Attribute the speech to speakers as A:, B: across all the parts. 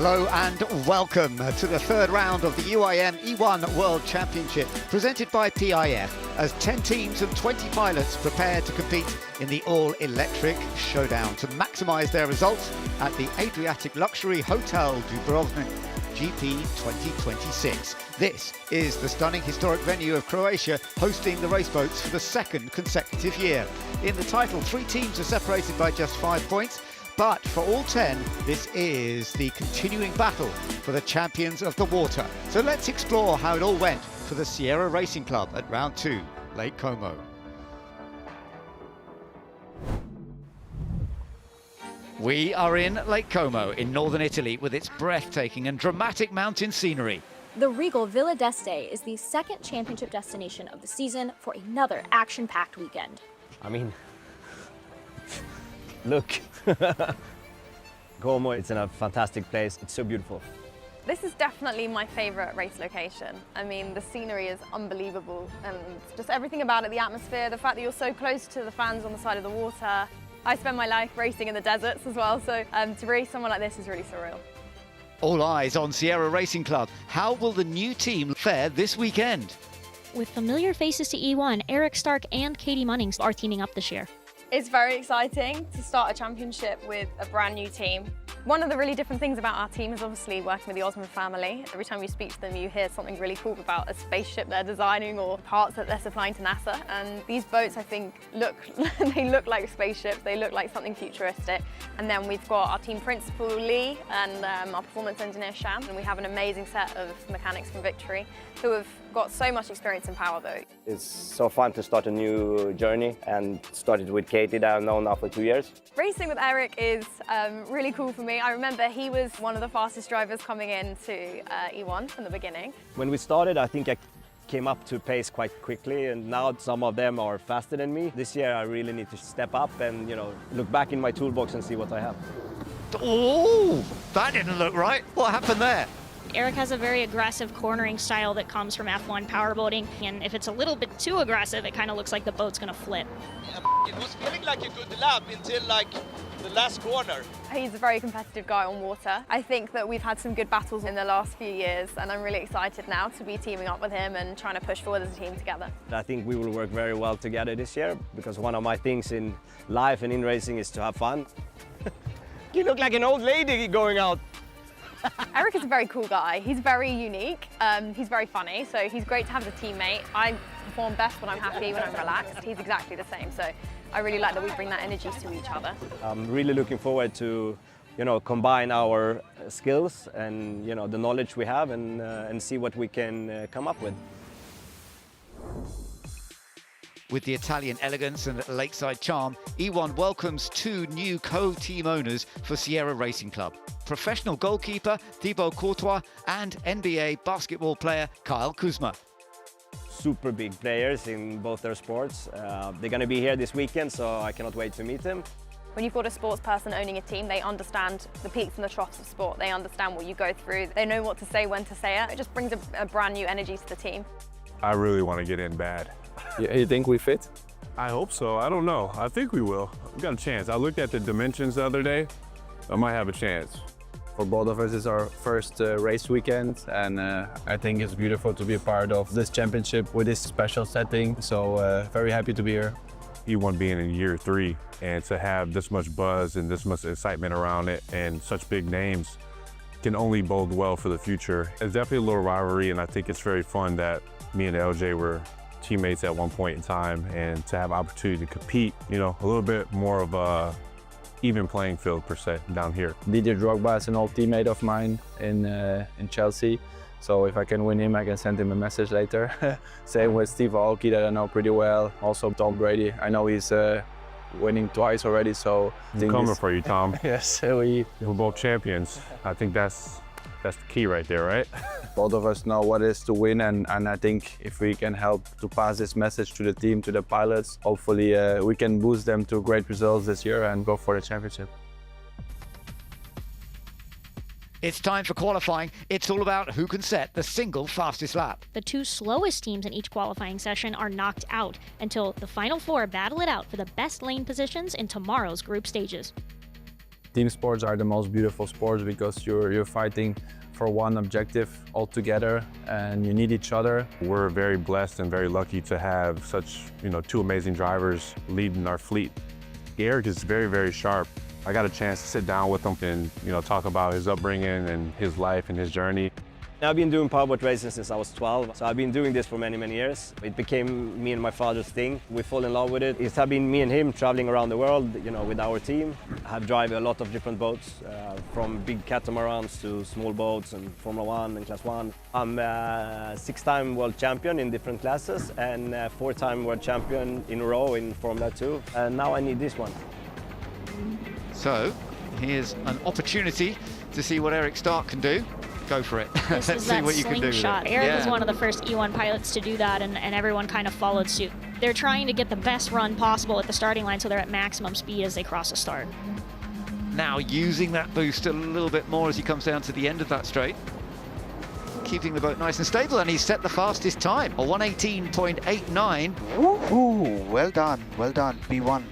A: Hello and welcome to the third round of the UIM E1 World Championship presented by PIF as 10 teams and 20 pilots prepare to compete in the all-electric showdown to maximise their results at the Adriatic Luxury Hotel Dubrovnik GP 2026. This is the stunning historic venue of Croatia hosting the race boats for the second consecutive year. In the title, 3 teams are separated by just 5 points. But for all 10, this is the continuing battle for the champions of the water. So let's explore how it all went for the Sierra Racing Club at round 2, Lake Como. We are in Lake Como in northern Italy with its breathtaking and dramatic mountain scenery.
B: The regal Villa d'Este is the second championship destination of the season for another action-packed weekend.
C: I mean, look. Como, it's in a fantastic place. It's so beautiful.
D: This is definitely my favorite race location. I mean, the scenery is unbelievable and just everything about it, the atmosphere, the fact that you're so close to the fans on the side of the water. I spend my life racing in the deserts as well, so to race somewhere like this is really surreal.
A: All eyes on Sierra Racing Club. How will the new team fare this weekend?
E: With familiar faces to E1, Eric Stark and Katie Munnings are teaming up this year.
D: It's very exciting to start a championship with a brand new team. One of the really different things about our team is obviously working with the Osmond family. Every time you speak to them, you hear something really cool about a spaceship they're designing or parts that they're supplying to NASA. And these boats, I think, they look like spaceships. They look like something futuristic. And then we've got our team principal, Lee, and our performance engineer, Sham. And we have an amazing set of mechanics from Victory who have got so much experience in powerboat.
C: It's so fun to start a new journey and started with Katie that I've known now for 2 years.
D: Racing with Eric is really cool for me. I remember he was one of the fastest drivers coming into E1 from the beginning.
C: When we started, I think I came up to pace quite quickly, and now some of them are faster than me. This year I really need to step up and, look back in my toolbox and see what I have.
A: Oh, that didn't look right. What happened there?
E: Eric has a very aggressive cornering style that comes from F1 powerboating, and if it's a little bit too aggressive, it kind of looks like the boat's going to flip.
F: It was feeling like a good lap until the last corner.
D: He's a very competitive guy on water. I think that we've had some good battles in the last few years, and I'm really excited now to be teaming up with him and trying to push forward as a team together.
C: I think we will work very well together this year, because one of my things in life and in racing is to have fun. You look like an old lady going out.
D: Eric is a very cool guy. He's very unique. He's very funny, so he's great to have as a teammate. I perform best when I'm happy, when I'm relaxed. He's exactly the same, so I really like that we bring that energy to each other.
C: I'm really looking forward to, combine our skills and, the knowledge we have and see what we can come up with.
A: With the Italian elegance and lakeside charm, E1 welcomes 2 new co-team owners for Sierra Racing Club. Professional goalkeeper Thibaut Courtois and NBA basketball player Kyle Kuzma.
C: Super big players in both their sports. They're going to be here this weekend, so I cannot wait to meet them.
D: When you've got a sports person owning a team, they understand the peaks and the troughs of sport. They understand what you go through. They know what to say, when to say it. It just brings a brand new energy to the team.
G: I really want to get in bad.
H: You think we fit?
G: I hope so. I don't know. I think we will. We got a chance. I looked at the dimensions the other day. I might have a chance.
H: For both of us, it's our first race weekend, and I think it's beautiful to be a part of this championship with this special setting. So very happy to be here.
G: E1 being in year 3 and to have this much buzz and this much excitement around it and such big names can only bode well for the future. It's definitely a little rivalry, and I think it's very fun that me and LJ were teammates at one point in time, and to have opportunity to compete, a little bit more of a even playing field per se down here.
H: Didier Drogba is an old teammate of mine in Chelsea, so if I can win him, I can send him a message later. Same with Steve Aoki that I know pretty well. Also Tom Brady, I know he's winning twice already, so
G: I'm coming for you, Tom.
H: Yes,
G: we're both champions. I think that's the key right there, right?
H: Both of us know what it is to win, and I think if we can help to pass this message to the team, to the pilots, hopefully we can boost them to great results this year and go for the championship.
A: It's time for qualifying. It's all about who can set the single fastest lap.
E: The 2 slowest teams in each qualifying session are knocked out until the final 4 battle it out for the best lane positions in tomorrow's group stages.
H: Team sports are the most beautiful sports because you're fighting for one objective all together and you need each other.
G: We're very blessed and very lucky to have such, two amazing drivers leading our fleet. Eric is very, very sharp. I got a chance to sit down with him and, talk about his upbringing and his life and his journey.
C: I've been doing powerboat racing since I was 12, so I've been doing this for many, many years. It became me and my father's thing. We fall in love with it. It's been me and him traveling around the world, with our team. I've driven a lot of different boats, from big catamarans to small boats and Formula 1 and Class 1. I'm a 6-time world champion in different classes and a 4-time world champion in a row in Formula 2. And now I need this one.
A: So here's an opportunity to see what Eric Stark can do. Go for it.
E: This
A: Let's
E: is
A: see
E: that
A: what you can do with
E: slingshot.
A: it.
E: Eric was one of the first E1 pilots to do that, and everyone kind of followed suit. They're trying to get the best run possible at the starting line, so they're at maximum speed as they cross the start.
A: Now using that boost a little bit more as he comes down to the end of that straight. Keeping the boat nice and stable, and he's set the fastest time, a 118.89.
I: Ooh, well done, P1.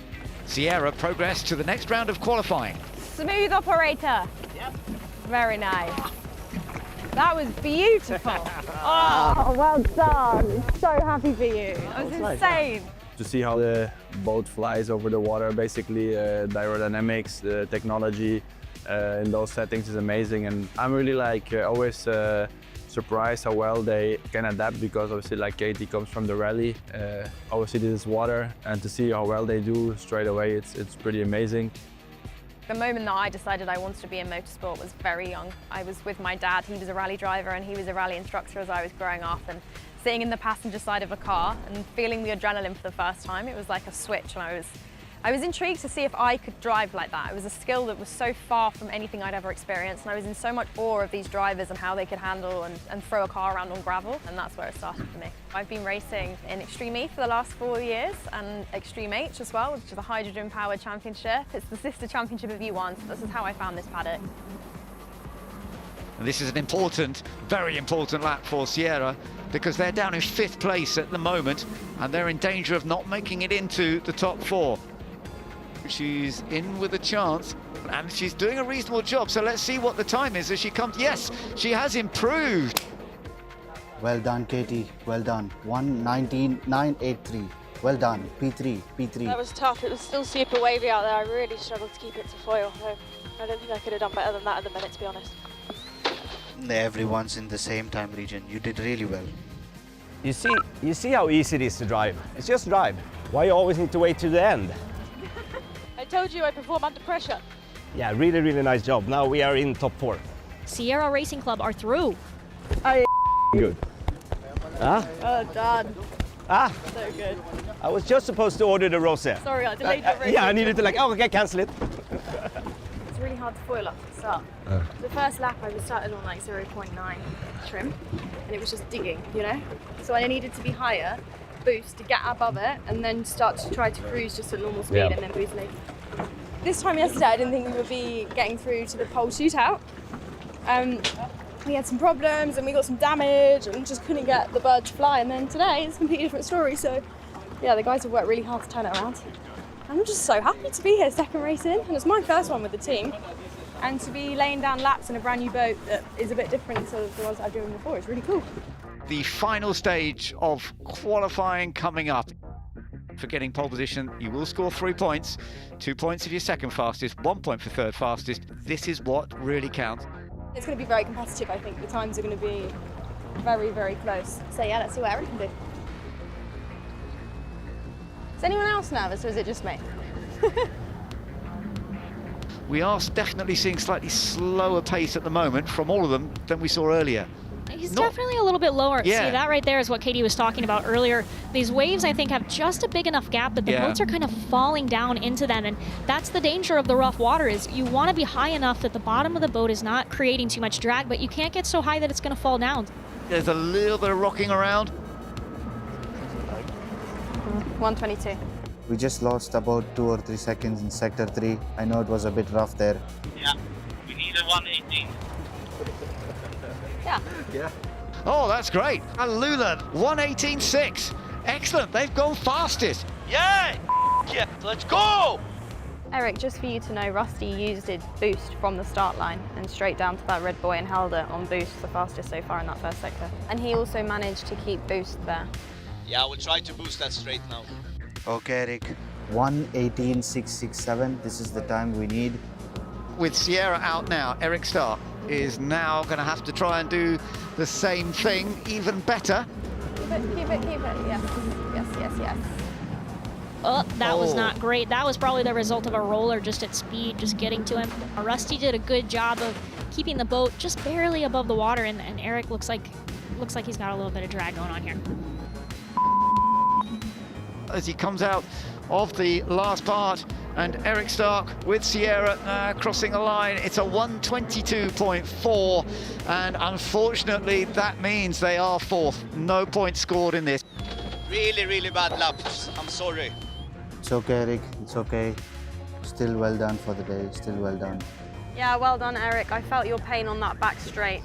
A: Sierra progressed to the next round of qualifying.
D: Smooth operator. Yep. Very nice. That was beautiful. Oh, well done. So happy for you. That was insane.
H: To see how the boat flies over the water, basically, aerodynamics, the technology in those settings is amazing. And I'm really always surprised how well they can adapt, because obviously Katie comes from the rally. Obviously this is water, and to see how well they do straight away, it's pretty amazing.
D: The moment that I decided I wanted to be in motorsport was very young. I was with my dad, he was a rally driver and he was a rally instructor as I was growing up, and sitting in the passenger side of a car and feeling the adrenaline for the first time, it was like a switch, and I was intrigued to see if I could drive like that. It was a skill that was so far from anything I'd ever experienced, and I was in so much awe of these drivers and how they could handle and throw a car around on gravel, and that's where it started for me. I've been racing in Extreme E for the last 4 years, and Extreme H as well, which is a hydrogen-powered championship. It's the sister championship of E1, so this is how I found this paddock.
A: And this is an important, very important lap for Sierra, because they're down in 5th place at the moment, and they're in danger of not making it into the top 4. She's in with a chance, and she's doing a reasonable job, so let's see what the time is as she comes. Yes, she has improved.
I: Well done, Katie, well done. 119.983. Well done, P3.
J: That was tough. It was still super wavy out there. I really struggled to keep it to foil. I don't think I could have done better than that at the minute, to be honest.
I: Everyone's in the same time region. You did really well.
C: You see how easy it is to drive. It's just drive. Why you always need to wait to the end?
J: I told you I perform under pressure.
C: Yeah, really, really nice job. Now we are in top 4.
E: Sierra Racing Club are through.
C: Good. Ah?
J: Oh, done.
C: Ah?
J: So good.
C: I was just supposed to order the rosé.
J: Sorry, I delayed your race.
C: Yeah, I needed to okay, cancel it.
B: It's really hard to foil up to the start. The first lap I was started on 0.9 trim, and it was just digging, So I needed to be higher, boost to get above it, and then start to try to cruise just at normal speed, and then boost later. This time yesterday, I didn't think we would be getting through to the pole shootout. We had some problems and we got some damage and just couldn't get the bird to fly. And then today it's a completely different story. So yeah, the guys have worked really hard to turn it around. I'm just so happy to be here, second race in, and it's my first one with the team. And to be laying down laps in a brand new boat that is a bit different to the ones I've driven before is really cool.
A: The final stage of qualifying coming up. For getting pole position, you will score 3 points. 2 points if you're second fastest, 1 point for third fastest. This is what really counts.
B: It's going to be very competitive, I think. The times are going to be very, very close. So yeah, let's see what Eric can do. Is anyone else nervous, or is it just me?
A: We are definitely seeing slightly slower pace at the moment from all of them than we saw earlier.
E: He's definitely a little bit lower.
A: Yeah.
E: See, that right there is what Katie was talking about earlier. These waves, I think, have just a big enough gap that the boats are kind of falling down into them, and that's the danger of the rough water, is you want to be high enough that the bottom of the boat is not creating too much drag, but you can't get so high that it's going to fall down.
A: There's a little bit of rocking around.
B: 122.
I: We just lost about 2 or 3 seconds in sector 3. I know it was a bit rough there.
F: Yeah, we need a 118.
A: Yeah. Oh, that's great. And Lula, 118.6. Excellent. They've gone fastest.
F: Yeah! Yeah, let's go!
D: Eric, just for you to know, Rusty used his boost from the start line and straight down to that red buoy and held it on boost, the fastest so far in that first sector. And he also managed to keep boost there.
F: Yeah, I will try to boost that straight now.
I: Okay, Eric. 1:18.667. This is the time we need.
A: With Sierra out now, Eric Stark is now going to have to try and do the same thing, even better.
D: Keep it. Yes.
E: Oh, that was not great. That was probably the result of a roller just at speed, just getting to him. Rusty did a good job of keeping the boat just barely above the water, and Eric looks like he's got a little bit of drag going on here. As he comes out of the last part, and Eric Stark with Sierra crossing the line. It's a 1:22.4, and unfortunately that means they are fourth. No points scored in this.
F: Really, really bad laps. I'm sorry.
I: It's okay, Eric. It's okay. Still well done for the day. Still well done.
D: Yeah, well done, Eric. I felt your pain on that back straight.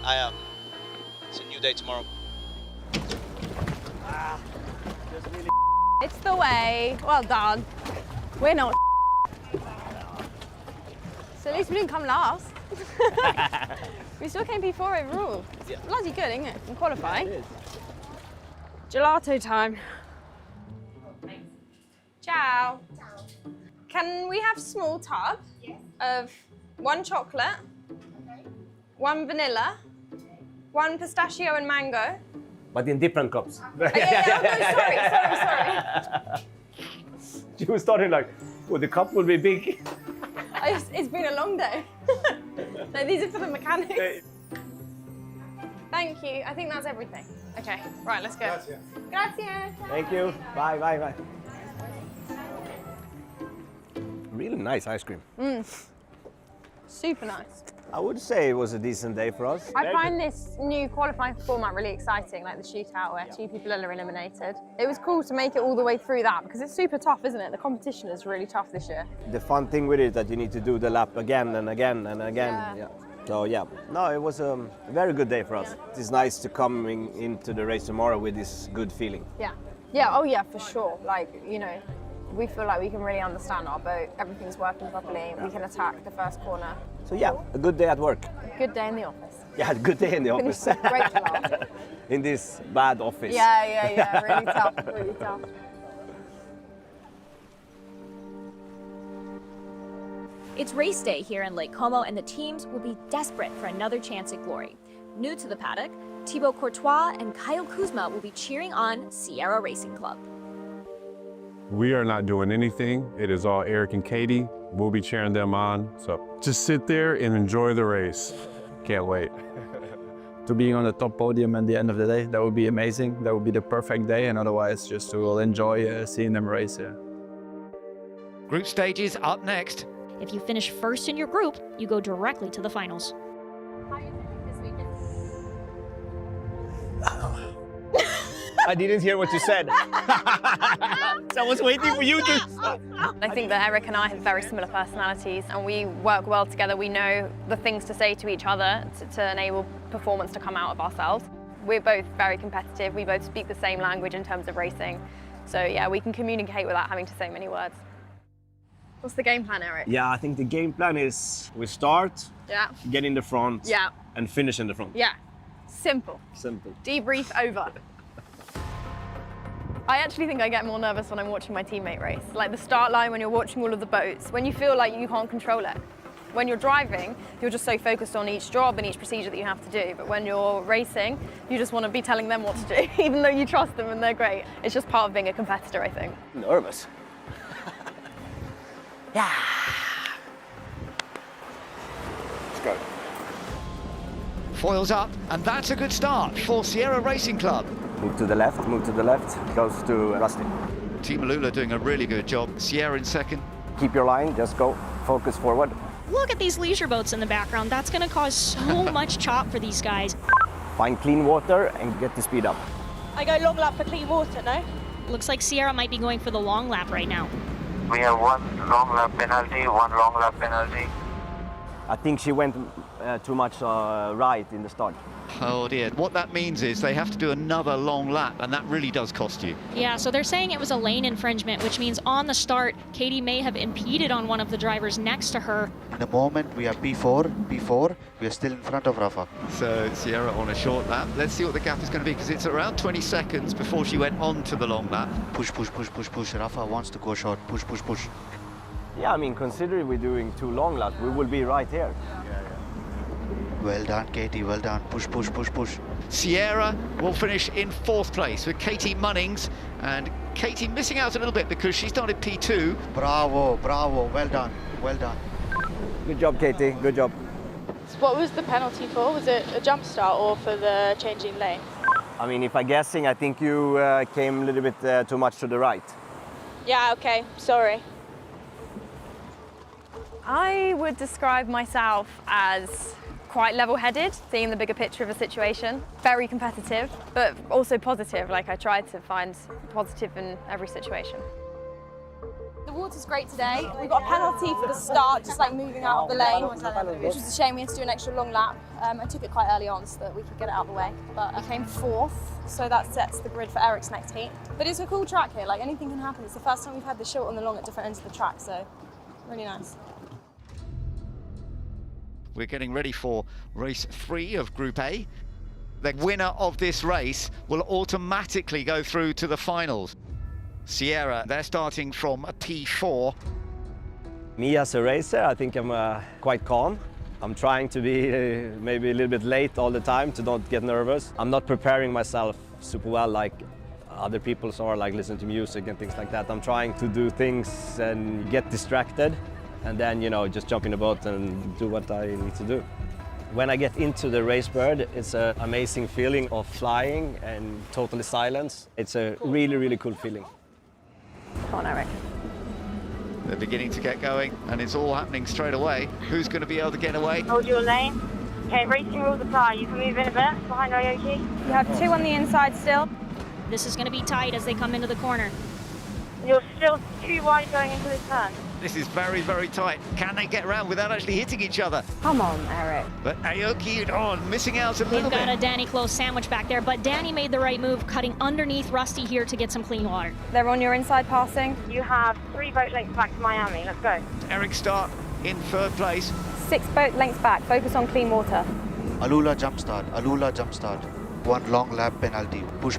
F: I am. It's a new day tomorrow.
D: It's the way. Well done. We're not. So at least we didn't come last. We still came P4 overall. It's bloody good, isn't it? In qualifying.
C: It is.
D: Gelato time. Ciao. Can we have small tub of 1 chocolate, 1 vanilla, 1 pistachio and mango?
C: But in different cups.
D: Sorry.
C: She was starting like, oh, the cup will be big.
D: It's been a long day. No, these are for the mechanics. Thank you. I think that's everything. Okay, right, let's go. Gracias.
C: Thank you. Bye. Really nice ice cream.
D: Super nice.
C: I would say it was a decent day for us.
D: I find this new qualifying format really exciting, like the shootout where 2 people are eliminated. It was cool to make it all the way through that because it's super tough, isn't it? The competition is really tough this year.
C: The fun thing with it is that you need to do the lap again and again and again.
D: Yeah.
C: So yeah, no, it was a very good day for us. It's nice to come into the race tomorrow with this good feeling.
D: Yeah, for sure. Like, you know, we feel like we can really understand our boat. Everything's working properly. We can attack the first corner.
C: So yeah, a good day at work.
D: Good day in the office.
C: Yeah, a good day in the office.
D: Great gelato.
C: In this bad office.
D: Yeah. Really tough.
K: It's race day here in Lake Como, and the teams will be desperate for another chance at glory. New to the paddock, Thibaut Courtois and Kyle Kuzma will be cheering on Sierra Racing Club.
G: We are not doing anything. It is all Eric and Katie. We'll be cheering them on. So just sit there and enjoy the race. Can't wait.
H: To be on the top podium at the end of the day, that would be amazing. That would be the perfect day, and otherwise just to enjoy seeing them race.
A: Group stages up next.
E: If you finish first in your group, you go directly to the finals.
C: I didn't hear what you said. So I was waiting for you to.
D: I think that Eric and I have very similar personalities and we work well together. We know the things to say to each other to enable performance to come out of ourselves. We're both very competitive. We both speak the same language in terms of racing. So yeah, we can communicate without having to say many words. What's the game plan, Eric?
C: Yeah, I think the game plan is we start, get in the front, and finish in the front.
D: Yeah, simple. Debrief over. I actually think I get more nervous when I'm watching my teammate race. Like the start line when you're watching all of the boats, when you feel like you can't control it. When you're driving, you're just so focused on each job and each procedure that you have to do. But when you're racing, you just want to be telling them what to do, even though you trust them and they're great. It's just part of being a competitor, I think.
C: Nervous. Yeah. Let's go.
A: Foils up, and that's a good start for Sierra Racing Club.
C: Move to the left, close to Rusty.
A: Team Alula doing a really good job. Sierra in second.
C: Keep your line, just go, focus forward.
E: Look at these leisure boats in the background. That's going to cause so much chop for these guys.
C: Find clean water and get the speed up.
J: I go long lap for clean water, no?
E: Looks like Sierra might be going for the long lap right now.
L: We have 1 long lap penalty, 1 long lap penalty.
C: I think she went too much right in the start.
A: Oh dear. What that means is they have to do another long lap, and that really does cost you.
E: Yeah, so they're saying it was a lane infringement, which means on the start, Katie may have impeded on one of the drivers next to her.
I: In the moment we are P4, we are still in front of Rafa.
A: So Sierra on a short lap. Let's see what the gap is going to be, because it's around 20 seconds before she went on to the long lap.
I: Push. Rafa wants to go short. Push.
C: Yeah, I mean, considering we're doing 2 long laps, we will be right here.
I: Well done, Katie, well done. Push.
A: Sierra will finish in 4th place with Katie Munnings, and Katie missing out a little bit because she started P2.
I: Bravo, well done.
C: Good job, Katie, good job.
J: So what was the penalty for? Was it a jump start or for the changing lane?
C: I mean, if I'm guessing, I think you came a little bit too much to the right.
J: Yeah, okay, sorry.
D: I would describe myself as quite level-headed, seeing the bigger picture of a situation. Very competitive, but also positive. Like, I tried to find positive in every situation.
B: The water's great today. We got a penalty for the start, just like moving out of the lane, which was a shame. We had to do an extra long lap. I took it quite early on so that we could get it out of the way. But I came 4th, so that sets the grid for Eric's next heat. But it's a cool track here, like anything can happen. It's the first time we've had the short and the long at different ends of the track, so really nice.
A: We're getting ready for race 3 of Group A. The winner of this race will automatically go through to the finals. Sierra, they're starting from a P4.
C: Me as a racer, I think I'm quite calm. I'm trying to be maybe a little bit late all the time to not get nervous. I'm not preparing myself super well like other people are, like listen to music and things like that. I'm trying to do things and get distracted, and then, you know, just jump in the boat and do what I need to do. When I get into the race bird, it's an amazing feeling of flying and totally silence. It's a really, really cool feeling.
D: Come on, Eric.
A: They're beginning to get going, and it's all happening straight away. Who's going to be able to get away?
L: Hold your lane. Okay, racing rules apply. You can move in a bit behind Aoki.
B: You have 2 on the inside still.
E: This is going to be tight as they come into the corner.
L: You're still too wide going into the turn.
A: This is very, very tight. Can they get around without actually hitting each other?
D: Come on, Eric.
A: But Aoki missing out a little
E: They've
A: bit.
E: got a Danny Close sandwich back there, but Danny made the right move, cutting underneath Rusty here to get some clean water.
B: They're on your inside passing.
L: You have 3 boat lengths back to Miami. Let's go.
A: Eric Stark in 3rd place.
B: 6 boat lengths back. Focus on clean water.
I: Alula jump start. 1 long lap penalty. Push.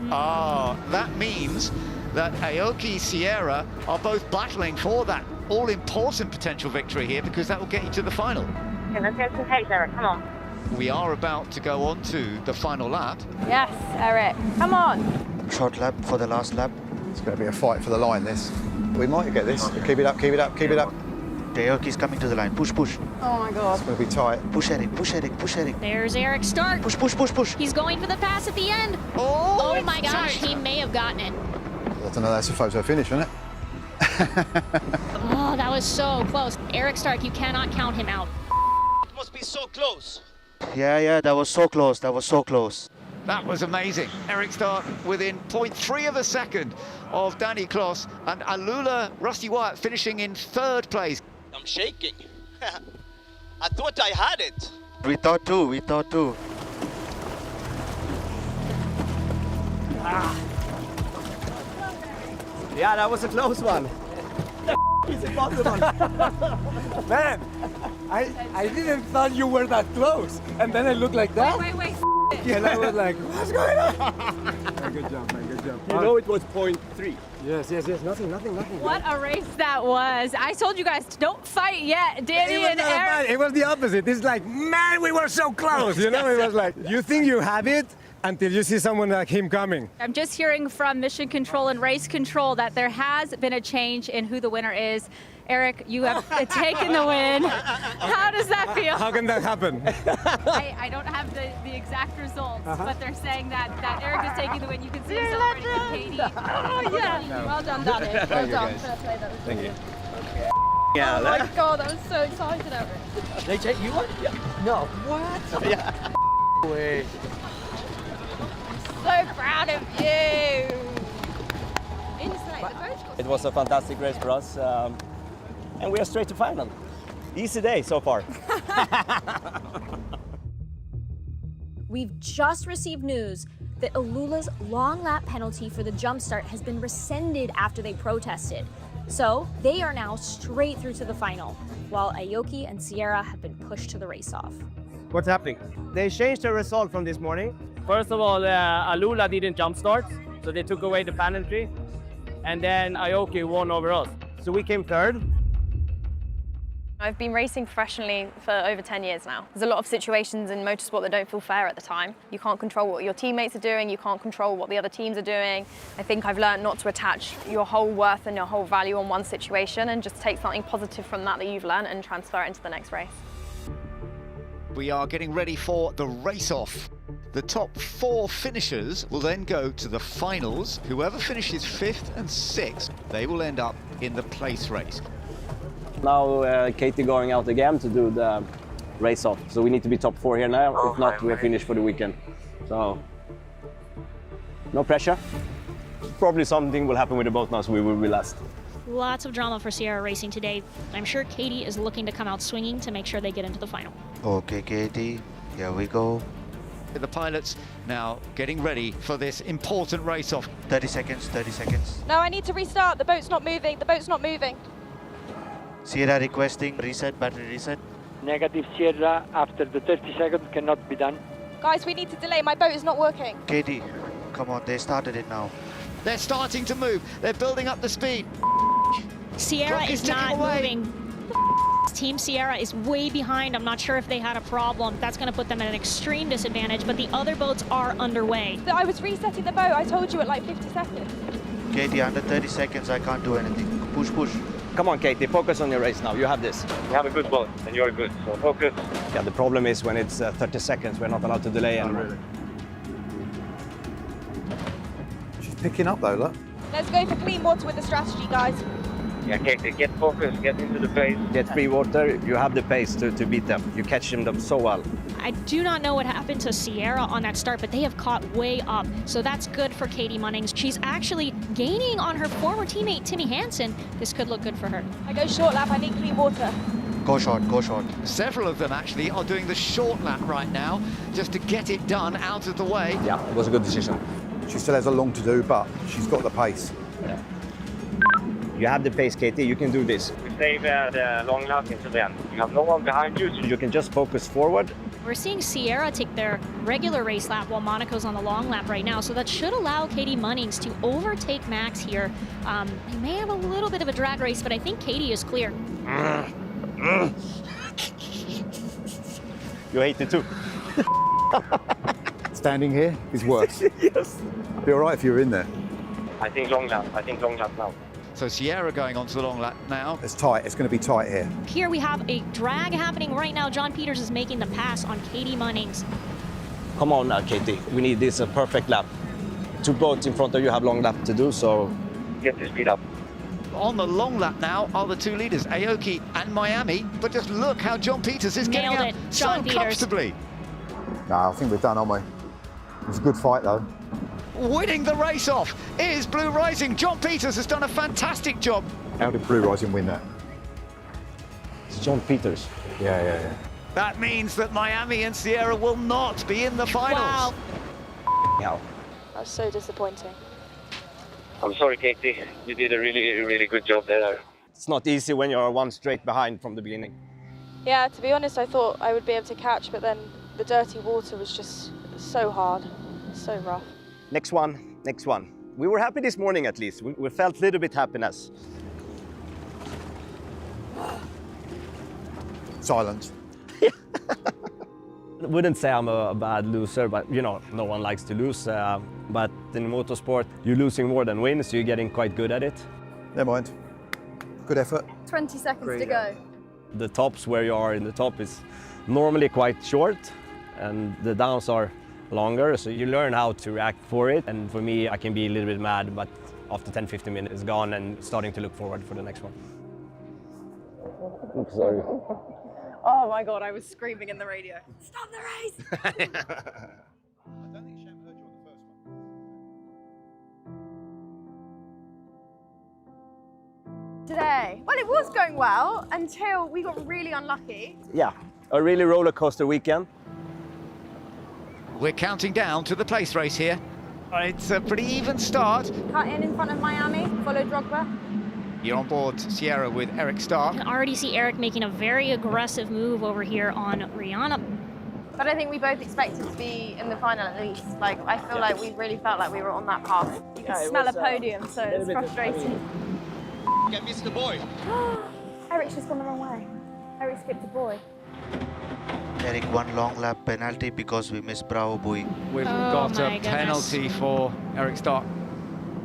A: That means that Aoki, Sierra are both battling for that all-important potential victory here, because that will get you to the final.
L: Okay, let's get some pace, Eric. Come on.
A: We are about to go on to the final lap.
B: Yes, Eric. Come on.
I: Short lap for the last lap.
M: It's going to be a fight for the line, this. We might get this. Keep it up.
I: Aoki's coming to the line. Push.
B: Oh my God.
M: It's going to be tight.
I: Push Eric.
E: There's Eric Stark.
I: Push.
E: He's going for the pass at the end.
A: Oh
E: My gosh, he may have gotten it.
M: I don't know, that's a photo finish, isn't it?
E: Oh, that was so close. Eric Stark, you cannot count him out.
F: It must be so close.
I: Yeah, that was so close.
A: That was amazing. Eric Stark within 0.3 of a second of Danny Kloss, and Alula Rusty Wyatt finishing in 3rd place.
F: I'm shaking. I thought I had it.
I: We thought too.
C: Yeah, that was a close one. Is it possible?
N: Man, I didn't thought you were that close. And then I looked like that.
B: Wait.
N: And I was like, what's going on? Good job, man, good job.
C: You know it was 0.3.
N: Yes, nothing.
O: What a race that was. I told you guys, don't fight yet. Danny and Eric.
N: It was the opposite. It's like, man, we were so close. You know, it was like, you think you have it until you see someone like him coming.
O: I'm just hearing from Mission Control and Race Control that there has been a change in who the winner is. Eric, you have taken the win. How does that feel?
N: How can that happen?
O: I don't have the exact results, but they're saying that Eric is taking the win. You can see him celebrating with Katie. Oh, yeah. Well done, Danny. Well done. Fair play, that was
C: Thank you.
O: Yeah, oh my God, I'm so excited, Eric.
C: They take you on? Yeah. No. What? Yeah. Way.
O: So proud of you.
C: It was a fantastic race for us, and we are straight to final. Easy day so far.
K: We've just received news that Alula's long lap penalty for the jump start has been rescinded after they protested. So they are now straight through to the final, while Aoki and Sierra have been pushed to the race-off.
P: What's happening? They changed the result from this morning. First of all, Alula didn't jump start, so they took away the penalty. And then Aoki won over us. So we came third.
D: I've been racing professionally for over 10 years now. There's a lot of situations in motorsport that don't feel fair at the time. You can't control what your teammates are doing, you can't control what the other teams are doing. I think I've learned not to attach your whole worth and your whole value on one situation and just take something positive from that you've learned and transfer it into the next race.
A: We are getting ready for the race-off. The top 4 finishers will then go to the finals. Whoever finishes 5th and 6th, they will end up in the place race.
C: Now Katie going out again to do the race-off. So we need to be top 4 here now. If not, we're finished for the weekend. So, no pressure. Probably something will happen with the boat now, so we will be last.
E: Lots of drama for Sierra Racing today. I'm sure Katie is looking to come out swinging to make sure they get into the final.
I: Okay, Katie, here we go.
A: The pilots now getting ready for this important race-off.
I: 30 seconds, 30 seconds.
J: No, I need to restart. The boat's not moving. The boat's not moving.
I: Sierra requesting reset, battery reset.
Q: Negative, Sierra, after the 30 seconds cannot be done.
J: Guys, we need to delay. My boat is not working.
I: Katie, come on, they started it now.
A: They're starting to move. They're building up the speed.
E: Sierra is not moving. Team Sierra is way behind. I'm not sure if they had a problem. That's going to put them at an extreme disadvantage, but the other boats are underway.
J: I was resetting the boat. I told you at like 50 seconds.
I: Katie, under 30 seconds, I can't do anything. Push, push.
C: Come on, Katie, focus on your race now. You have this.
Q: You have a good boat, and you're good, so focus.
C: Yeah, the problem is when it's 30 seconds, we're not allowed to delay anymore.
M: Really? She's picking up though, look.
J: Let's go for clean water with the strategy, guys.
Q: Yeah, Katie, get focused, get into the pace.
C: Get free water, you have the pace to beat them. You catch them so well.
E: I do not know what happened to Sierra on that start, but they have caught way up. So that's good for Katie Munnings. She's actually gaining on her former teammate, Timmy Hansen. This could look good for her.
J: I go short lap. I need clean water.
I: Go short, go short.
A: Several of them actually are doing the short lap right now, just to get it done out of the way.
C: Yeah, it was a good decision.
M: She still has a long to do, but she's got the pace.
C: Yeah. You have the pace, Katie, you can do this.
Q: We save the long lap into the end. You have no one behind you, so
C: you can just focus forward.
E: We're seeing Sierra take their regular race lap while Monaco's on the long lap right now, so that should allow Katie Munnings to overtake Max here. They may have a little bit of a drag race, but I think Katie is clear.
C: You hate it too.
M: Standing here is worse.
C: Yes.
M: It'd be all right if you were in there.
Q: I think long lap now.
A: So Sierra going on to the long lap now.
M: It's tight, it's going to be tight here.
E: Here we have a drag happening right now. John Peters is making the pass on Katie Munnings.
C: Come on now, Katie. We need this perfect lap. 2 boats in front of you have long lap to do, so...
Q: Get the speed up.
A: On the long lap now are the 2 leaders, Aoki and Miami. But just look how John Peters is getting out so comfortably.
M: No, I think we're done, aren't we? It was a good fight, though.
A: Winning the race off is Blue Rising. John Peters has done a fantastic job.
M: How did Blue Rising win that?
C: It's John Peters.
M: Yeah.
A: That means that Miami and Sierra will not be in the finals.
D: Wow.
C: Yeah.
J: That's so disappointing.
Q: I'm sorry, Katie. You did a really good job there.
C: It's not easy when you're 1 straight behind from the beginning.
J: Yeah, to be honest, I thought I would be able to catch, but then the dirty water was just so hard, so rough.
C: Next one. We were happy this morning at least. We felt a little bit happiness.
M: Silence.
C: I wouldn't say I'm a bad loser, but you know, no one likes to lose. But in motorsport, you're losing more than wins, so you're getting quite good at it.
M: Never mind. Good effort.
B: 20 seconds to go.
C: The tops where you are in the top is normally quite short, and the downs are longer, so you learn how to react for it. And for me, I can be a little bit mad, but after 10-15 minutes, it's gone and starting to look forward for the next one. Oops, sorry.
B: Oh my God, I was screaming in the radio. Stop the race!
M: I don't think Sham heard you on the first one.
B: Today? Well, it was going well until we got really unlucky.
C: Yeah, a really roller coaster weekend.
A: We're counting down to the place race here. It's a pretty even start.
B: Cut in front of Miami, follow Drogba.
A: You're on board Sierra with Eric Stark.
E: You can already see Eric making a very aggressive move over here on Rihanna.
B: But I think we both expected to be in the final at least. Like, I feel like we really felt like we were on that path. You could smell a podium, so it's frustrating.
F: Can miss the boy.
B: Eric's just gone the wrong way. Eric skipped the boy.
I: Eric, one long lap penalty because we missed Bravo Buoy.
A: We've got a penalty for Eric Stark.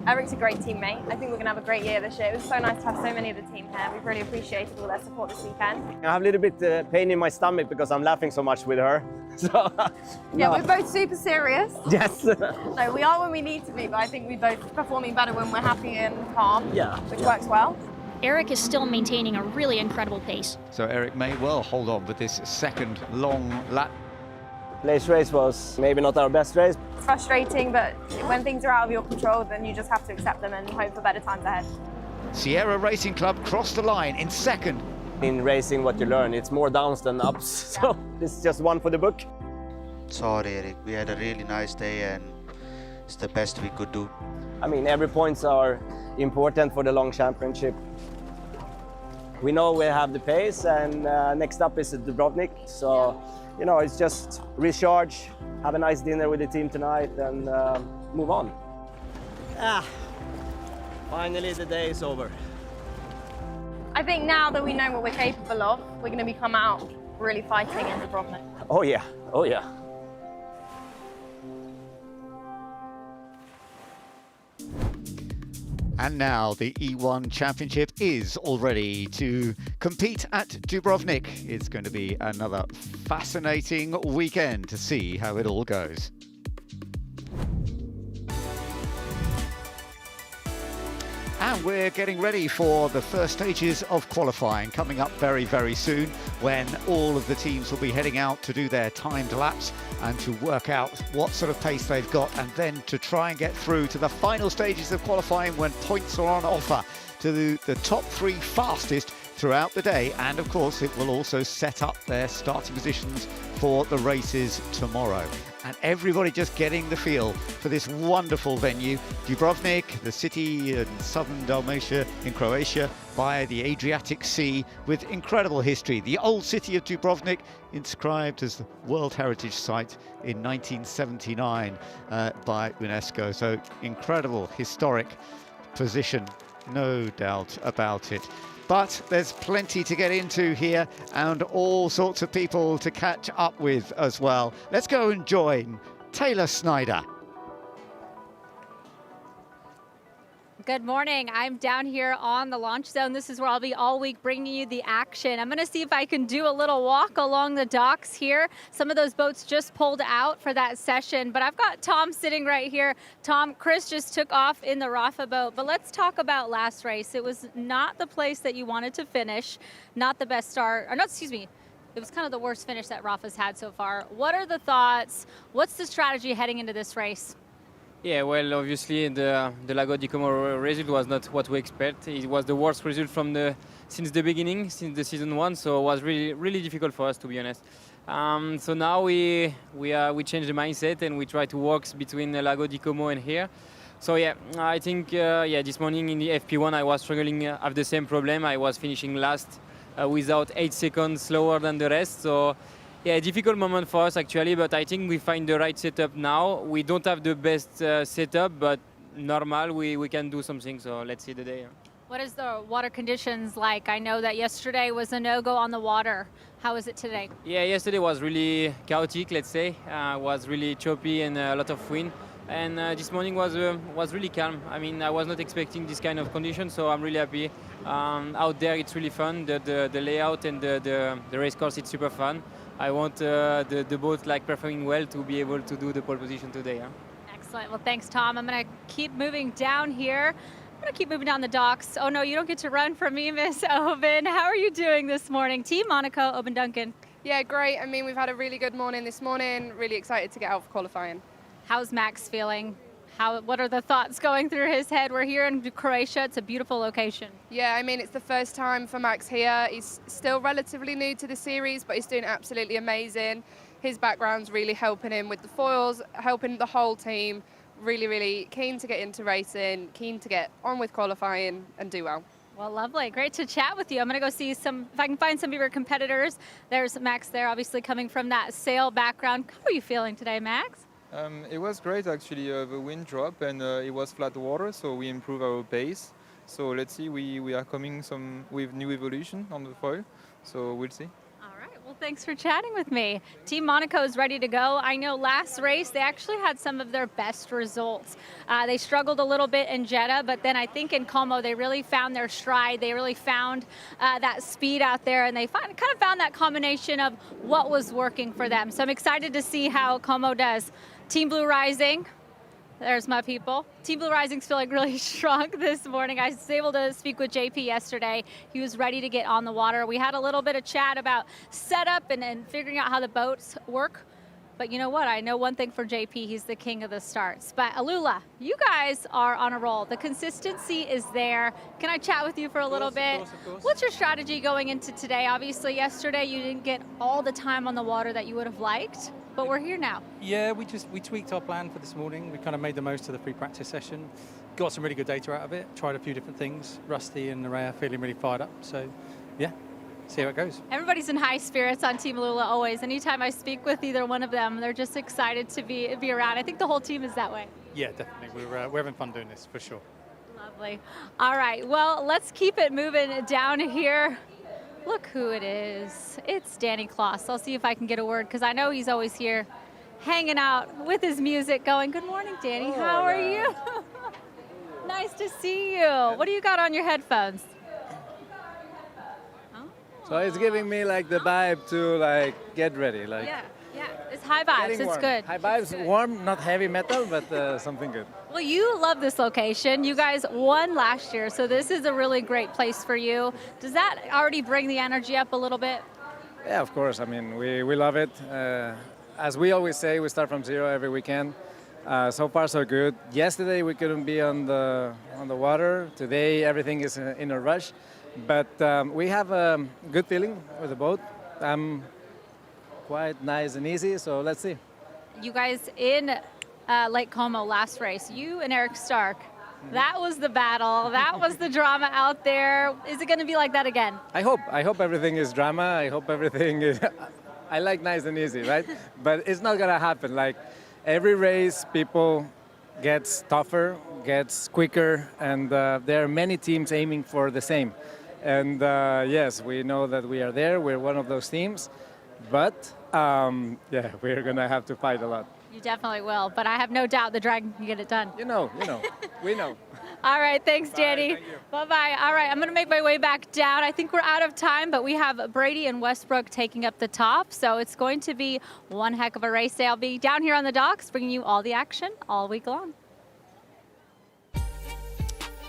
B: Eric's a great teammate. I think we're going to have a great year this year. It was so nice to have so many of the team here. We've really appreciated all their support this weekend.
C: I have a little bit pain in my stomach because I'm laughing so much with her. So,
B: yeah, we're both super serious.
C: Yes.
B: No, we are when we need to be, but I think we both performing better when we're happy and calm, which works well.
E: Eric is still maintaining a really incredible pace.
A: So Eric may well hold on with this second long lap.
C: Place race was maybe not our best race.
B: It's frustrating, but when things are out of your control, then you just have to accept them and hope for better times ahead.
A: Sierra Racing Club crossed the line in second.
C: In racing, what you learn, it's more downs than ups. So this is just one for the book.
I: Sorry, Eric. We had a really nice day and it's the best we could do.
C: I mean, every points are important for the long championship. We know we have the pace, and next up is Dubrovnik. So, you know, it's just recharge, have a nice dinner with the team tonight, and move on. Finally the day is over.
B: I think now that we know what we're capable of, we're going to come out really fighting in Dubrovnik.
C: Oh yeah, oh yeah.
A: And now the E1 Championship is all ready to compete at Dubrovnik. It's going to be another fascinating weekend to see how it all goes. And we're getting ready for the first stages of qualifying coming up very, very soon, when all of the teams will be heading out to do their timed laps and to work out what sort of pace they've got, and then to try and get through to the final stages of qualifying when points are on offer to the top three fastest throughout the day. And of course it will also set up their starting positions for the races tomorrow. And everybody just getting the feel for this wonderful venue, Dubrovnik, the city in southern Dalmatia in Croatia by the Adriatic Sea, with incredible history. The old city of Dubrovnik, inscribed as the World Heritage Site in 1979 by UNESCO. So incredible historic position, no doubt about it. But there's plenty to get into here and all sorts of people to catch up with as well. Let's go and join Taylor Snyder.
O: Good morning. I'm down here on the launch zone. This is where I'll be all week bringing you the action. I'm going to see if I can do a little walk along the docks here. Some of those boats just pulled out for that session, but I've got Tom sitting right here. Tom, Chris just took off in the Rafa boat, but let's talk about last race. It was not the place that you wanted to finish, not the best start, or not, excuse me, it was kind of the worst finish that Rafa's had so far. What are the thoughts? What's the strategy heading into this race?
R: Yeah, well, obviously the Lago di Como result was not what we expect. It was the worst result since the beginning, since the season one. So it was really difficult for us, to be honest. So now we change the mindset and we try to walk between the Lago di Como and here. So yeah, I think this morning in the FP1 I was struggling. Have the same problem. I was finishing last without 8 seconds slower than the rest. So. Yeah, difficult moment for us actually, but I think we find the right setup now. We don't have the best setup, but normal, we can do something, so let's see the day.
O: What is the water conditions like? I know that yesterday was a no-go on the water. How is it today?
R: Yeah, yesterday was really chaotic, let's say. Was really choppy and a lot of wind. And this morning was really calm. I mean, I was not expecting this kind of condition, so I'm really happy. Out there, it's really fun. The layout and the race course, it's super fun. I want the boat performing well to be able to do the pole position today. Huh?
O: Excellent. Well, thanks, Tom. I'm going to keep moving down here. I'm going to keep moving down the docks. Oh, no, you don't get to run from me, Miss Oben. How are you doing this morning? Team Monaco, Oben Duncan.
S: Yeah, great. I mean, we've had a really good morning this morning. Really excited to get out for qualifying.
O: How's Max feeling? What are the thoughts going through his head? We're here in Croatia. It's a beautiful location.
S: Yeah, I mean, it's the first time for Max here. He's still relatively new to the series, but he's doing absolutely amazing. His background's really helping him with the foils, helping the whole team. Really, really keen to get into racing, keen to get on with qualifying and do well.
O: Well, lovely. Great to chat with you. I'm going to go see if I can find some of your competitors. There's Max there, obviously coming from that sail background. How are you feeling today, Max?
T: It was great, actually. The wind dropped and it was flat water, so we improved our pace. So let's see, we are coming with new evolution on the foil, so we'll see.
O: Well, thanks for chatting with me. Team Monaco is ready to go. I know last race they actually had some of their best results. They struggled a little bit in Jeddah, but then I think in Como they really found their stride. They really found that speed out there, and they kind of found that combination of what was working for them. So I'm excited to see how Como does. Team Blue Rising. There's my people. Team Blue Rising's feeling really strong this morning. I was able to speak with JP yesterday. He was ready to get on the water. We had a little bit of chat about setup and figuring out how the boats work. But you know what? I know one thing for JP. He's the king of the starts. But Alula, you guys are on a roll. The consistency is there. Can I chat with you for a little bit?
T: Of course.
O: What's your strategy going into today? Obviously, yesterday you didn't get all the time on the water that you would have liked. But we're here now.
U: Yeah, we tweaked our plan for this morning. We kind of made the most of the free practice session. Got some really good data out of it. Tried a few different things. Rusty and Nerea feeling really fired up. So, yeah, see how it goes.
O: Everybody's in high spirits on Team Alula always. Anytime I speak with either one of them, they're just excited to be around. I think the whole team is that way.
U: Yeah, definitely. We're having fun doing this, for sure.
O: Lovely. All right, well, let's keep it moving down here. Look who it is. It's Danny Kloss. I'll see if I can get a word because I know he's always here hanging out with his music going. Good morning, Danny. How are you? Nice to see you. What do you got on your headphones?
V: So it's giving me like the vibe to like get ready. Like
O: Yeah. It's high vibes. It's
V: warm.
O: good.
V: High vibes, warm, not heavy metal, but something good.
O: Well, you love this location. You guys won last year, so this is a really great place for you. Does that already bring the energy up a little bit?
V: Yeah, of course. I mean, we love it. As we always say, we start from zero every weekend. So far, so good. Yesterday, we couldn't be on the water. Today, everything is in a rush. But we have a good feeling with the boat. Quite nice and easy, so let's see.
O: You guys in Lake Como last race, you and Eric Stark, that was the battle. That was the drama out there. Is it going to be like that again?
V: I hope everything is drama. I hope everything is... I like nice and easy, right? But it's not going to happen. Like every race, people gets tougher, gets quicker, and there are many teams aiming for the same. And yes, we know that we are there. We're one of those teams. But yeah, we're going to have to fight a lot.
O: You definitely will, but I have no doubt the Dragon can get it done.
V: You know, we know.
O: All right, thanks, Danny. Bye-bye. All right, I'm going to make my way back down. I think we're out of time, but we have Brady and Westbrook taking up the top, so it's going to be one heck of a race day. I'll be down here on the docks bringing you all the action all week long.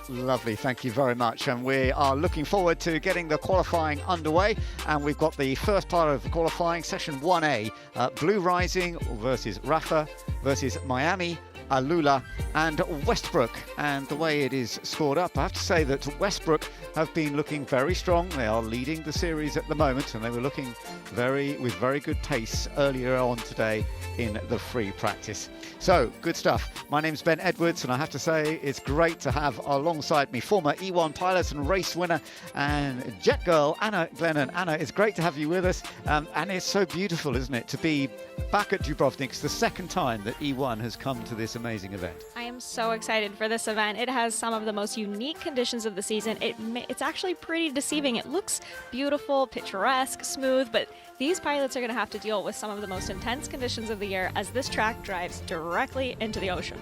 A: Lovely, thank you very much. And we are looking forward to getting the qualifying underway. And we've got the first part of the qualifying, session 1A, Blue Rising versus Rafa versus Miami, Alula and Westbrook. And the way it is scored up, I have to say that Westbrook have been looking very strong. They are leading the series at the moment, and they were looking with very good pace earlier on today in the free practice. So, good stuff. My name's Ben Edwards, and I have to say it's great to have alongside me former E1 pilot and race winner and jet girl, Anna Glennon. Anna, it's great to have you with us. And it's so beautiful, isn't it, to be back at Dubrovnik. It's the second time that E1 has come to this amazing event.
E: I am so excited for this event. It has some of the most unique conditions of the season. It's actually pretty deceiving. It looks beautiful, picturesque, smooth, but these pilots are going to have to deal with some of the most intense conditions of the year as this track drives directly into the ocean.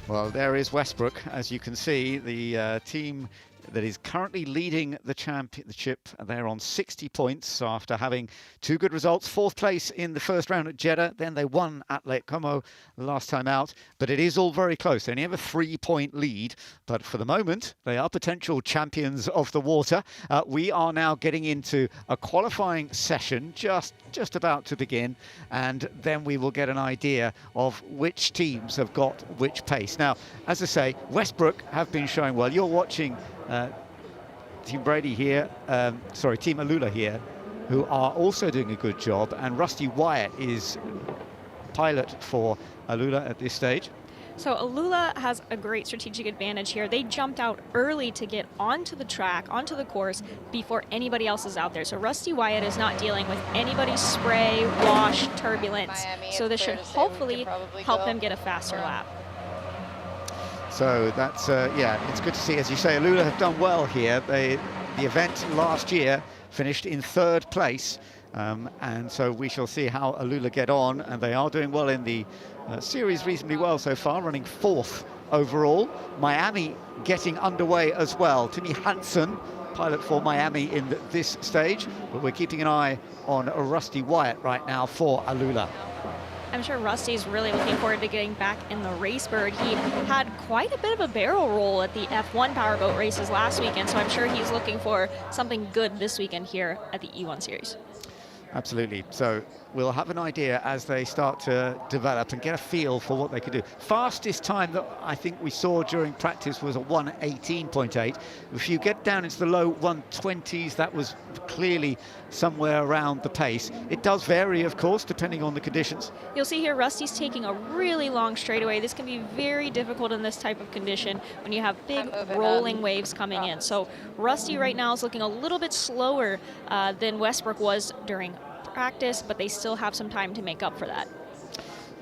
A: Well, there is Westbrook. As you can see, the team that is currently leading the championship. They're on 60 points after having 2 good results. 4th place in the first round at Jeddah. Then they won at Lake Como last time out. But it is all very close. They only have a 3-point lead. But for the moment, they are potential champions of the water. We are now getting into a qualifying session just about to begin. And then we will get an idea of which teams have got which pace. Now, as I say, Westbrook have been showing well. You're watching Team Brady here, Team Alula here, who are also doing a good job, and Rusty Wyatt is pilot for Alula at this stage.
E: So Alula has a great strategic advantage here. They jumped out early to get onto the track, onto the course, before anybody else is out there. So Rusty Wyatt is not dealing with anybody's spray, wash, turbulence. So this should hopefully help them get a faster lap.
A: So that's, yeah, it's good to see. As you say, Alula have done well here. The event last year finished in 3rd place. And so we shall see how Alula get on. And they are doing well in the series reasonably well so far, running 4th overall. Miami getting underway as well. Timmy Hansen, pilot for Miami in this stage. But we're keeping an eye on Rusty Wyatt right now for Alula.
E: I'm sure Rusty's really looking forward to getting back in the Racebird. He had quite a bit of a barrel roll at the F1 powerboat races last weekend, so I'm sure he's looking for something good this weekend here at the E1 Series.
A: Absolutely. So we'll have an idea as they start to develop and get a feel for what they can do. Fastest time that I think we saw during practice was a 1:18.8. If you get down into the low 120s, that was clearly somewhere around the pace. It does vary, of course, depending on the conditions.
E: You'll see here Rusty's taking a really long straightaway. This can be very difficult in this type of condition when you have big rolling waves coming in. So Rusty right now is looking a little bit slower than Westbrook was during practice, but they still have some time to make up for that.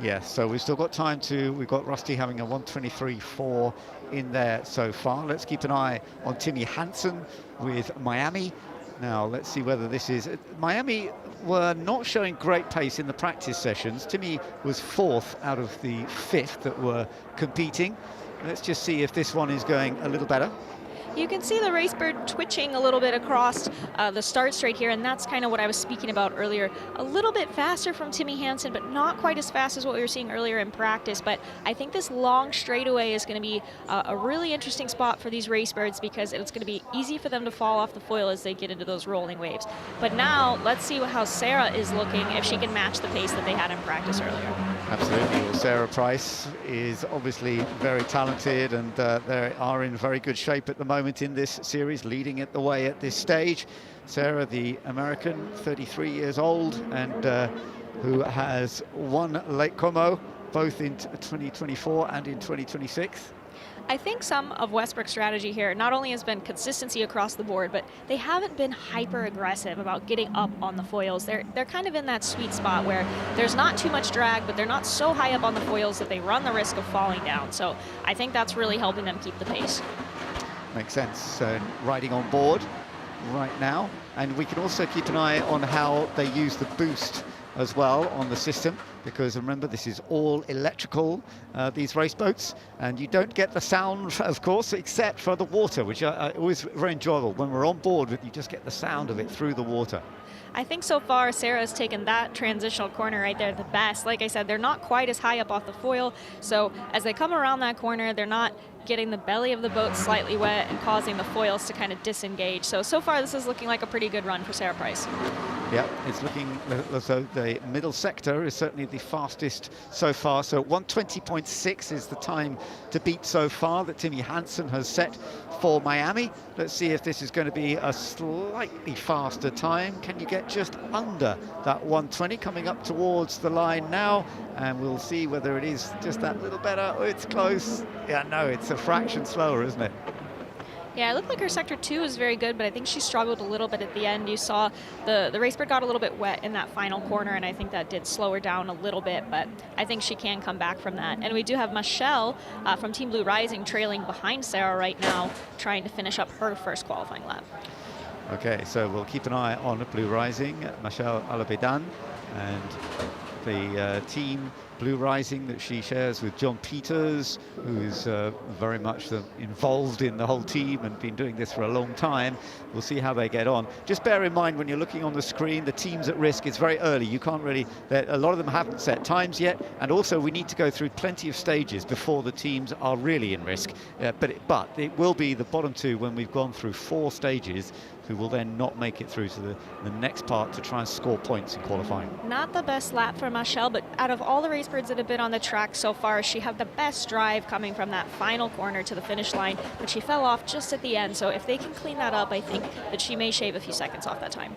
A: Yes, so we've still got time to, we've got Rusty having a 1:23.4 in there so far. Let's keep an eye on Timmy Hansen with Miami. Now, let's see whether this is... Miami were not showing great pace in the practice sessions. Timmy was 4th out of the 5th that were competing. Let's just see if this one is going a little better.
E: You can see the Racebird twitching a little bit across the start straight here, and that's kind of what I was speaking about earlier. A little bit faster from Timmy Hansen, but not quite as fast as what we were seeing earlier in practice. But I think this long straightaway is going to be a really interesting spot for these Racebirds because it's going to be easy for them to fall off the foil as they get into those rolling waves. But now, let's see how Sarah is looking, if she can match the pace that they had in practice earlier.
A: Absolutely. Well, Sarah Price is obviously very talented, and they are in very good shape at the moment in this series, leading it the way at this stage. Sarah, the American, 33 years old, and who has won Lake Como both in 2024 and in 2026.
E: I think some of Westbrook's strategy here not only has been consistency across the board, but they haven't been hyper aggressive about getting up on the foils. They're kind of in that sweet spot where there's not too much drag, but they're not so high up on the foils that they run the risk of falling down. So I think that's really helping them keep the pace.
A: Makes sense. Riding on board right now, and we can also keep an eye on how they use the boost as well on the system, because remember, this is all electrical, these race boats, and you don't get the sound, of course, except for the water, which are always very enjoyable. When we're on board, you just get the sound of it through the water.
E: I think so far Sarah has taken that transitional corner right there the best. Like I said, they're not quite as high up off the foil, so as they come around that corner, they're not getting the belly of the boat slightly wet and causing the foils to kind of disengage. So far this is looking like a pretty good run for Sarah Price.
A: Yeah, it's looking as though the middle sector is certainly the fastest so far. So 1:20.6 is the time to beat so far that Timmy Hansen has set for Miami. Let's see if this is going to be a slightly faster time. Can you get just under that 1:20, coming up towards the line now? And we'll see whether it is just that little better. Oh, it's close. Yeah, no, it's a fraction slower, isn't it?
E: Yeah, it looked like her sector 2 was very good, but I think she struggled a little bit at the end. You saw the Racebird got a little bit wet in that final corner, and I think that did slow her down a little bit, but I think she can come back from that. And we do have Michelle from Team Blue Rising trailing behind Sarah right now, trying to finish up her first qualifying lap.
A: Okay, so we'll keep an eye on Blue Rising, Michelle Alabedan, and the team Blue Rising that she shares with John Peters, who is very much involved in the whole team and been doing this for a long time. We'll see how they get on. Just bear in mind when you're looking on the screen, the teams at risk, it's very early. You can't really, a lot of them haven't set times yet, and also we need to go through plenty of stages before the teams are really in risk. But it will be the bottom two when we've gone through 4 stages, who will then not make it through to the next part to try and score points in qualifying.
E: Not the best lap for Michelle, but out of all the race birds that have been on the track so far, she had the best drive coming from that final corner to the finish line, but she fell off just at the end. So if they can clean that up, I think that she may shave a few seconds off that time.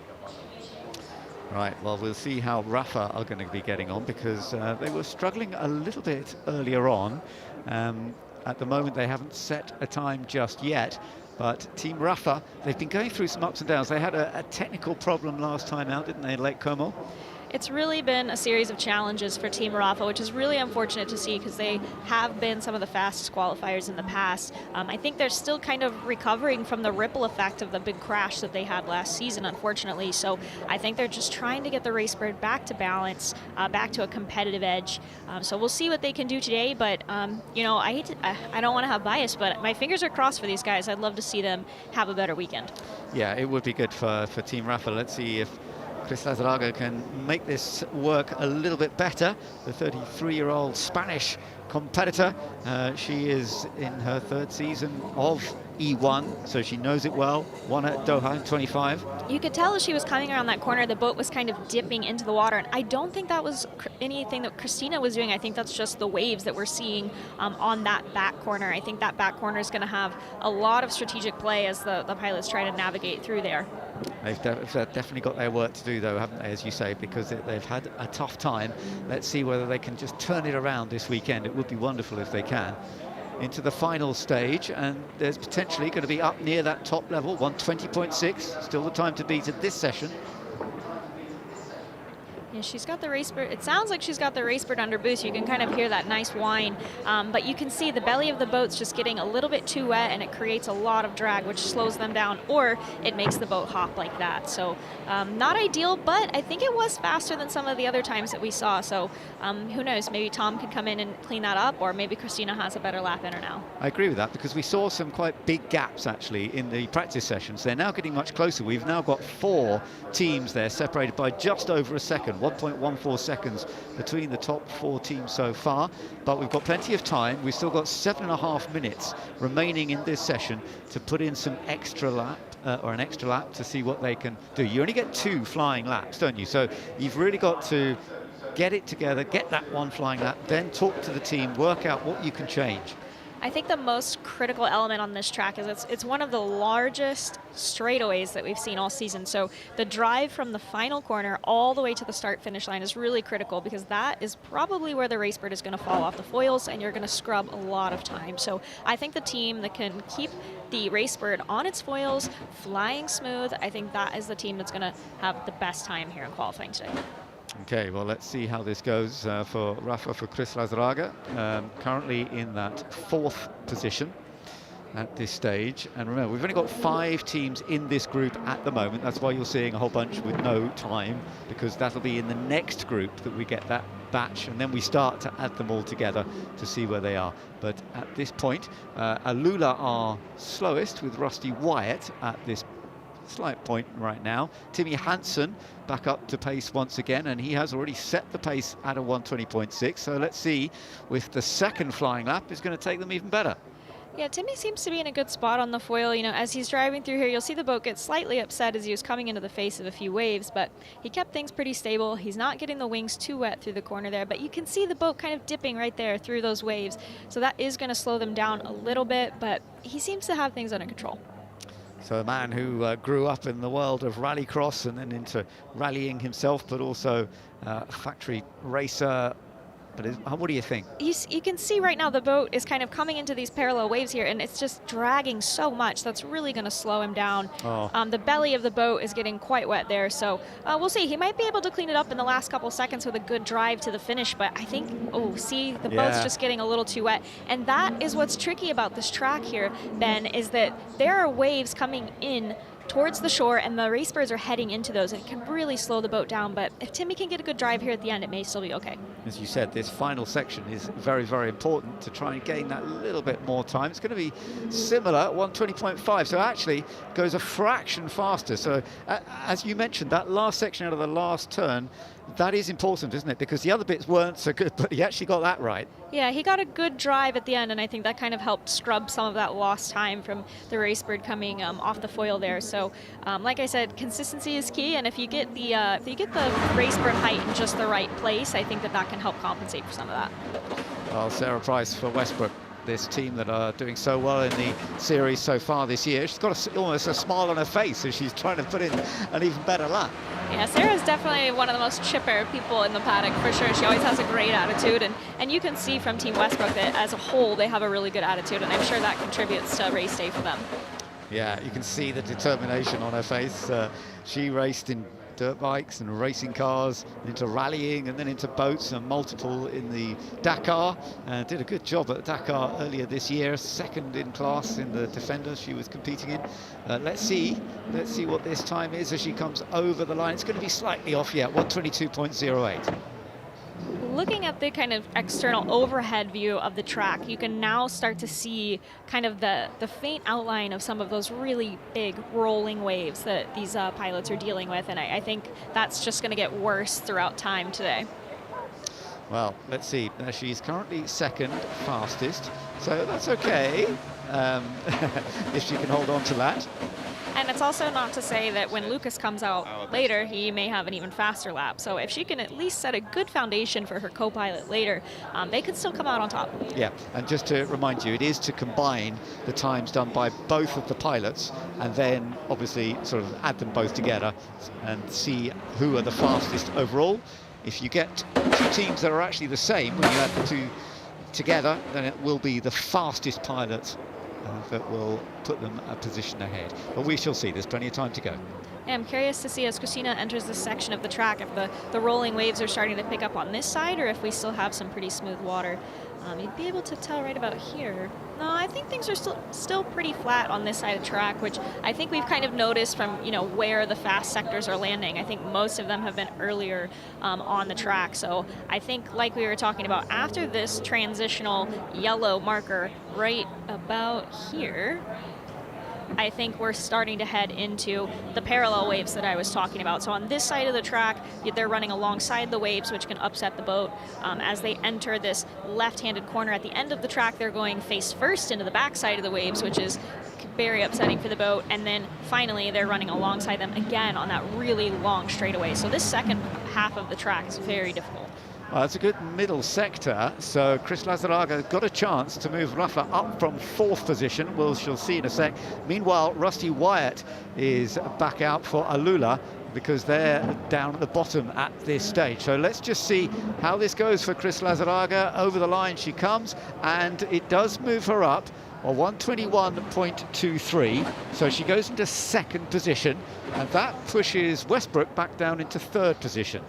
A: Right, well, we'll see how Rafa are going to be getting on, because they were struggling a little bit earlier on. At the moment, they haven't set a time just yet. But Team Rafa, they've been going through some ups and downs. They had a technical problem last time out, didn't they, in Lake Como?
E: It's really been a series of challenges for Team Rafa, which is really unfortunate to see because they have been some of the fastest qualifiers in the past. I think they're still kind of recovering from the ripple effect of the big crash that they had last season, unfortunately. So I think they're just trying to get the race bird back to balance, back to a competitive edge. So we'll see what they can do today. But, you know, I don't want to have bias, but my fingers are crossed for these guys. I'd love to see them have a better weekend.
A: Yeah, it would be good for Team Rafa. Let's see if Chris Lazaraga can make this work a little bit better. The 33-year-old Spanish competitor. She is in her 3rd season of E1, so she knows it well. Won at Doha in 25.
E: You could tell as she was coming around that corner, the boat was kind of dipping into the water, and I don't think that was anything that Christina was doing. I think that's just the waves that we're seeing on that back corner. I think that back corner is going to have a lot of strategic play as the pilots try to navigate through there.
A: They've definitely got their work to do, though, haven't they, as you say, because they've had a tough time. Let's see whether they can just turn it around this weekend. It would be wonderful if they can. Into the final stage, and there's potentially going to be up near that top level, 120.6, still the time to beat at this session.
E: Yeah, she's got the race bird. It sounds like she's got the race bird under boost. You can kind of hear that nice whine, but you can see the belly of the boat's just getting a little bit too wet, and it creates a lot of drag, which slows them down, or it makes the boat hop like that. So not ideal, but I think it was faster than some of the other times that we saw. So who knows? Maybe Tom could come in and clean that up, or maybe Christina has a better lap in her now. I
A: agree with that, because we saw some quite big gaps actually in the practice sessions. They're now getting much closer. We've now got 4 teams there separated by just over a second. 1.14 seconds between the top 4 teams so far, but we've got plenty of time. We've still got 7.5 minutes remaining in this session to put in some extra lap or an extra lap to see what they can do. You only get 2 flying laps, don't you? So you've really got to get it together, get that 1 flying lap, then talk to the team, work out what you can change.
E: I think the most critical element on this track is it's one of the largest straightaways that we've seen all season. So the drive from the final corner all the way to the start-finish line is really critical, because that is probably where the race bird is going to fall off the foils, and you're going to scrub a lot of time. So I think the team that can keep the race bird on its foils, flying smooth, I think that is the team that's going to have the best time here in qualifying today.
A: Okay, well, let's see how this goes for Rafa, for Chris Lazaraga, currently in that 4th position at this stage. And remember, we've only got 5 teams in this group at the moment. That's why you're seeing a whole bunch with no time, because that'll be in the next group that we get that batch, and then we start to add them all together to see where they are. But at this point, Alula are slowest, with Rusty Wyatt at this slight point right now. Timmy Hansen back up to pace once again, and he has already set the pace at a 120.6. So let's see if the second flying lap is going to take them even better.
E: Yeah, Timmy seems to be in a good spot on the foil. You know, as he's driving through here, you'll see the boat get slightly upset as he was coming into the face of a few waves, but he kept things pretty stable. He's not getting the wings too wet through the corner there, but you can see the boat kind of dipping right there through those waves. So that is going to slow them down a little bit, but he seems to have things under control.
A: So a man who grew up in the world of rallycross and then into rallying himself, but also a factory racer. But what do you think?
E: You can see right now the boat is kind of coming into these parallel waves here, and it's just dragging so much that's really going to slow him down.
A: Oh.
E: The belly of the boat is getting quite wet there, so we'll see. He might be able to clean it up in the last couple seconds with a good drive to the finish, but I think, see, the boat's just getting a little too wet. And that is what's tricky about this track here, Ben, is that there are waves coming in towards the shore, and the race birds are heading into those. It can really slow the boat down, but if Timmy can get a good drive here at the end, it may still be okay.
A: As you said, this final section is very, very important to try and gain that little bit more time. It's going to be similar, 1:20.5, so actually goes a fraction faster. So as you mentioned, that last section out of the last turn, that is important, isn't it? Because the other bits weren't so good, but he actually got that right.
E: Yeah, he got a good drive at the end, and I think that kind of helped scrub some of that lost time from the racebird coming off the foil there. So, like I said, consistency is key, and if you get the racebird height in just the right place, I think that can help compensate for some of that.
A: Well, Sarah Price for Westbrook, this team that are doing so well in the series so far this year. She's got almost a smile on her face as she's trying to put in an even better lap.
E: Yeah, Sarah's definitely one of the most chipper people in the paddock, for sure. She always has a great attitude, and you can see from Team Westbrook that as a whole, they have a really good attitude, and I'm sure that contributes to race day for them.
A: Yeah, you can see the determination on her face. She raced in dirt bikes and racing cars, into rallying, and then into boats, and multiple in the Dakar. Did a good job at Dakar earlier this year, second in class in the Defender she was competing in. Let's see what this time is as she comes over the line. It's going to be slightly off yet, 1:22.08.
E: Looking at the kind of external overhead view of the track, you can now start to see kind of the faint outline of some of those really big rolling waves that these pilots are dealing with, and I think that's just going to get worse throughout time today.
A: Well, let's see. She's currently second fastest, so that's okay if she can hold on to that.
E: And it's also not to say that when Lucas comes out later, he may have an even faster lap. So if she can at least set a good foundation for her co-pilot later, they could still come out on top.
A: Yeah, and just to remind you, it is to combine the times done by both of the pilots and then obviously sort of add them both together and see who are the fastest overall. If you get two teams that are actually the same when you add the two together, then it will be the fastest pilot that will put them a position ahead. But we shall see. There's plenty of time to go.
E: Yeah, I'm curious to see as Christina enters this section of the track if the rolling waves are starting to pick up on this side or if we still have some pretty smooth water. You'd be able to tell right about here. No, I think things are still pretty flat on this side of the track, which I think we've kind of noticed from where the fast sectors are landing. I think most of them have been earlier on the track. So I think, like we were talking about, after this transitional yellow marker right about here, I think we're starting to head into the parallel waves that I was talking about. So on this side of the track, they're running alongside the waves, which can upset the boat. As they enter this left-handed corner at the end of the track, they're going face first into the backside of the waves, which is very upsetting for the boat. And then finally, they're running alongside them again on that really long straightaway. So this second half of the track is very difficult.
A: Well, it's a good middle sector, so Chris Lazaraga got a chance to move Rafa up from 4th position. She'll see in a sec. Meanwhile, Rusty Wyatt is back out for Alula because they're down at the bottom at this stage. So let's just see how this goes for Chris Lazaraga. Over the line she comes, and it does move her up. 1:21.23, so she goes into 2nd position, and that pushes Westbrook back down into 3rd position.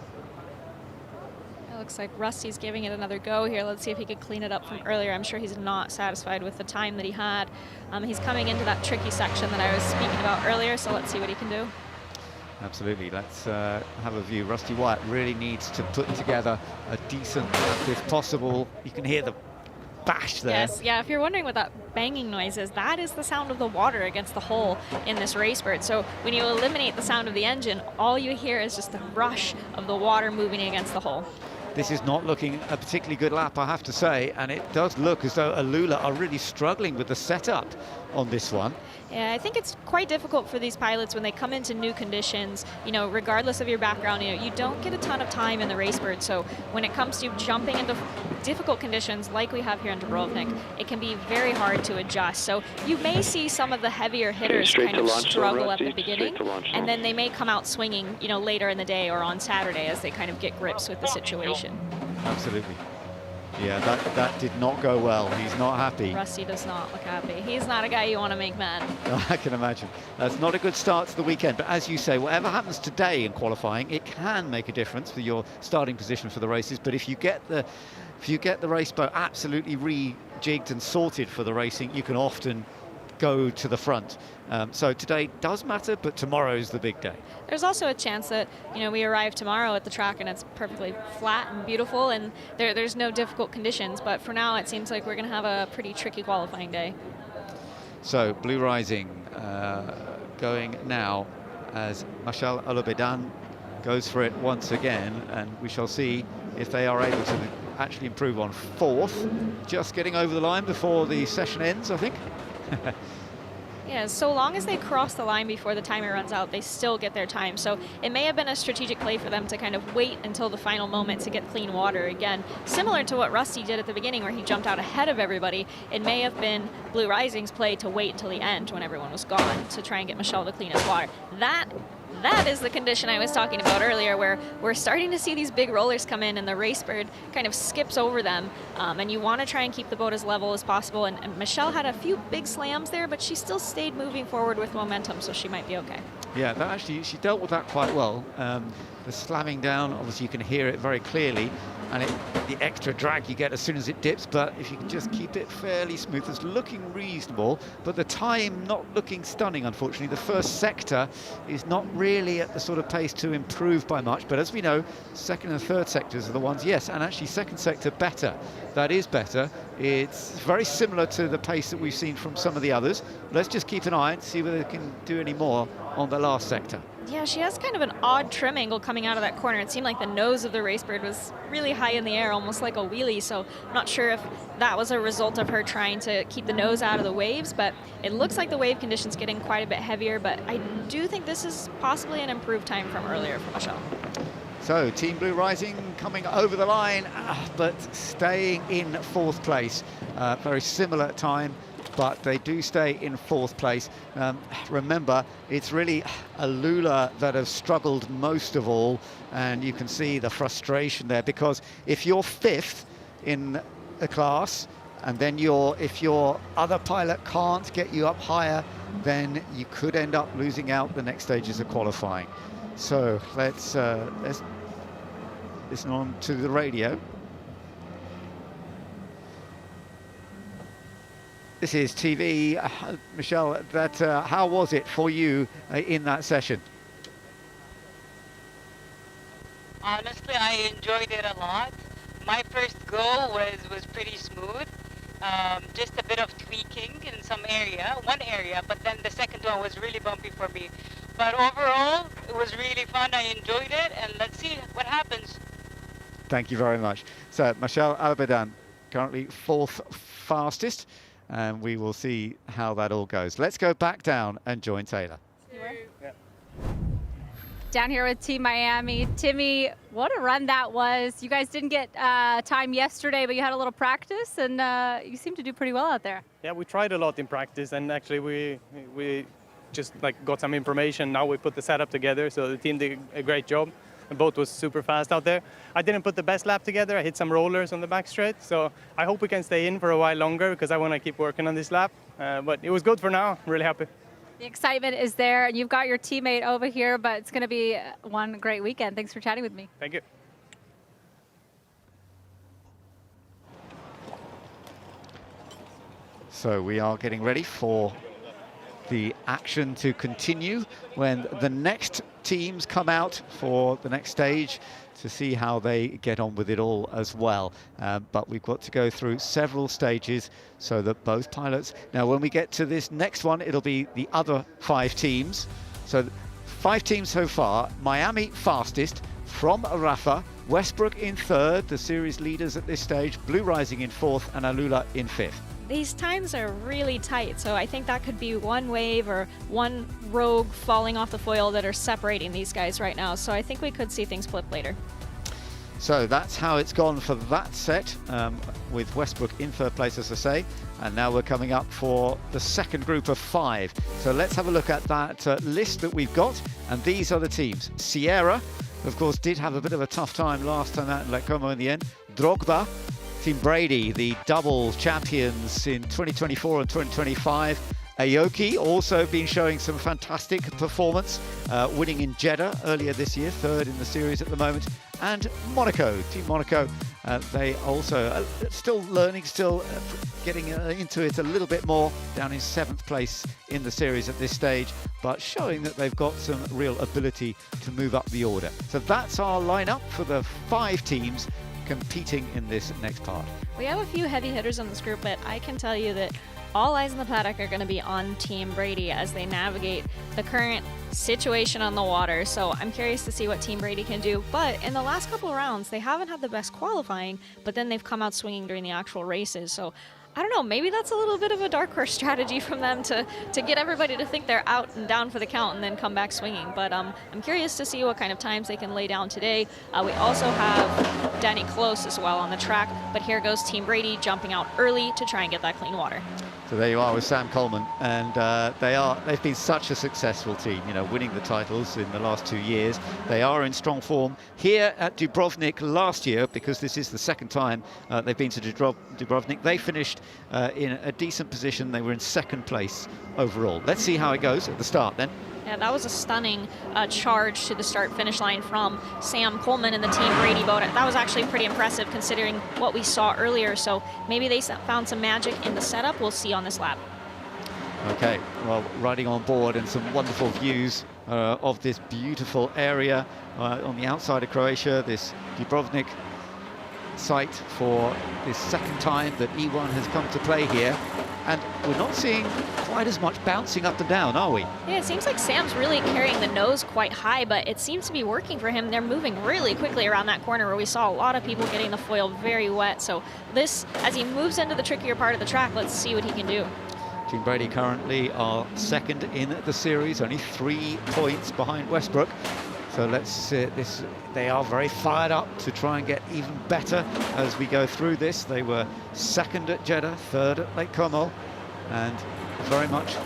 E: Looks like Rusty's giving it another go here. Let's see if he could clean it up from earlier. I'm sure he's not satisfied with the time that he had. He's coming into that tricky section that I was speaking about earlier, so let's see what he can do.
A: Absolutely. Let's have a view. Rusty Wyatt really needs to put together a decent lap if possible. You can hear the bash there.
E: Yes, yeah, if you're wondering what that banging noise is, that is the sound of the water against the hull in this racebird. So when you eliminate the sound of the engine, all you hear is just the rush of the water moving against the hull.
A: This is not looking a particularly good lap, I have to say, and it does look as though Alula are really struggling with the setup on this one.
E: Yeah, I think it's quite difficult for these pilots when they come into new conditions, regardless of your background, you don't get a ton of time in the racebird. So when it comes to jumping into difficult conditions like we have here in Dubrovnik, it can be very hard to adjust. So you may see some of the heavier hitters kind of struggle at the beginning, and then they may come out swinging, later in the day or on Saturday as they kind of get grips with the situation.
A: Absolutely. Yeah, that did not go well. He's not happy.
E: Rusty does not look happy. He's not a guy you want to make mad.
A: I can imagine. That's not a good start to the weekend. But as you say, whatever happens today in qualifying, it can make a difference for your starting position for the races. But if you get the race boat absolutely rejigged and sorted for the racing, you can often go to the front. So today does matter, but tomorrow's the big day.
E: There's also a chance that, you know, we arrive tomorrow at the track and it's perfectly flat and beautiful and there's no difficult conditions. But for now, it seems like we're going to have a pretty tricky qualifying day.
A: So Blue Rising going now as Michel Alobedan goes for it once again, and we shall see if they are able to actually improve on fourth. Just getting over the line before the session ends, I think.
E: Yeah, so long as they cross the line before the timer runs out, they still get their time. So it may have been a strategic play for them to kind of wait until the final moment to get clean water again. Similar to what Rusty did at the beginning where he jumped out ahead of everybody, it may have been Blue Rising's play to wait until the end when everyone was gone to try and get Michel the cleanest water. That is the condition I was talking about earlier, where we're starting to see these big rollers come in and the race bird kind of skips over them, and you want to try and keep the boat as level as possible. And Michel had a few big slams there, but she still stayed moving forward with momentum, so she might be okay.
A: Yeah, that actually, she dealt with that quite well. The slamming down, obviously you can hear it very clearly, and the extra drag you get as soon as it dips, but if you can just keep it fairly smooth, it's looking reasonable, but the time not looking stunning, unfortunately. The first sector is not really at the sort of pace to improve by much, but as we know, second and third sectors are the ones, yes, and actually second sector better. That is better. It's very similar to the pace that we've seen from some of the others. Let's just keep an eye and see whether they can do any more on the last sector.
E: Yeah, she has kind of an odd trim angle coming out of that corner. It seemed like the nose of the racebird was really high in the air, almost like a wheelie, so I'm not sure if that was a result of her trying to keep the nose out of the waves, but it looks like the wave condition's getting quite a bit heavier, but I do think this is possibly an improved time from earlier for Michel.
A: So Team Blue Rising coming over the line, but staying in fourth place. Very similar time, but they do stay in fourth place. Remember, it's really Alula that have struggled most of all, and you can see the frustration there, because if you're fifth in a class, and then if your other pilot can't get you up higher, then you could end up losing out the next stages of qualifying. So let's listen on to the radio. This is TV. Michel, how was it for you in that session?
G: Honestly, I enjoyed it a lot. My first go was pretty smooth. Just a bit of tweaking in one area, but then the second one was really bumpy for me. But overall, it was really fun. I enjoyed it, and let's see what happens.
A: Thank you very much. So Michel Alobedan, currently fourth fastest, and we will see how that all goes. Let's go back down and join Taylor.
O: Down here with Team Miami. Timmy, what a run that was. You guys didn't get time yesterday, but you had a little practice, and you seem to do pretty well out there.
H: Yeah, we tried a lot in practice, and actually we just got some information. Now we put the setup together, so the team did a great job. The boat was super fast out there. I didn't put the best lap together. I hit some rollers on the back straight, so I hope we can stay in for a while longer because I want to keep working on this lap. But it was good for now. I'm really happy.
O: The excitement is there, and you've got your teammate over here, but it's going to be one great weekend. Thanks for chatting with me.
H: Thank you.
A: So we are getting ready for the action to continue when the next teams come out for the next stage to see how they get on with it all as well. But we've got to go through several stages so that both pilots... Now, when we get to this next one, it'll be the other 5 teams. So 5 teams so far. Miami fastest from Rafa, Westbrook in third, the series leaders at this stage, Blue Rising in fourth, and Alula in fifth.
E: These times are really tight, so I think that could be one wave or one rogue falling off the foil that are separating these guys right now. So I think we could see things flip later.
A: So that's how it's gone for that set, with Westbrook in third place, as I say. And now we're coming up for the second group of 5. So let's have a look at that list that we've got. And these are the teams. Sierra, of course, did have a bit of a tough time last time out in Lake Como in the end. Drogba, Team Brady, the double champions in 2024 and 2025. Aoki also been showing some fantastic performance, winning in Jeddah earlier this year, third in the series at the moment. And Monaco, Team Monaco, they also still learning, still getting into it a little bit more, down in 7th place in the series at this stage, but showing that they've got some real ability to move up the order. So that's our lineup for the 5 teams competing in this next part.
E: We have a few heavy hitters in this group, but I can tell you that all eyes in the paddock are going to be on Team Brady as they navigate the current situation on the water. So I'm curious to see what Team Brady can do. But in the last couple of rounds, they haven't had the best qualifying, but then they've come out swinging during the actual races. So I don't know, maybe that's a little bit of a dark horse strategy from them to get everybody to think they're out and down for the count and then come back swinging. But I'm curious to see what kind of times they can lay down today. We also have Danny Close as well on the track, but here goes Team Brady jumping out early to try and get that clean water.
A: So there you are with Sam Coleman, and they've been such a successful team, you know, winning the titles in the last 2 years. They are in strong form here at Dubrovnik last year, because this is the second time they've been to Dubrovnik. They finished in a decent position. They were in 2nd place overall. Let's see how it goes at the start then.
E: Yeah, that was a stunning charge to the start-finish line from Sam Coleman and the Team Brady boat. That was actually pretty impressive considering what we saw earlier. So maybe they found some magic in the setup. We'll see on this lap.
A: Okay, well, riding on board and some wonderful views of this beautiful area on the outside of Croatia, this Dubrovnik site for this 2nd time that E1 has come to play here. And we're not seeing quite as much bouncing up and down, are we?
E: Yeah, it seems like Sam's really carrying the nose quite high, but it seems to be working for him. They're moving really quickly around that corner where we saw a lot of people getting the foil very wet. So this, as he moves into the trickier part of the track, let's see what he can do.
A: Team Brady currently are 2nd in the series, only 3 points behind Westbrook. So let's see this. They are very fired up to try and get even better as we go through this. They were 2nd at Jeddah, 3rd at Lake Como, and very much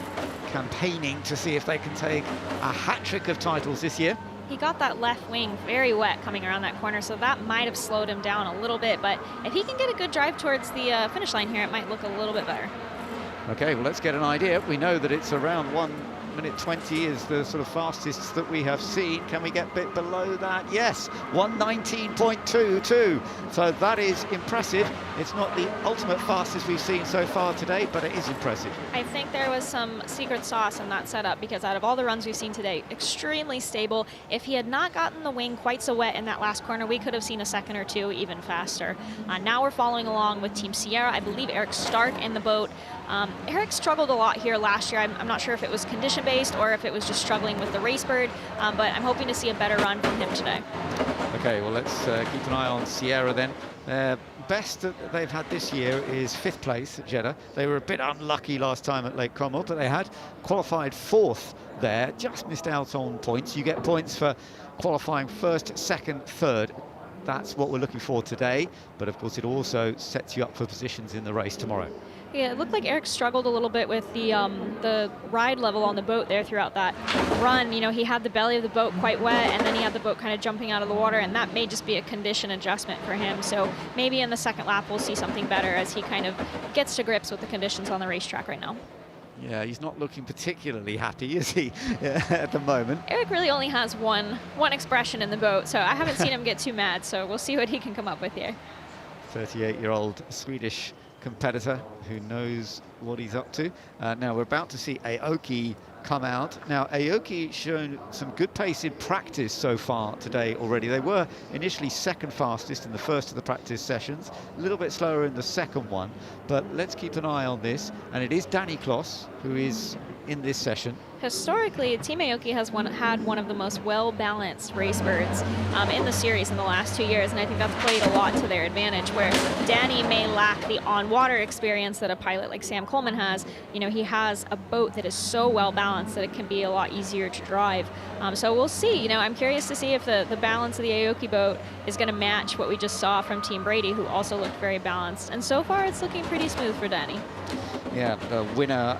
A: campaigning to see if they can take a hat-trick of titles this year.
E: He got that left wing very wet coming around that corner, so that might have slowed him down a little bit. But if he can get a good drive towards the finish line here, it might look a little bit better.
A: Okay, well, let's get an idea. We know that it's around 1:20 is the sort of fastest that we have seen. Can we get a bit below that? Yes, 1:19.22. So that is impressive. It's not the ultimate fastest we've seen so far today, but it is impressive.
E: I think there was some secret sauce in that setup, because out of all the runs we've seen today, extremely stable. If he had not gotten the wing quite so wet in that last corner, we could have seen a second or two even faster. Now we're following along with Team Sierra. I believe Eric Stark in the boat. Eric struggled a lot here last year. I'm not sure if it was condition-based or if it was just struggling with the race bird, but I'm hoping to see a better run from him today.
A: Okay, well, let's keep an eye on Sierra then. Best that they've had this year is 5th place at Jeddah. They were a bit unlucky last time at Lake Como, but they had qualified 4th there, just missed out on points. You get points for qualifying 1st, 2nd, 3rd. That's what we're looking for today, but of course it also sets you up for positions in the race tomorrow.
E: Yeah, it looked like Eric struggled a little bit with the ride level on the boat there throughout that run. You know, he had the belly of the boat quite wet, and then he had the boat kind of jumping out of the water, and that may just be a condition adjustment for him. So maybe in the 2nd lap we'll see something better as he kind of gets to grips with the conditions on the racetrack right now.
A: Yeah, he's not looking particularly happy, is he, at the moment?
E: Eric really only has one expression in the boat, so I haven't seen him get too mad, so we'll see what he can come up with here.
A: 38-year-old Swedish competitor who knows what he's up to. Now we're about to see Aoki come out. Now Aoki shown some good pace in practice so far today already. They were initially 2nd fastest in the 1st of the practice sessions, a little bit slower in the 2nd one, but let's keep an eye on this. And it is Danny Kloss who is in this session.
E: Historically, Team Aoki has had one of the most well-balanced race birds in the series in the last 2 years, and I think that's played a lot to their advantage, where Danny may lack the on-water experience that a pilot like Sam Coleman has. You know, he has a boat that is so well-balanced that it can be a lot easier to drive. So we'll see. You know, I'm curious to see if the balance of the Aoki boat is going to match what we just saw from Team Brady, who also looked very balanced. And so far, it's looking pretty smooth for Danny.
A: Yeah, the winner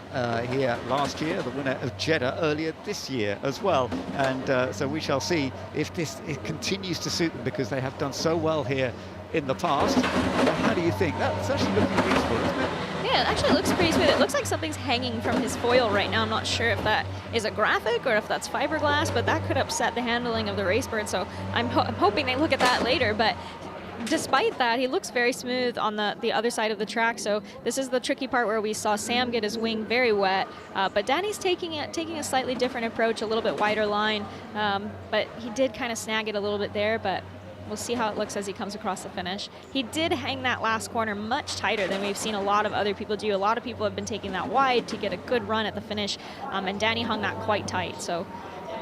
A: here last year, the winner of Jeddah earlier this year as well. And so we shall see if it continues to suit them, because they have done so well here in the past. How do you think? That's actually looking reasonable, isn't it?
E: Yeah, Yeah, it actually looks pretty smooth. It looks like something's hanging from his foil right now. I'm not sure if that is a graphic or if that's fiberglass, but that could upset the handling of the Racebird, so I'm hoping they look at that later. But despite that, he looks very smooth on the other side of the track. So this is the tricky part where we saw Sam get his wing very wet, but Danny's taking a slightly different approach, a little bit wider line, but he did kind of snag it a little bit there, but we'll see how it looks as he comes across the finish. He did hang that last corner much tighter than we've seen a lot of other people do. A lot of people have been taking that wide to get a good run at the finish, and Danny hung that quite tight. So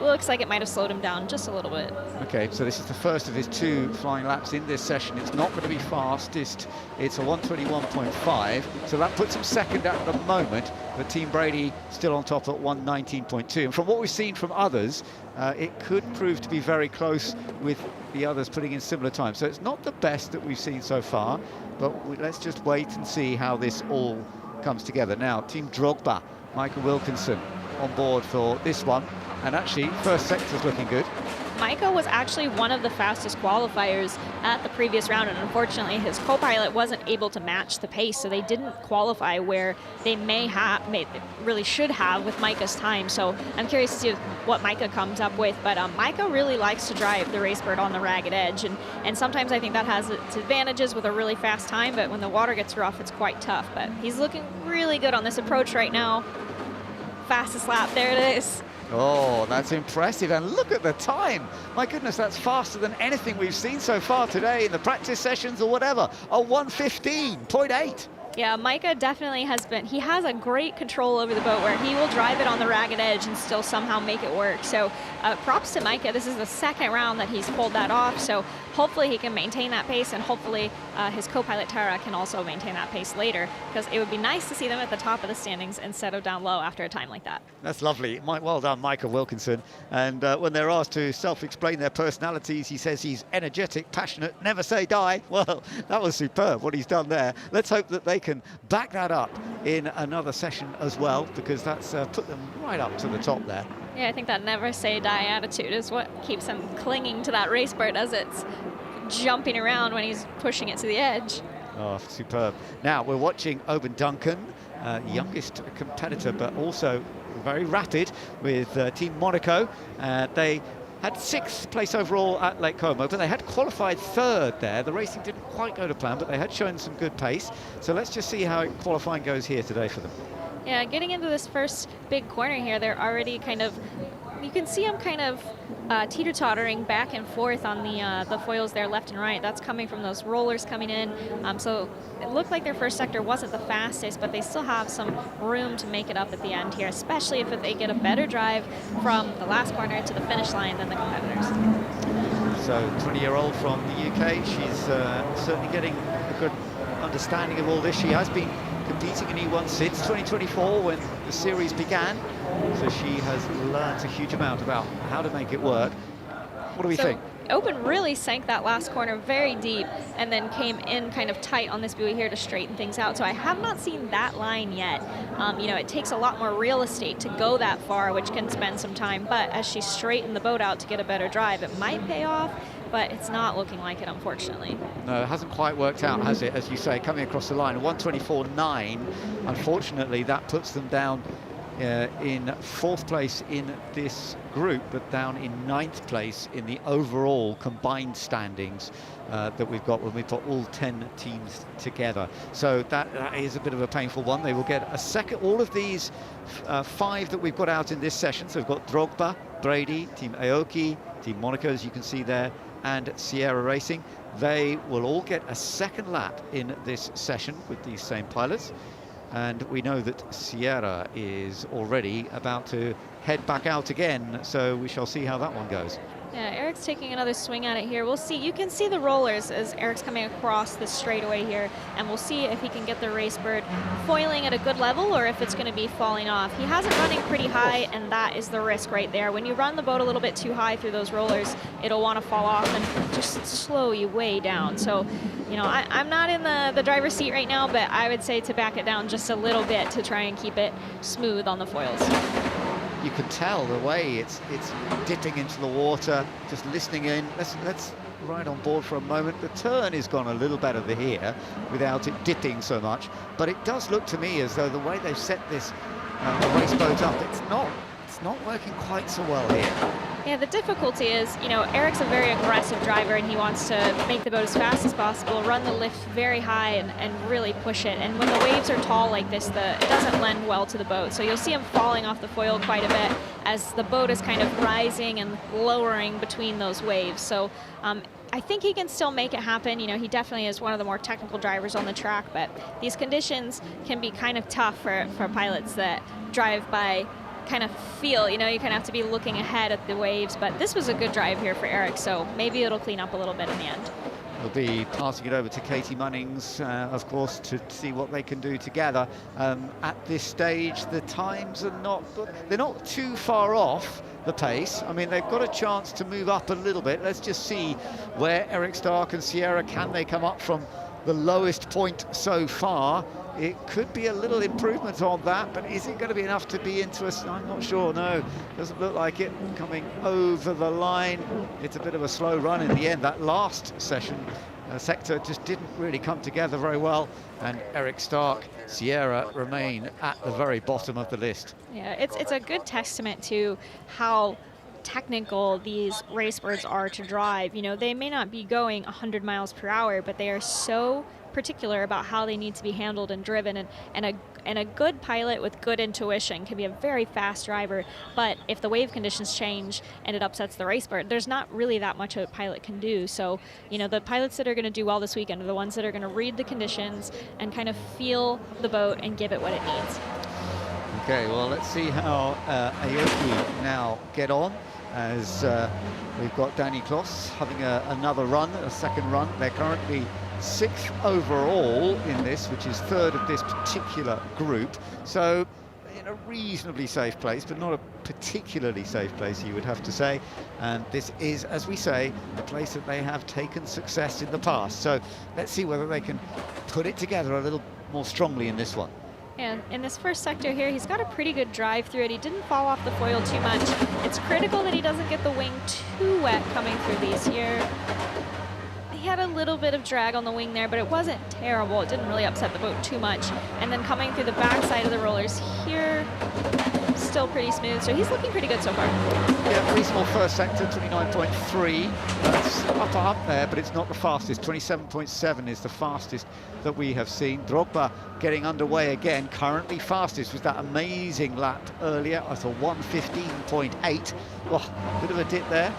E: looks like it might have slowed him down just a little bit.
A: Okay, so this is the first of his 2 flying laps in this session. It's not going to be fastest. It's a 121.5, so that puts him second at the moment, but Team Brady still on top at 119.2. And from what we've seen from others, it could prove to be very close with the others putting in similar times. So it's not the best that we've seen so far, but let's just wait and see how this all comes together. Now, Team Drogba, Michael Wilkinson on board for this one. And actually, first sector's looking good.
E: Micah was actually one of the fastest qualifiers at the previous round, and unfortunately his co-pilot wasn't able to match the pace, so they didn't qualify where they really should have with Micah's time. So I'm curious to see what Micah comes up with, but Micah really likes to drive the Racebird on the ragged edge, and sometimes I think that has its advantages with a really fast time, but when the water gets rough, it's quite tough. But he's looking really good on this approach right now. Fastest lap, there it is.
A: Oh, that's impressive, and look at the time. My goodness, that's faster than anything we've seen so far today in the practice sessions or whatever. A 1:15.8.
E: Yeah, Micah definitely he has a great control over the boat where he will drive it on the ragged edge and still somehow make it work. So props to Micah. This is the second round that he's pulled that off. So hopefully he can maintain that pace, and hopefully his co-pilot Tara can also maintain that pace later, because it would be nice to see them at the top of the standings instead of down low after a time like that.
A: That's lovely. Well done, Michael Wilkinson. And when they're asked to self-explain their personalities, he says he's energetic, passionate, never say die. Well, that was superb what he's done there. Let's hope that they can back that up in another session as well, because that's put them right up to the top there.
E: Yeah, I think that never say die attitude is what keeps him clinging to that Racebird as it's jumping around when he's pushing it to the edge.
A: Oh, superb. Now we're watching Oban Duncan, youngest competitor, but also very rapid with Team Monaco. They had 6th place overall at Lake Como, but they had qualified 3rd there. The racing didn't quite go to plan, but they had shown some good pace. So let's just see how qualifying goes here today for them.
E: Yeah, getting into this first big corner here, they're already kind of, you can see them kind of teeter-tottering back and forth on the foils there left and right. That's coming from those rollers coming in. So it looked like their first sector wasn't the fastest, but they still have some room to make it up at the end here, especially if they get a better drive from the last corner to the finish line than the competitors.
A: So 20-year-old from the UK, she's certainly getting a good understanding of all this. She has been competing in E1 since 2024 when the series began, so she has learned a huge amount about how to make it work. What do we think?
E: Open really sank that last corner very deep and then came in kind of tight on this buoy here to straighten things out. So I have not seen that line yet. You know, it takes a lot more real estate to go that far, which can spend some time, but as she straightened the boat out to get a better drive, it might pay off, but it's not looking like it, unfortunately.
A: No, it hasn't quite worked out, has it? As you say, coming across the line, 124.9. Unfortunately, that puts them down in 4th place in this group, but down in 9th place in the overall combined standings that we've got when we've got all 10 teams together. So that is a bit of a painful one. They will get a second. All of these 5 that we've got out in this session, so we've got Drogba, Brady, Team Aoki, Team Monaco, as you can see there, and Sierra Racing. They will all get a second lap in this session with these same pilots. And we know that Sierra is already about to head back out again, so we shall see how that one goes.
E: Yeah, Eric's taking another swing at it here. We'll see. You can see the rollers as Eric's coming across this straightaway here, and we'll see if he can get the Racebird foiling at a good level or if it's going to be falling off. He has it running pretty high, and that is the risk right there. When you run the boat a little bit too high through those rollers, it'll want to fall off and just slow you way down. So, you know, I'm not in the driver's seat right now, but I would say to back it down just a little bit to try and keep it smooth on the foils.
A: You can tell the way it's dipping into the water, just listening in. Let's right on board for a moment. The turn has gone a little better here without it dipping so much, but it does look to me as though the way they've set this race boat up, it's not working quite so well here.
E: Yeah, the difficulty is, you know, Eric's a very aggressive driver and he wants to make the boat as fast as possible, run the lift very high and really push it. And when the waves are tall like this, it doesn't lend well to the boat. So you'll see him falling off the foil quite a bit as the boat is kind of rising and lowering between those waves. So I think he can still make it happen. You know, he definitely is one of the more technical drivers on the track, but these conditions can be kind of tough for pilots that drive by kind of feel, you know, you kind of have to be looking ahead at the waves, but this was a good drive here for Eric, so maybe it'll clean up a little bit in the end.
A: We'll be passing it over to Katie Munnings, of course, to see what they can do together. At this stage, the times are they're not too far off the pace. I mean, they've got a chance to move up a little bit. Let's just see where Eric Stark and Sierra, can they come up from the lowest point so far. It could be a little improvement on that, but is it going to be enough to be into us? I'm not sure, no. Doesn't look like it coming over the line. It's a bit of a slow run in the end. That last session sector just didn't really come together very well, and Eric Stark, Sierra remain at the very bottom of the list.
E: Yeah, it's a good testament to how technical these racebirds are to drive. You know, they may not be going 100 miles per hour, but they are so particular about how they need to be handled and driven, and a good pilot with good intuition can be a very fast driver, but if the wave conditions change and it upsets the racebird, there's not really that much a pilot can do. So, you know, the pilots that are going to do well this weekend are the ones that are going to read the conditions and kind of feel the boat and give it what it needs.
A: Okay, well, let's see how Aoki now get on, as we've got Danny Kloss having another run, a second run. They're currently 6th overall in this, which is 3rd of this particular group. So in a reasonably safe place, but not a particularly safe place, you would have to say. And this is, as we say, a place that they have taken success in the past. So let's see whether they can put it together a little more strongly in this one.
E: And in this first sector here, he's got a pretty good drive through it. He didn't fall off the foil too much. It's critical that he doesn't get the wing too wet coming through these here. He had a little bit of drag on the wing there, but it wasn't terrible. It didn't really upset the boat too much. And then coming through the backside of the rollers here, still pretty smooth. So he's looking pretty good so far.
A: Yeah, reasonable first sector, 29.3. That's up there, but it's not the fastest. 27.7 is the fastest that we have seen. Drogba getting underway again. Currently fastest was that amazing lap earlier at a 1:15.8. Oh, bit of a dip there.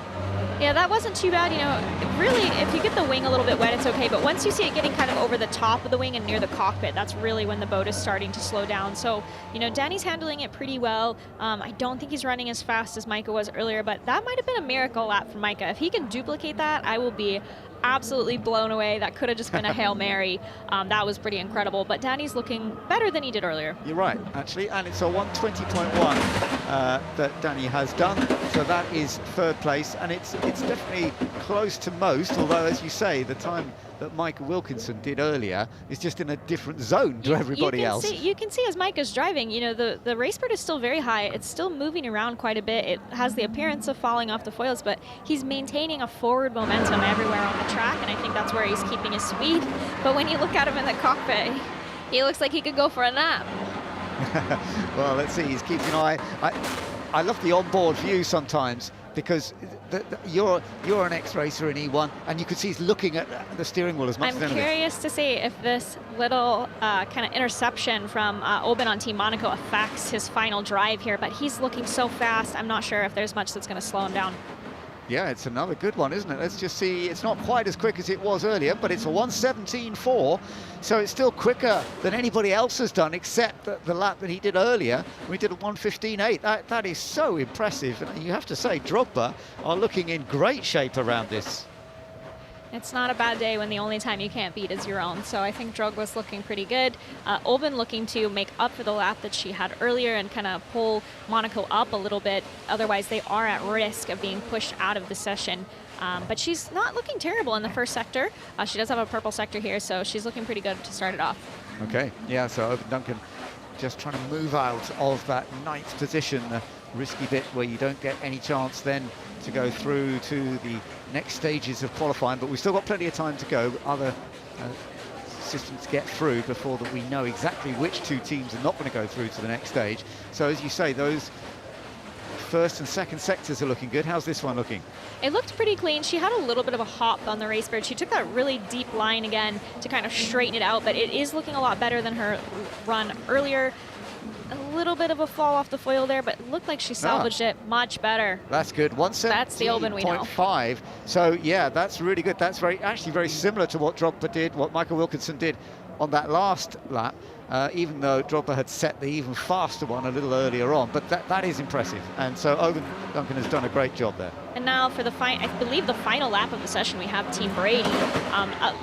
E: Yeah, that wasn't too bad. You know, really, if you get the wing a little bit wet, it's okay. But once you see it getting kind of over the top of the wing and near the cockpit, that's really when the boat is starting to slow down. So, you know, Danny's handling it pretty well. I don't think he's running as fast as Micah was earlier, but that might have been a miracle lap for Micah. If he can duplicate that, I will be absolutely blown away. That could have just been a Hail Mary. That was pretty incredible, but Danny's looking better than he did earlier.
A: You're right, actually, and it's a 1:20.1 that Danny has done, so that is 3rd place, and it's definitely close to most, although, as you say, the time that Micah Wilkinson did earlier is just in a different zone to everybody else.
E: You can see as Micah's driving, you know, the racebird is still very high. It's still moving around quite a bit. It has the appearance of falling off the foils, but he's maintaining a forward momentum everywhere on the track, and I think that's where he's keeping his speed. But when you look at him in the cockpit, he looks like he could go for a nap.
A: Well, let's see. He's keeping an eye. I love the onboard view sometimes, because you're an ex-racer in E1, and you can see he's looking at the steering wheel as much as anything.
E: I'm curious to see if this little kind of interception from Oben on Team Monaco affects his final drive here, but he's looking so fast, I'm not sure if there's much that's going to slow him down.
A: Yeah, it's another good one, isn't it? Let's just see. It's not quite as quick as it was earlier, but it's a 1:17.4, so it's still quicker than anybody else has done, except the lap that he did earlier. We did a 1:15.8. That is so impressive. And you have to say, Drogba are looking in great shape around this.
E: It's not a bad day when the only time you can't beat is your own. So I think Drogba's looking pretty good. Oben looking to make up for the lap that she had earlier and kind of pull Monaco up a little bit. Otherwise, they are at risk of being pushed out of the session. But she's not looking terrible in the first sector. She does have a purple sector here, so she's looking pretty good to start it off.
A: Okay, yeah, so Oben Duncan just trying to move out of that 9th position. risky bit where you don't get any chance then to go through to the next stages of qualifying, but we've still got plenty of time to go. Other systems to get through before that we know exactly which two teams are not going to go through to the next stage. So as you say, those first and second sectors are looking good. How's this one looking?
E: It looked pretty clean. She had a little bit of a hop on the race bird. She took that really deep line again to kind of straighten it out, but it is looking a lot better than her run earlier. A little bit of a fall off the foil there, but it looked like she salvaged it much better.
A: That's good. 117.5.
E: That's the Oban we know.
A: So yeah, that's really good. That's actually very similar to what Drogba did, what Michael Wilkinson did on that last lap, even though Drogba had set the even faster one a little earlier on. But that is impressive. And so Oban Duncan has done a great job there.
E: And now for the I believe the final lap of the session, we have Team Brady.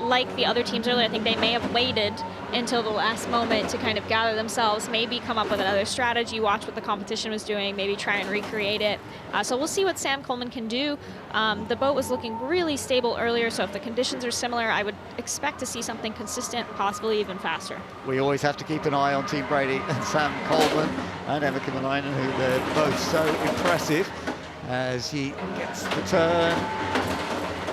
E: Like the other teams earlier, I think they may have waited until the last moment to kind of gather themselves, maybe come up with another strategy, watch what the competition was doing, maybe try and recreate it. So we'll see what Sam Coleman can do. The boat was looking really stable earlier, so if the conditions are similar, I would expect to see something consistent, possibly even faster.
A: We always have to keep an eye on Team Brady and Sam Coleman and Emma Kymäläinen, who they're both so impressive as he gets the turn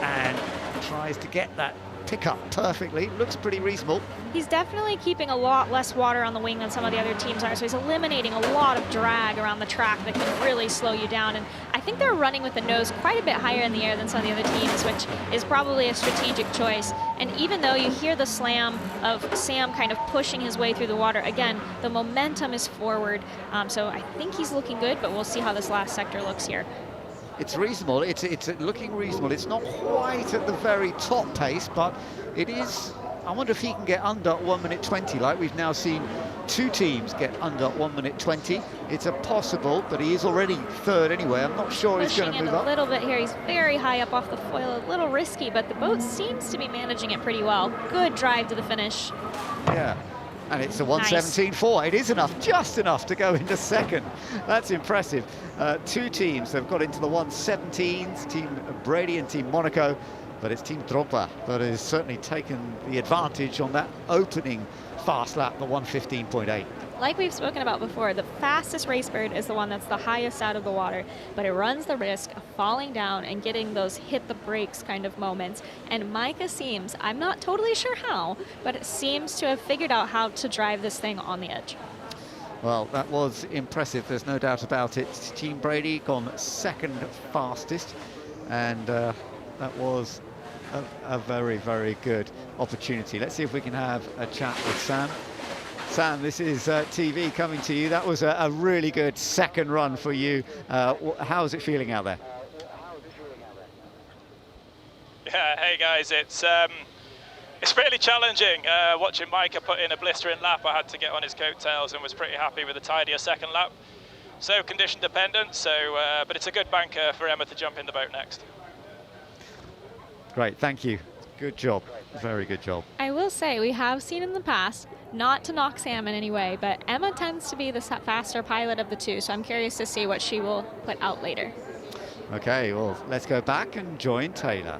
A: and tries to get that pickup perfectly. Looks pretty reasonable.
E: He's definitely keeping a lot less water on the wing than some of the other teams are, so he's eliminating a lot of drag around the track that can really slow you down. And I think they're running with the nose quite a bit higher in the air than some of the other teams, which is probably a strategic choice. And even though you hear the slam of Sam kind of pushing his way through the water, again, the momentum is forward. So I think he's looking good, but we'll see how this last sector looks here.
A: It's reasonable. It's looking reasonable. It's not quite at the very top pace, but it is. I wonder if he can get under 1:20, like we've now seen two teams get under 1:20. It's a possible, but he is already third anyway. I'm not sure he's going to move up.
E: A little bit here. He's very high up off the foil, a little risky, but the boat seems to be managing it pretty well. Good drive to the finish.
A: Yeah. And it's a 117.4. It is enough, just enough to go into second. That's impressive. Two teams have got into the 117s, Team Brady and Team Monaco, but it's Team Drogba that has certainly taken the advantage on that opening fast lap, the 115.8.
E: Like we've spoken about before, the fastest race bird is the one that's the highest out of the water, but it runs the risk of falling down and getting those hit the brakes kind of moments. And Micah seems, I'm not totally sure how, but it seems to have figured out how to drive this thing on the edge.
A: Well, that was impressive. There's no doubt about it. Team Brady gone second fastest, and that was a very, very good opportunity. Let's see if we can have a chat with Sam. Sam, this is TV coming to you. That was a really good second run for you. How's it feeling out there?
L: Yeah, hey guys, it's really challenging watching Micah put in a blistering lap. I had to get on his coattails and was pretty happy with the tidier second lap. So condition dependent, but it's a good banker for Emma to jump in the boat next.
A: Great, thank you. Good job, very good job.
E: I will say, we have seen in the past, not to knock Sam in any way, but Emma tends to be the faster pilot of the two, so I'm curious to see what she will put out later.
A: Okay, well, let's go back and join Taylor.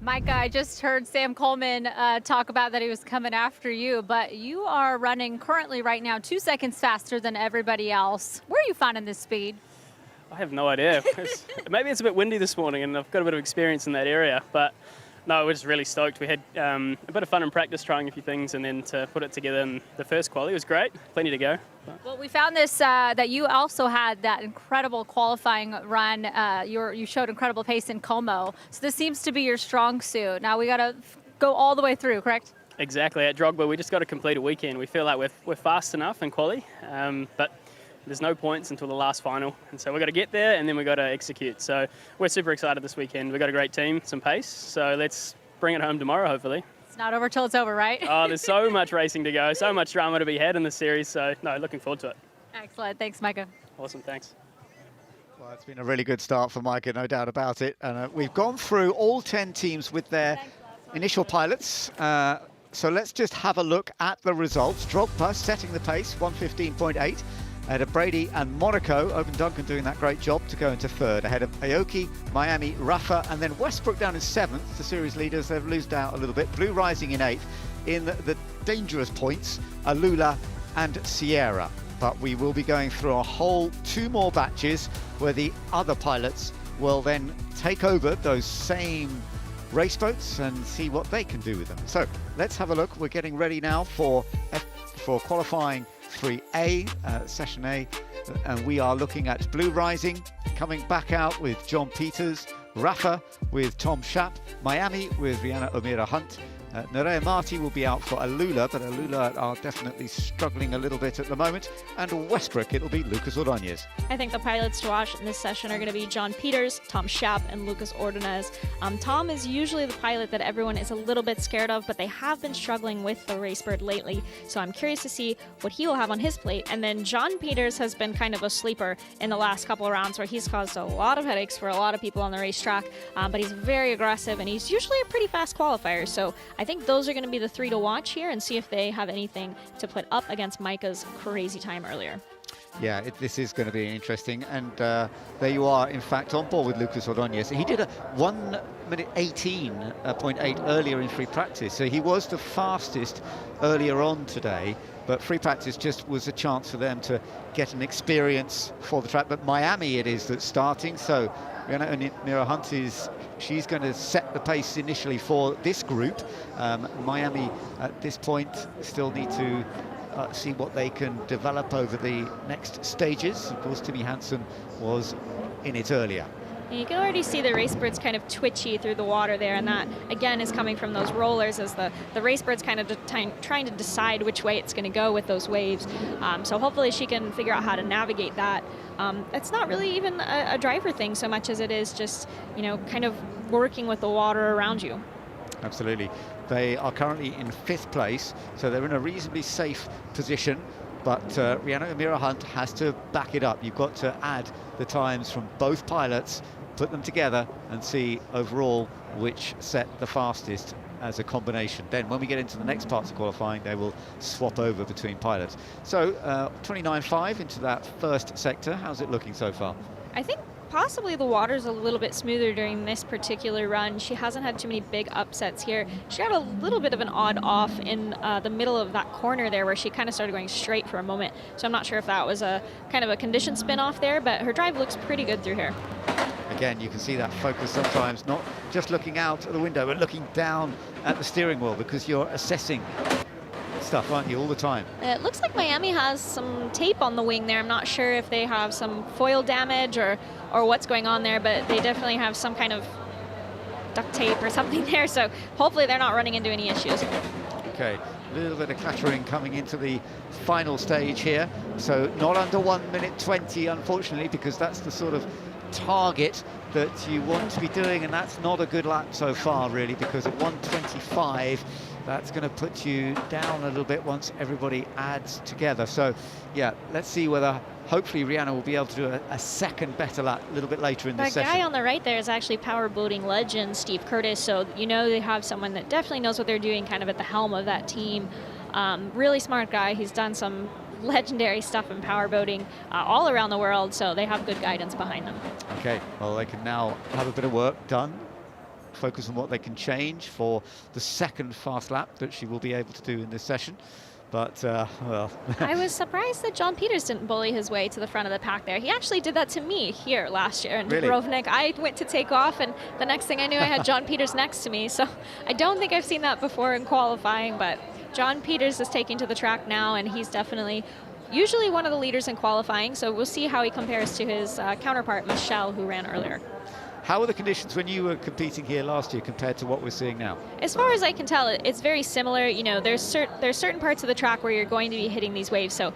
O: Micah, I just heard Sam Coleman talk about that he was coming after you, but you are running currently right now 2 seconds faster than everybody else. Where are you finding this speed?
N: I have no idea. Maybe it's a bit windy this morning and I've got a bit of experience in that area, but no, we're just really stoked. We had a bit of fun in practice trying a few things, and then to put it together in the first quali was great. Plenty to go.
O: Well, we found this, that you also had that incredible qualifying run. You showed incredible pace in Como. So this seems to be your strong suit. Now we got to go all the way through, correct?
N: Exactly. At Drogba, we just got to complete a weekend. We feel like we're fast enough in quali, but there's no points until the last final. And so we've got to get there and then we've got to execute. So we're super excited this weekend. We've got a great team, some pace. So let's bring it home tomorrow, hopefully.
O: It's not over till it's over, right?
N: Oh, there's so much racing to go, so much drama to be had in the series. So no, looking forward to it.
O: Excellent. Thanks, Micah.
N: Awesome. Thanks.
A: Well, it's been a really good start for Micah, no doubt about it. And we've gone through all 10 teams with their initial pilots. So let's just have a look at the results. Drogba setting the pace, 115.8. Ahead of Brady and Monaco. Oban Duncan doing that great job to go into third. Ahead of Aoki, Miami, Rafa, and then Westbrook down in seventh. The series leaders, they've loosed out a little bit. Blue rising in eighth. In the dangerous points, Alula and Sierra. but we will be going through a whole 2 more batches where the other pilots will then take over those same race boats and see what they can do with them. So let's have a look. We're getting ready now for qualifying 3A, session A, and we are looking at Blue Rising coming back out with John Peters, Rafa with Tom Schaap, Miami with Rihanna O'Meara Hunt. Nerea Marti will be out for Alula, but Alula are definitely struggling a little bit at the moment. And Westbrook, it'll be Lucas Ordóñez.
E: I think the pilots to watch in this session are going to be John Peters, Tom Schaap, and Lucas Ordóñez. Tom is usually the pilot that everyone is a little bit scared of, but they have been struggling with the Racebird lately. So I'm curious to see what he will have on his plate. And then John Peters has been kind of a sleeper in the last couple of rounds where he's caused a lot of headaches for a lot of people on the racetrack. But he's very aggressive, and he's usually a pretty fast qualifier. So I think those are going to be the 3 to watch here and see if they have anything to put up against Micah's crazy time earlier.
A: Yeah, this is going to be interesting. And there you are, in fact, on board with Lucas Ordóñez. He did a 1:18.8 earlier in free practice. So he was the fastest earlier on today. But free practice just was a chance for them to get an experience for the track. But Miami it is that's starting. So Rihanna O'Meara Hunt she's going to set the pace initially for this group. Miami at this point still need to see what they can develop over the next stages. Of course, Timmy Hansen was in it earlier.
E: And you can already see the Racebirds kind of twitchy through the water there, and that again is coming from those rollers as the Racebirds kind of trying to decide which way it's going to go with those waves. So hopefully she can figure out how to navigate that. It's not really even a driver thing so much as it is just, you know, kind of working with the water around you.
A: Absolutely. They are currently in 5th place, so they're in a reasonably safe position. But Rihanna O'Meara Hunt has to back it up. You've got to add the times from both pilots, put them together and see overall which set the fastest as a combination. Then when we get into the next parts of qualifying, they will swap over between pilots. So 29.5 into that first sector. How's it looking so far?
E: I think possibly the water's a little bit smoother during this particular run. She hasn't had too many big upsets here. She had a little bit of an odd off in the middle of that corner there where she kind of started going straight for a moment. So I'm not sure if that was a kind of a condition spin off there, but her drive looks pretty good through here.
A: Again, you can see that focus sometimes, not just looking out of the window, but looking down at the steering wheel because you're assessing stuff, aren't you, all the time?
E: It looks like Miami has some tape on the wing there. I'm not sure if they have some foil damage or what's going on there, but they definitely have some kind of duct tape or something there. So hopefully they're not running into any issues.
A: Okay, a little bit of clattering coming into the final stage here. So not under 1:20, unfortunately, because that's the sort of target that you want to be doing, and that's not a good lap so far, really, because at 1:25, that's going to put you down a little bit once everybody adds together. So, yeah, let's see whether hopefully Rihanna will be able to do a second better lap a little bit later in the session.
E: That guy on the right there is actually power boating legend Steve Curtis, so you know they have someone that definitely knows what they're doing kind of at the helm of that team. Really smart guy. He's done some legendary stuff in power boating all around the world, so they have good guidance behind them.
A: Okay, well, they can now have a bit of work done, focus on what they can change for the second fast lap that she will be able to do in this session. But, well...
E: I was surprised that John Peters didn't bully his way to the front of the pack there. He actually did that to me here last year in Dubrovnik. I went to take off, and the next thing I knew, I had John Peters next to me. So I don't think I've seen that before in qualifying, but John Peters is taking to the track now, and he's definitely usually one of the leaders in qualifying. So we'll see how he compares to his counterpart, Michelle, who ran earlier.
A: How were the conditions when you were competing here last year compared to what we're seeing now?
E: As far as I can tell, it's very similar. You know, there's certain parts of the track where you're going to be hitting these waves. So,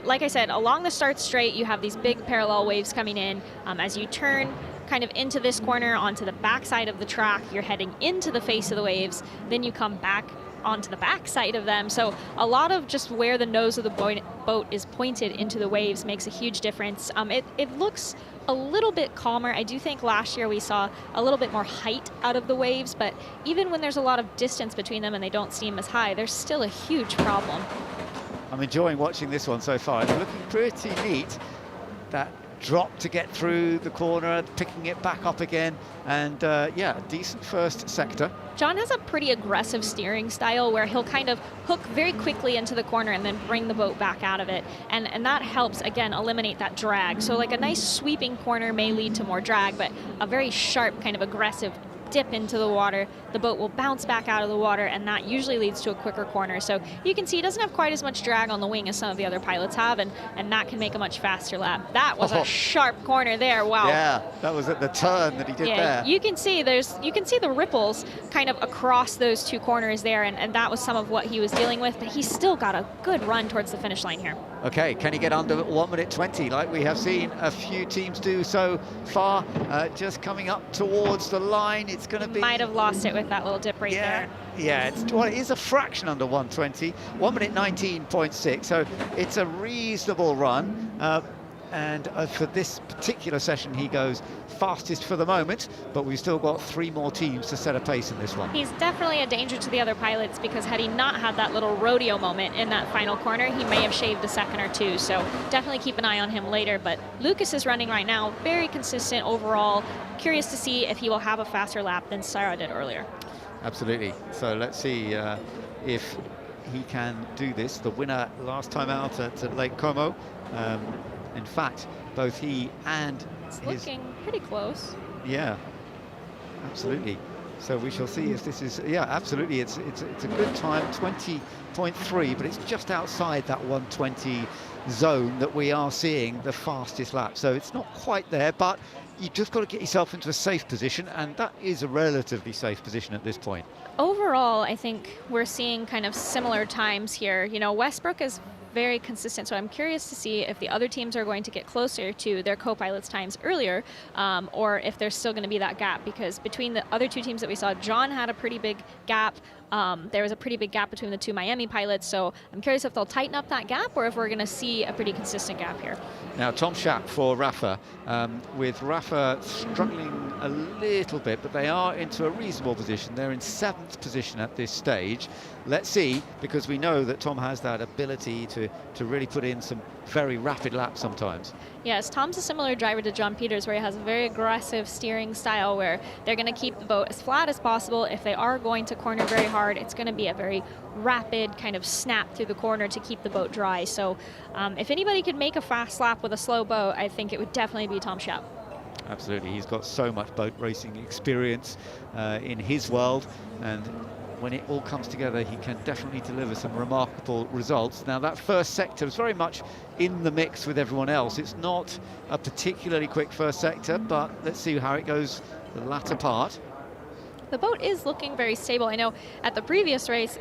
E: like I said, along the start straight, you have these big parallel waves coming in. As you turn kind of into this corner onto the backside of the track, you're heading into the face of the waves. Then you come back onto the back side of them. So a lot of just where the nose of the boat is pointed into the waves makes a huge difference. It looks a little bit calmer. I do think last year we saw a little bit more height out of the waves, but even when there's a lot of distance between them and they don't seem as high, there's still a huge problem.
A: I'm enjoying watching this one so far. It's looking pretty neat. That drop to get through the corner, picking it back up again, and yeah, a decent first sector.
E: John has a pretty aggressive steering style where he'll kind of hook very quickly into the corner and then bring the boat back out of it. And that helps, again, eliminate that drag. So like a nice sweeping corner may lead to more drag, but a very sharp kind of aggressive dip into the water, the boat will bounce back out of the water, and that usually leads to a quicker corner. So you can see he doesn't have quite as much drag on the wing as some of the other pilots have, and that can make a much faster lap. That was a sharp corner there. Wow.
A: Yeah, that was at the turn that he did there.
E: You can see the ripples kind of across those two corners there, and that was some of what he was dealing with, but he's still got a good run towards the finish line here.
A: Okay, can he get under 1 minute 20 like we have seen a few teams do so far? Just coming up towards the line, it's going to be...
E: Might have lost it with that little dip right there.
A: Yeah, it is a fraction under 120, 1 minute 19.6, so it's a reasonable run. And for this particular session, he goes fastest for the moment, but we've still got 3 more teams to set a pace in this one.
E: He's definitely a danger to the other pilots, because had he not had that little rodeo moment in that final corner, he may have shaved a second or two. So definitely keep an eye on him later. But Lucas is running right now, very consistent overall. Curious to see if he will have a faster lap than Sarah did earlier.
A: Absolutely. So let's see if he can do this. The winner last time out at Lake Como. In fact, both he and
E: it's looking pretty close.
A: Yeah, absolutely. So we shall see if this is, yeah, absolutely. It's a good time, 20.3, but it's just outside that 120 zone that we are seeing the fastest lap. So it's not quite there, but you just got to get yourself into a safe position, and that is a relatively safe position at this point.
E: Overall, I think we're seeing kind of similar times here. You know, Westbrook is very consistent, so I'm curious to see if the other teams are going to get closer to their co-pilots' times earlier, or if there's still going to be that gap, because between the other two teams that we saw, John had a pretty big gap. There was a pretty big gap between the two Miami pilots, so I'm curious if they'll tighten up that gap or if we're going to see a pretty consistent gap here.
A: Now, Tom Schaap for Rafa, with Rafa struggling a little bit, but they are into a reasonable position. They're in 7th position at this stage. Let's see, because we know that Tom has that ability to really put in some very rapid laps sometimes.
E: Yes, Tom's a similar driver to John Peters, where he has a very aggressive steering style where they're going to keep the boat as flat as possible. If they are going to corner very hard, it's going to be a very rapid kind of snap through the corner to keep the boat dry. So if anybody could make a fast lap with a slow boat, I think it would definitely be Tom Schaap.
A: Absolutely, he's got so much boat racing experience in his world, and when it all comes together, he can definitely deliver some remarkable results. Now, that first sector is very much in the mix with everyone else. It's not a particularly quick first sector, but let's see how it goes the latter part.
E: The boat is looking very stable. I know at the previous race,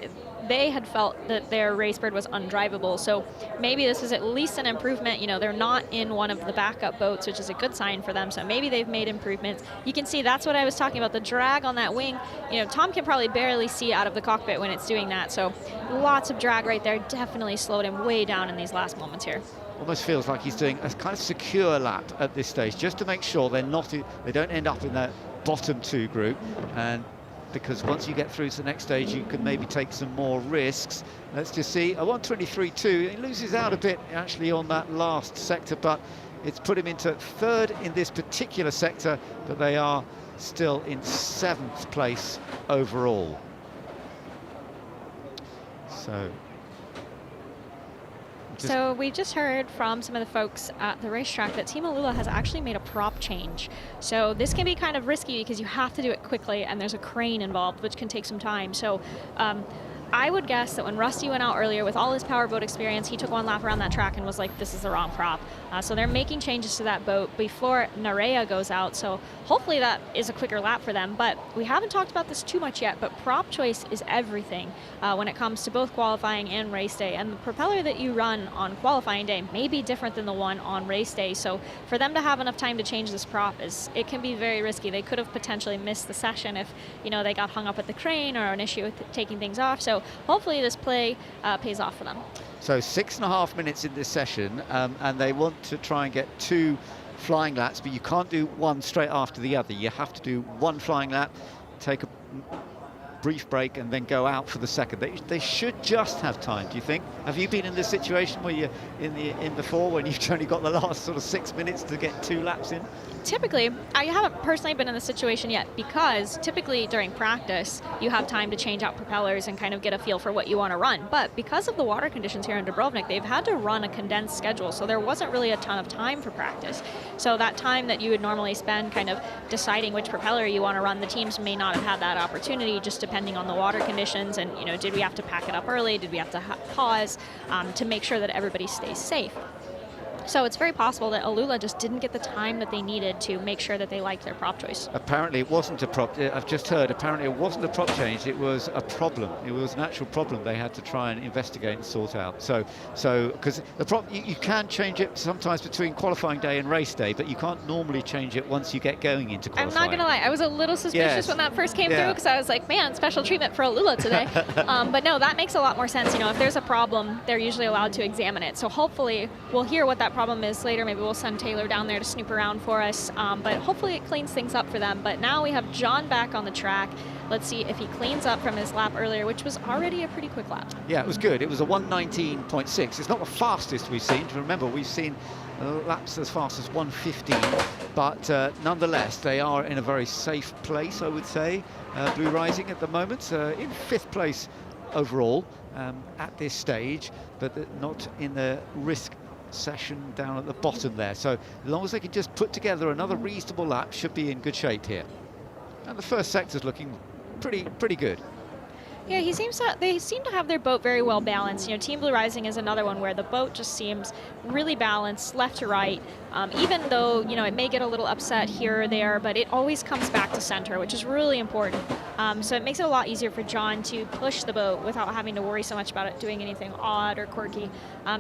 E: they had felt that their Racebird was undrivable, so maybe this is at least an improvement. You know, they're not in one of the backup boats, which is a good sign for them, so maybe they've made improvements. You can see that's what I was talking about, the drag on that wing. You know, Tom can probably barely see out of the cockpit when it's doing that, so lots of drag right there. Definitely slowed him way down in these last moments here.
A: Almost feels like he's doing a kind of secure lap at this stage, just to make sure they don't end up in that bottom 2 group, and because once you get through to the next stage, you can maybe take some more risks. Let's just see, a 123.2. He loses out a bit actually on that last sector, but it's put him into 3rd in this particular sector, but they are still in 7th place overall.
E: So we just heard from some of the folks at the racetrack that Team Alula has actually made a prop change. So this can be kind of risky because you have to do it quickly, and there's a crane involved, which can take some time. So I would guess that when Rusty went out earlier with all his powerboat experience, he took one lap around that track and was like, this is the wrong prop. So they're making changes to that boat before Nerea goes out. So hopefully that is a quicker lap for them. But we haven't talked about this too much yet, but prop choice is everything when it comes to both qualifying and race day. And the propeller that you run on qualifying day may be different than the one on race day. So for them to have enough time to change this prop, it can be very risky. They could have potentially missed the session if, you know, they got hung up at the crane or an issue with taking things off. So hopefully this play pays off for them.
A: So 6.5 minutes in this session, and they want to try and get 2 flying laps, but you can't do one straight after the other. You have to do one flying lap, take a brief break and then go out for the second. They should just have time, do you think? Have you been in this situation where you're in before when you've only got the last sort of 6 minutes to get 2 laps in?
E: Typically, I haven't personally been in this situation yet, because typically during practice, you have time to change out propellers and kind of get a feel for what you want to run. But because of the water conditions here in Dubrovnik, they've had to run a condensed schedule, so there wasn't really a ton of time for practice. So that time that you would normally spend kind of deciding which propeller you want to run, the teams may not have had that opportunity, just depending on the water conditions. And, you know, did we have to pack it up early? Did we have to pause to make sure that everybody stays safe? So it's very possible that Alula just didn't get the time that they needed to make sure that they liked their prop choice.
A: Apparently it wasn't a prop, I've just heard, apparently it wasn't a prop change, it was a problem. It was an actual problem they had to try and investigate and sort out. So because the prop, you can change it sometimes between qualifying day and race day, but you can't normally change it once you get going into qualifying.
E: I'm not gonna lie, I was a little suspicious when that first came through, because I was like, man, special treatment for Alula today. But no, that makes a lot more sense. You know, if there's a problem, they're usually allowed to examine it. So hopefully we'll hear what that problem is later. Maybe we'll send Taylor down there to snoop around for us, but hopefully it cleans things up for them. But now we have John back on the track. Let's see if he cleans up from his lap earlier, which was already a pretty quick lap.
A: Yeah, it was good. It was a 1:19.6. It's not the fastest we've seen. Remember, we've seen laps as fast as 1:15, but nonetheless, they are in a very safe place, I would say. Blue Rising at the moment in 5th place overall at this stage, but not in the risk session down at the bottom there. So as long as they can just put together another reasonable lap, should be in good shape here. And the first sector's looking pretty good.
E: Yeah, they seem to have their boat very well balanced. You know, Team Blue Rising is another one where the boat just seems really balanced, left to right. Even though, you know, it may get a little upset here or there, but it always comes back to center, which is really important. So it makes it a lot easier for John to push the boat without having to worry so much about it doing anything odd or quirky.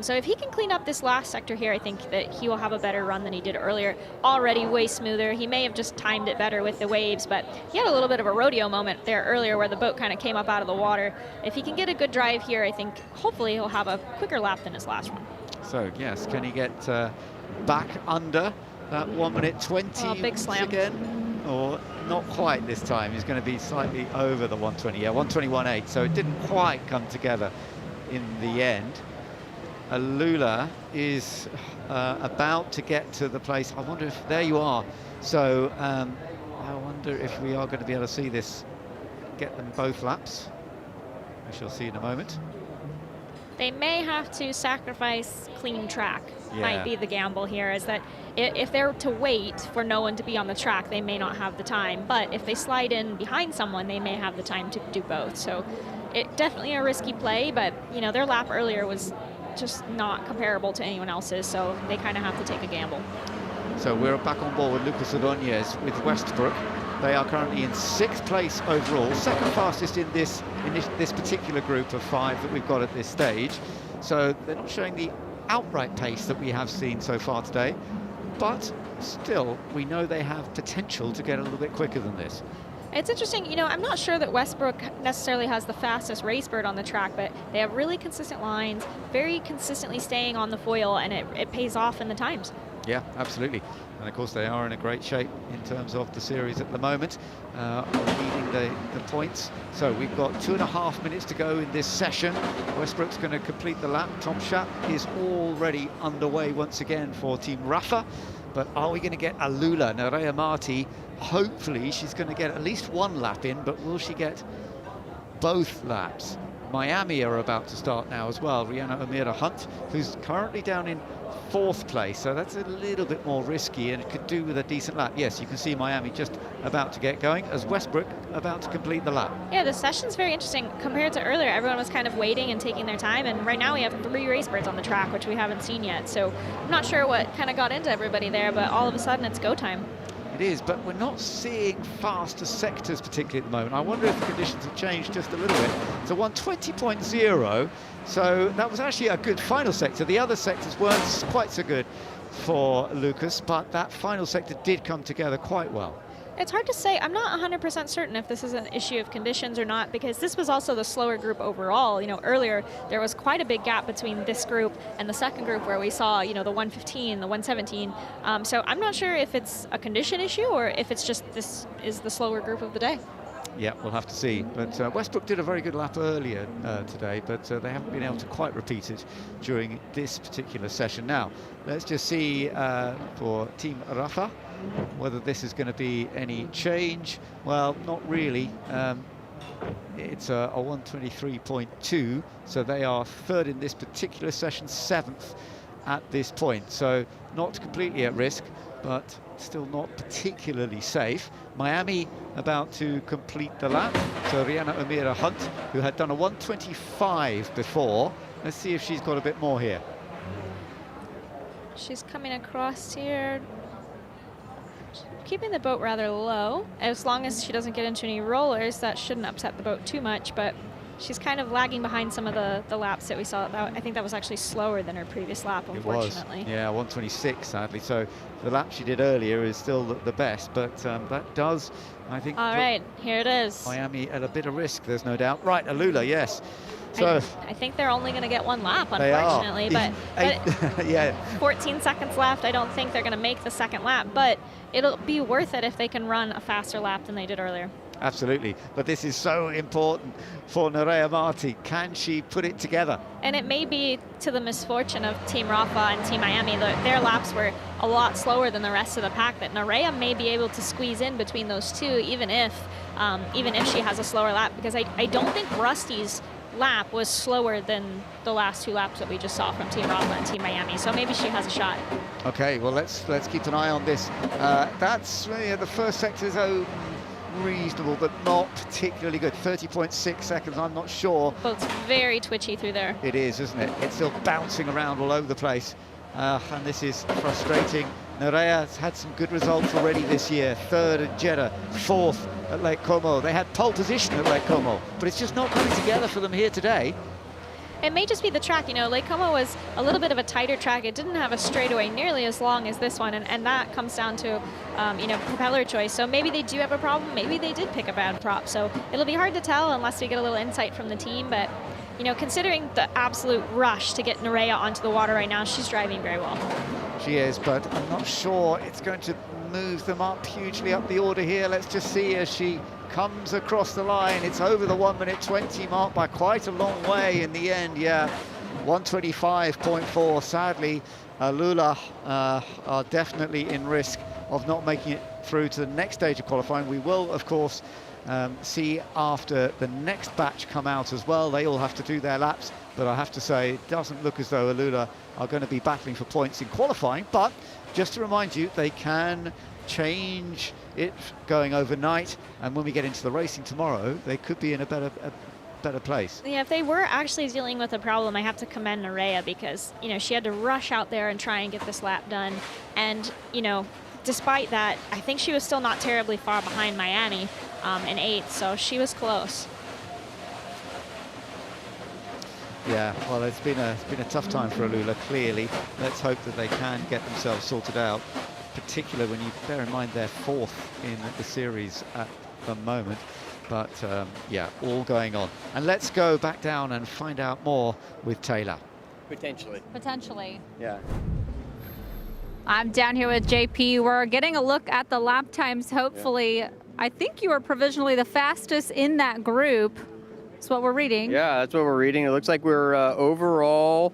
E: So if he can clean up this last sector here, I think that he will have a better run than he did earlier. Already way smoother. He may have just timed it better with the waves, but he had a little bit of a rodeo moment there earlier where the boat kind of came up out of the water. If he can get a good drive here, I think hopefully he'll have a quicker lap than his last one.
A: So yes, can he get back under that 1:20
E: big slam
A: again? Or not quite this time? He's going to be slightly over the 1:20. Yeah, 1:21.8. So it didn't quite come together in the end. Alula is about to get to the place. I wonder if there you are. So I wonder if we are going to be able to see this, get them both laps. We shall see in a moment.
E: They may have to sacrifice clean track.
A: Yeah.
E: Might be the gamble here, is that if they're to wait for no one to be on the track, they may not have the time. But if they slide in behind someone, they may have the time to do both. So it definitely a risky play, but you know, their lap earlier was just not comparable to anyone else's, so they kind of have to take a gamble.
A: So we're back on board with Lucas Ordóñez with Westbrook. They are currently in 6th place overall, second fastest in this particular group of 5 that we've got at this stage. So they're not showing the outright pace that we have seen so far today, but still we know they have potential to get a little bit quicker than this.
E: It's interesting, you know, I'm not sure that Westbrook necessarily has the fastest race bird on the track, but they have really consistent lines, very consistently staying on the foil, and it pays off in the times.
A: Yeah, absolutely. And of course they are in a great shape in terms of the series at the moment, leading the points. So we've got 2.5 minutes to go in this session. Westbrook's going to complete the lap. Tom Schaap is already underway once again for Team Rafa. But are we going to get Alula? Nerea Marti, hopefully she's going to get at least 1 lap in, but will she get both laps? Miami are about to start now as well. Rihanna O'Meara Hunt, who's currently down in 4th place, so that's a little bit more risky and it could do with a decent lap. Yes, you can see Miami just about to get going as Westbrook about to complete the lap.
E: Yeah, the session's very interesting compared to earlier. Everyone was kind of waiting and taking their time, and right now we have 3 race birds on the track, which we haven't seen yet. So I'm not sure what kind of got into everybody there, but all of a sudden it's go time.
A: It is, but we're not seeing faster sectors particularly at the moment. I wonder if the conditions have changed just a little bit. It's a 1:20.0, so that was actually a good final sector. The other sectors weren't quite so good for Lucas, but that final sector did come together quite well.
E: It's hard to say. I'm not 100% certain if this is an issue of conditions or not, because this was also the slower group overall. You know, earlier there was quite a big gap between this group and the second group where we saw, you know, the 1:15, the 1:17. So I'm not sure if it's a condition issue or if it's just this is the slower group of the day.
A: Yeah, we'll have to see. But Westbrook did a very good lap earlier today, but they haven't been able to quite repeat it during this particular session. Now, let's just see for Team Rafa whether this is going to be any change. Well, not really. It's a 123.2, so they are third in this particular session, 7th at this point. So not completely at risk, but still not particularly safe. Miami about to complete the lap. So Rihanna O'Meara Hunt, who had done a 125 before. Let's see if she's got a bit more here.
E: She's coming across here, keeping the boat rather low. As long as she doesn't get into any rollers, that shouldn't upset the boat too much, but she's kind of lagging behind some of the laps that we saw. I think that was actually slower than her previous lap, unfortunately.
A: It was, yeah, 126, sadly. So the lap she did earlier is still the best, but that does, I think...
E: All right, here it is.
A: Miami at a bit of risk, there's no doubt. Right, Alula, yes. So
E: I think they're only going to get one lap, unfortunately, but
A: yeah,
E: 14 seconds left. I don't think they're going to make the second lap, but it'll be worth it if they can run a faster lap than they did earlier.
A: Absolutely, but this is so important for Nerea Marti. Can she put it together?
E: And it may be to the misfortune of Team Rafa and Team Miami that their laps were a lot slower than the rest of the pack, that Nerea may be able to squeeze in between those two, even if she has a slower lap, because I don't think Rusty's lap was slower than the last two laps that we just saw from Team Rafa and Team Miami, so maybe she has a shot.
A: Okay, well let's keep an eye on this. That's the first sector's reasonable, but not particularly good. 30.6 seconds, I'm not sure.
E: Boat's very twitchy through there.
A: It is, isn't it? It's still bouncing around all over the place, and this is frustrating. Nerea's had some good results already this year. 3rd at Jeddah, 4th at Lake Como. They had pole position at Lake Como, but it's just not coming together for them here today.
E: It may just be the track. Lake Como was a little bit of a tighter track. It didn't have a straightaway nearly as long as this one, and that comes down to, propeller choice. So maybe they do have a problem. Maybe they did pick a bad prop. So it'll be hard to tell unless we get a little insight from the team. But, considering the absolute rush to get Nerea onto the water right now, she's driving very well.
A: She is, but I'm not sure it's going to move them up hugely up the order here. Let's just see as she comes across the line. It's over the 1:20 mark by quite a long way in the end. Yeah, 125.4. Sadly, Alula are definitely in risk of not making it through to the next stage of qualifying. We will, of course, see after the next batch come out as well. They all have to do their laps, but I have to say it doesn't look as though Alula are going to be battling for points in qualifying. But just to remind you, they can change it going overnight, and when we get into the racing tomorrow, they could be in a better place.
E: Yeah, if they were actually dealing with a problem, I have to commend Nerea, because she had to rush out there and try and get this lap done, and despite that, I think she was still not terribly far behind Miami in 8th, so she was close.
A: Yeah, well, it's been a tough time for Alula, clearly. Let's hope that they can get themselves sorted out, particularly when you bear in mind they're 4th in the series at the moment. But yeah, all going on. And let's go back down and find out more with Taylor.
O: Potentially.
C: Yeah.
O: I'm down here with JP. We're getting a look at the lap times, hopefully. Yeah. I think you were provisionally the fastest in that group. That's what we're reading.
K: Yeah, that's what we're reading. It looks like we're overall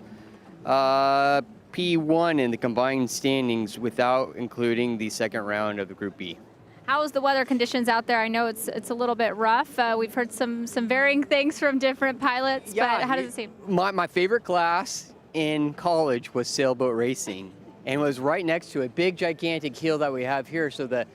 K: P1 in the combined standings without including the second round of the Group B.
O: How is the weather conditions out there? I know it's a little bit rough. We've heard some varying things from different pilots, but how does it seem?
K: My favorite class in college was sailboat racing, and was right next to a big, gigantic hill that we have here, so that,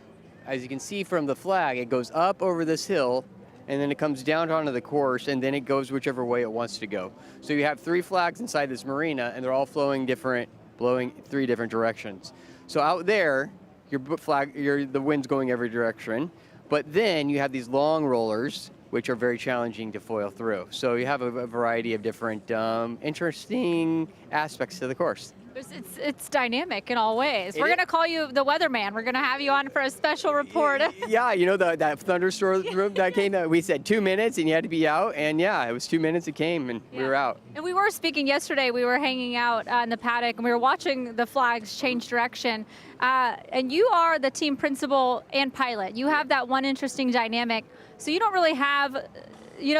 K: as you can see from the flag, it goes up over this hill, and then it comes down onto the course, and then it goes whichever way it wants to go. So you have 3 flags inside this marina, and they're all blowing 3 different directions. So out there, the wind's going every direction, but then you have these long rollers, which are very challenging to foil through. So you have a variety of different interesting aspects to the course.
O: It's dynamic in all ways. We're going to call you the weatherman. We're going to have you on for a special report.
K: Yeah, you know that thunderstorm that came. We said 2 minutes and you had to be out, and yeah, it was 2 minutes. It came and we were out.
O: And we were speaking yesterday. We were hanging out in the paddock and we were watching the flags change direction. And you are the team principal and pilot. You have that one interesting dynamic. So you don't really have,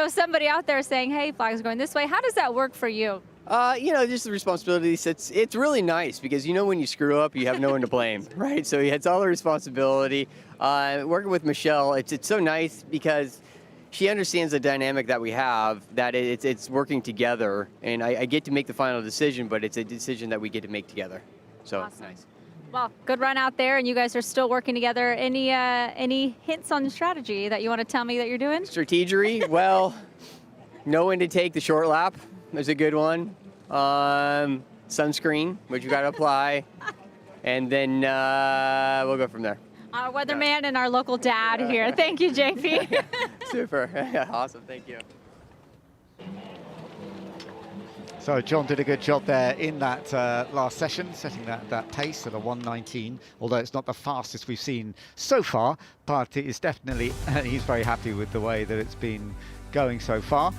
O: somebody out there saying, "Hey, flags are going this way." How does that work for you?
K: Just the responsibilities. It's really nice because when you screw up, you have no one to blame, right? So it's all the responsibility. Working with Michelle, it's so nice because she understands the dynamic that we have, that it's working together, and I get to make the final decision, but it's a decision that we get to make together. So
O: Awesome.
K: Nice.
O: Well, good run out there, and you guys are still working together. Any hints on strategy that you want to tell me that you're doing?
K: Strategery, well, know when to take the short lap is a good one. Sunscreen, which you got to apply, and then we'll go from there.
O: Our weatherman and our local dad here. Thank you, JP.
K: Super. Awesome. Thank you.
A: So John did a good job there in that last session, setting that pace at a 1:19, although it's not the fastest we've seen so far, but it is definitely, he's very happy with the way that it's been going so far.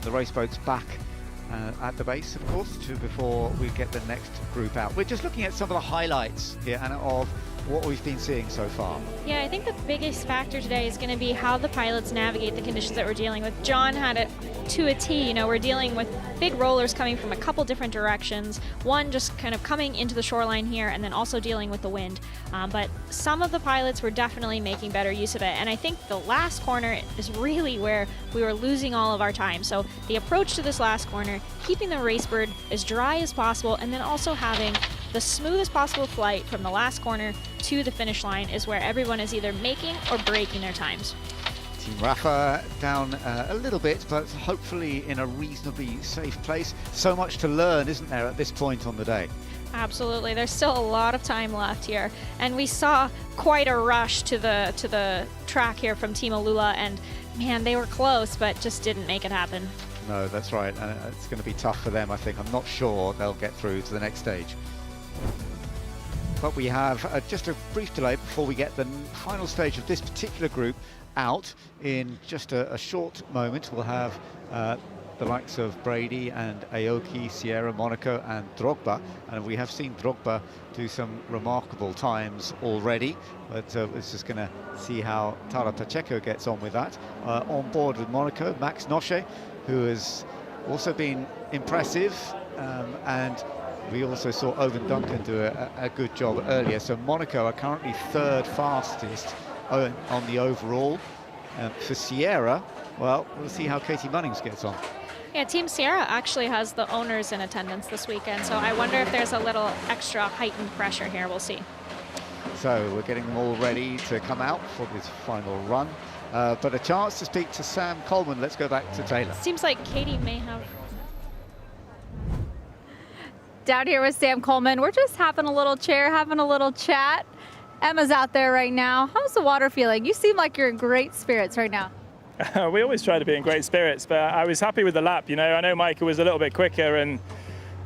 A: The race boat's back at the base, of course, before we get the next group out. We're just looking at some of the highlights here, Anna, of what we've been seeing so far.
E: Yeah, I think the biggest factor today is going to be how the pilots navigate the conditions that we're dealing with. John had it to a T. We're dealing with big rollers coming from a couple different directions. One just kind of coming into the shoreline here, and then also dealing with the wind. But some of the pilots were definitely making better use of it. And I think the last corner is really where we were losing all of our time. So the approach to this last corner, keeping the racebird as dry as possible, and then also having the smoothest possible flight from the last corner to the finish line is where everyone is either making or breaking their times.
A: Team Rafa down a little bit, but hopefully in a reasonably safe place. So much to learn, isn't there, at this point on the day?
E: Absolutely. There's still a lot of time left here. And we saw quite a rush to the track here from Team Alula, and man, they were close, but just didn't make it happen.
A: No, that's right. And it's going to be tough for them, I think. I'm not sure they'll get through to the next stage. But we have just a brief delay before we get the final stage of this particular group out. In just a short moment, we'll have the likes of Brady and Aoki, Sierra, Monaco and Drogba. And we have seen Drogba do some remarkable times already, but it's just going to see how Tara Pacheco gets on with that. On board with Monaco, Max Noche, who has also been impressive, and we also saw Owen Duncan do a good job earlier. So Monaco are currently third fastest on the overall. For Sierra, well, we'll see how Katie Munnings gets on.
E: Yeah, Team Sierra actually has the owners in attendance this weekend, so I wonder if there's a little extra heightened pressure here. We'll see.
A: So we're getting them all ready to come out for this final run. But a chance to speak to Sam Coleman. Let's go back to Taylor.
E: Seems like Katie may have...
O: Down here with Sam Coleman, we're just having a little chair, having a little chat. Emma's out there right now. How's the water feeling? You seem like you're in great spirits right now.
L: We always try to be in great spirits, but I was happy with the lap. I know Micah was a little bit quicker, and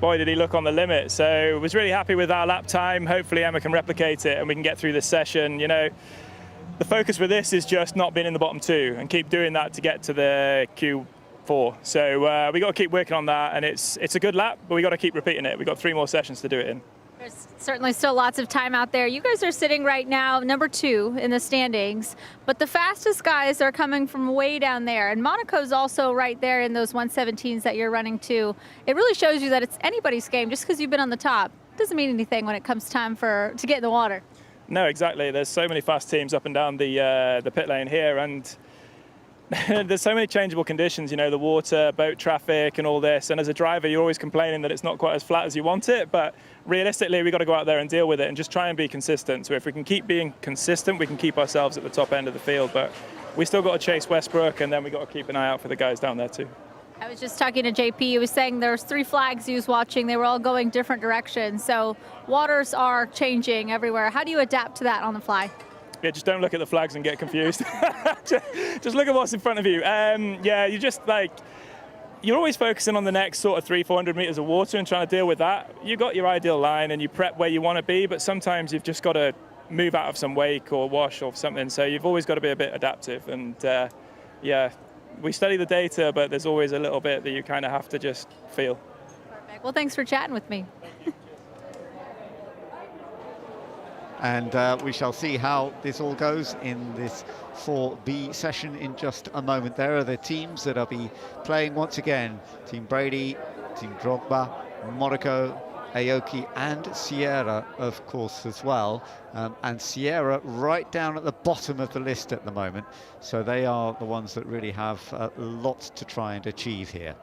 L: boy, did he look on the limit. So I was really happy with our lap time. Hopefully Emma can replicate it and we can get through this session. The focus with this is just not being in the bottom two and keep doing that to get to the Q4. So we got to keep working on that, and it's a good lap, but we got to keep repeating it. We've got 3 more sessions to do it in.
O: There's certainly still lots of time out there. You guys are sitting right now number 2 in the standings, but the fastest guys are coming from way down there, and Monaco's also right there in those 117s that you're running too. It really shows you that it's anybody's game. Just because you've been on the top doesn't mean anything when it comes time to get in the water.
L: No, exactly. There's so many fast teams up and down the pit lane here, and there's so many changeable conditions, the water, boat traffic and all this. And as a driver, you're always complaining that it's not quite as flat as you want it. But realistically, we've got to go out there and deal with it and just try and be consistent. So if we can keep being consistent, we can keep ourselves at the top end of the field. But we still got to chase Westbrook, and then we got to keep an eye out for the guys down there too.
O: I was just talking to JP. He was saying there's 3 flags he was watching. They were all going different directions. So waters are changing everywhere. How do you adapt to that on the fly?
L: Yeah, just don't look at the flags and get confused. Just look at what's in front of you. Yeah, you just you're always focusing on the next sort of 300-400 meters of water and trying to deal with that. You got your ideal line and you prep where you want to be, but sometimes you've just got to move out of some wake or wash or something. So you've always got to be a bit adaptive. And yeah, we study the data, but there's always a little bit that you kind of have to just feel.
O: Perfect. Well, thanks for chatting with me.
A: And we shall see how this all goes in this 4B session in just a moment. There are the teams that will be playing once again. Team Brady, Team Drogba, Monaco, Aoki and Sierra, of course, as well. And Sierra right down at the bottom of the list at the moment. So they are the ones that really have a lot to try and achieve here.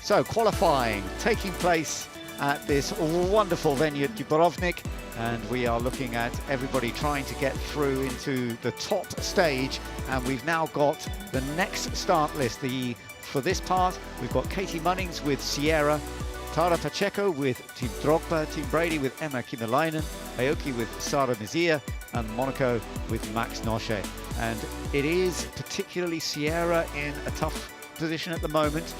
A: So qualifying taking place at this wonderful venue at Dubrovnik, and we are looking at everybody trying to get through into the top stage, and we've now got the next start list. For this part, we've got Katie Munnings with Sierra, Tara Pacheco with Team Drogba, Team Brady with Emma Kymäläinen, Aoki with Sara Mizia, and Monaco with Max Noche. And it is particularly Sierra in a tough position at the moment.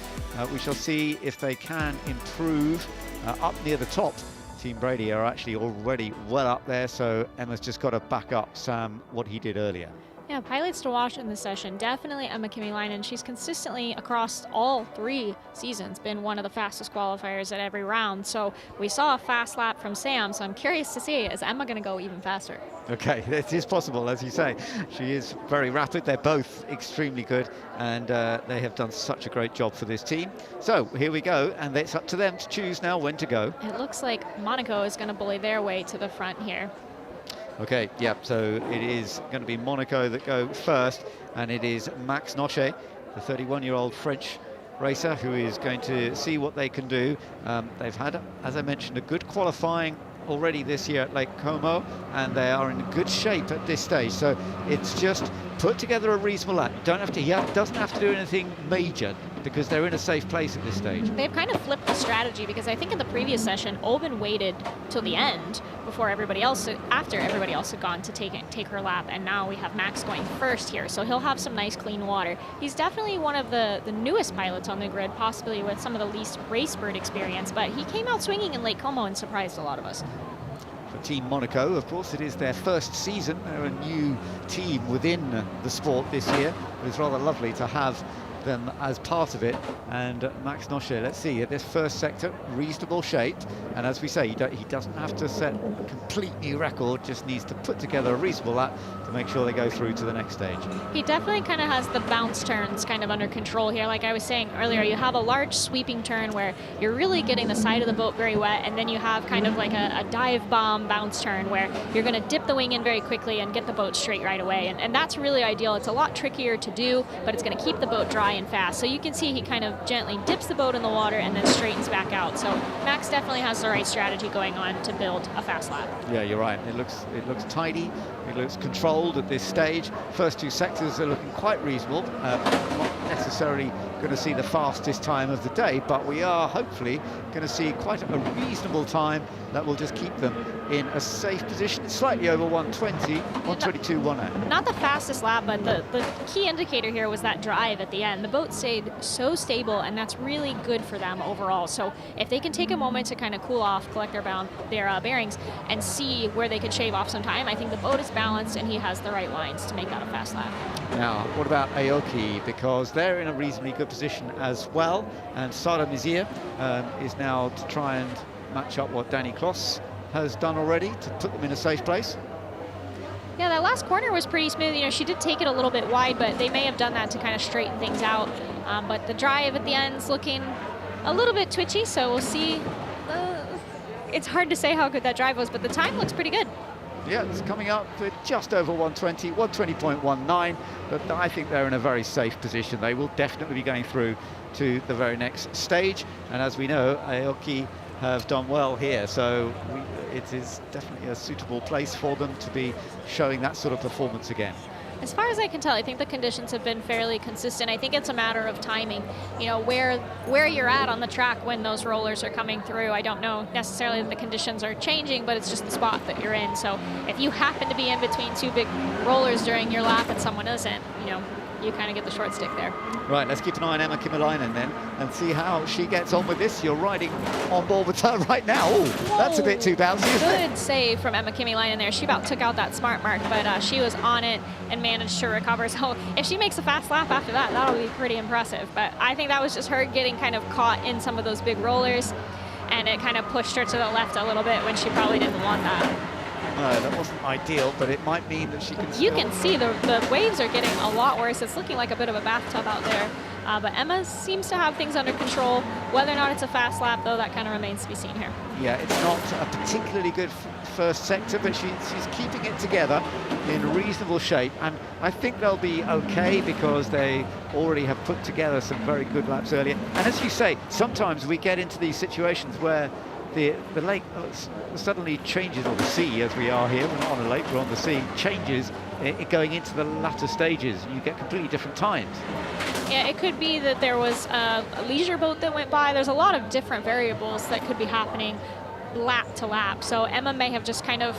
A: We shall see if they can improve up near the top. Team Brady are actually already well up there, so Emma's just got to back up Sam what he did earlier.
E: Yeah, pilots to watch in this session. Definitely Emma Kymäläinen. She's consistently across all 3 seasons been one of the fastest qualifiers at every round. So we saw a fast lap from Sam, so I'm curious to see, is Emma going to go even faster?
A: Okay, it is possible, as you say. She is very rapid. They're both extremely good, and they have done such a great job for this team. So here we go, and it's up to them to choose now when to go.
E: It looks like Monaco is going to bully their way to the front here.
A: Okay, yeah, so it is going to be Monaco that go first, and it is Max Noche, the 31-year-old French racer, who is going to see what they can do. They've had, as I mentioned, a good qualifying already this year at Lake Como, and they are in good shape at this stage. So it's just put together a reasonable lap. He doesn't have to do anything major, because they're in a safe place at this stage.
E: They've kind of flipped the strategy, because I think in the previous session, Oben waited till the end before everybody else, after everybody else had gone to take her lap, and now we have Max going first here, so he'll have some nice clean water. He's definitely one of the newest pilots on the grid, possibly with some of the least race bird experience, but he came out swinging in Lake Como and surprised a lot of us.
A: For Team Monaco, of course, it is their first season. They're a new team within the sport this year. It was rather lovely to have them as part of it. And Max Noche, let's see, at this first sector, reasonable shape. And as we say, he doesn't have to set a complete new record, just needs to put together a reasonable lap to make sure they go through to the next stage.
E: He definitely kind of has the bounce turns kind of under control here. Like I was saying earlier, you have a large sweeping turn where you're really getting the side of the boat very wet, and then you have kind of like a dive bomb bounce turn where you're going to dip the wing in very quickly and get the boat straight right away. And that's really ideal. It's a lot trickier to do, but it's going to keep the boat dry and fast. So you can see he kind of gently dips the boat in the water and then straightens back out. So Max definitely has the right strategy going on to build a fast lap.
A: Yeah, you're right. It looks tidy. It looks controlled at this stage. First 2 sectors are looking quite reasonable. Not necessarily going to see the fastest time of the day, but we are hopefully going to see quite a reasonable time that will just keep them in a safe position. It's slightly over 120, 122.18.
E: Not the fastest lap, but the key indicator here was that drive at the end. The boat stayed so stable, and that's really good for them overall. So if they can take a moment to kind of cool off, collect their bearings, and see where they could shave off some time, I think the boat is balanced and he has the right lines to make that a fast lap.
A: Now, what about Aoki? Because they're in a reasonably good position as well, and Sara Mizia is now to try and match up what Danny Kloss has done already to put them in a safe place.
E: Yeah, that last corner was pretty smooth. You know, she did take it a little bit wide, but they may have done that to kind of straighten things out. But the drive at the end is looking a little bit twitchy, so we'll see. It's hard to say how good that drive was, but the time looks pretty good.
A: Yeah, it's coming up with just over 120, 120.19, but I think they're in a very safe position. They will definitely be going through to the very next stage, and as we know, Aoki have done well here, so it is definitely a suitable place for them to be showing that sort of performance again.
E: As far as I can tell, I think the conditions have been fairly consistent. I think it's a matter of timing, you know, where you're at on the track when those rollers are coming through. I don't know necessarily that the conditions are changing, but it's just the spot that you're in. So if you happen to be in between two big rollers during your lap and someone isn't, you know, you kind of get the short stick there.
A: Right, let's keep an eye on Emma Kymäläinen then and see how she gets on with this. You're riding on board with her right now. Oh, that's a bit too bouncy, isn't it?
E: Good save from Emma Kymäläinen there. She about took out that smart mark, but she was on it and managed to recover. So if she makes a fast lap after that, that'll be pretty impressive. But I think that was just her getting kind of caught in some of those big rollers, and it kind of pushed her to the left a little bit when she probably didn't want that.
A: No, that wasn't ideal, but it might mean that she can
E: You can see the waves are getting a lot worse. It's looking like a bit of a bathtub out there. But Emma seems to have things under control. Whether or not it's a fast lap, though, that kind of remains to be seen here.
A: Yeah, it's not a particularly good first sector, but she's keeping it together in reasonable shape. And I think they'll be okay because they already have put together some very good laps earlier. And as you say, sometimes we get into these situations where the lake suddenly changes, or the sea, as we are here, we're not on a lake, we're on the sea, changes going into the latter stages. You get completely different times.
E: Yeah, it could be that there was a leisure boat that went by. There's a lot of different variables that could be happening lap to lap. So Emma may have just kind of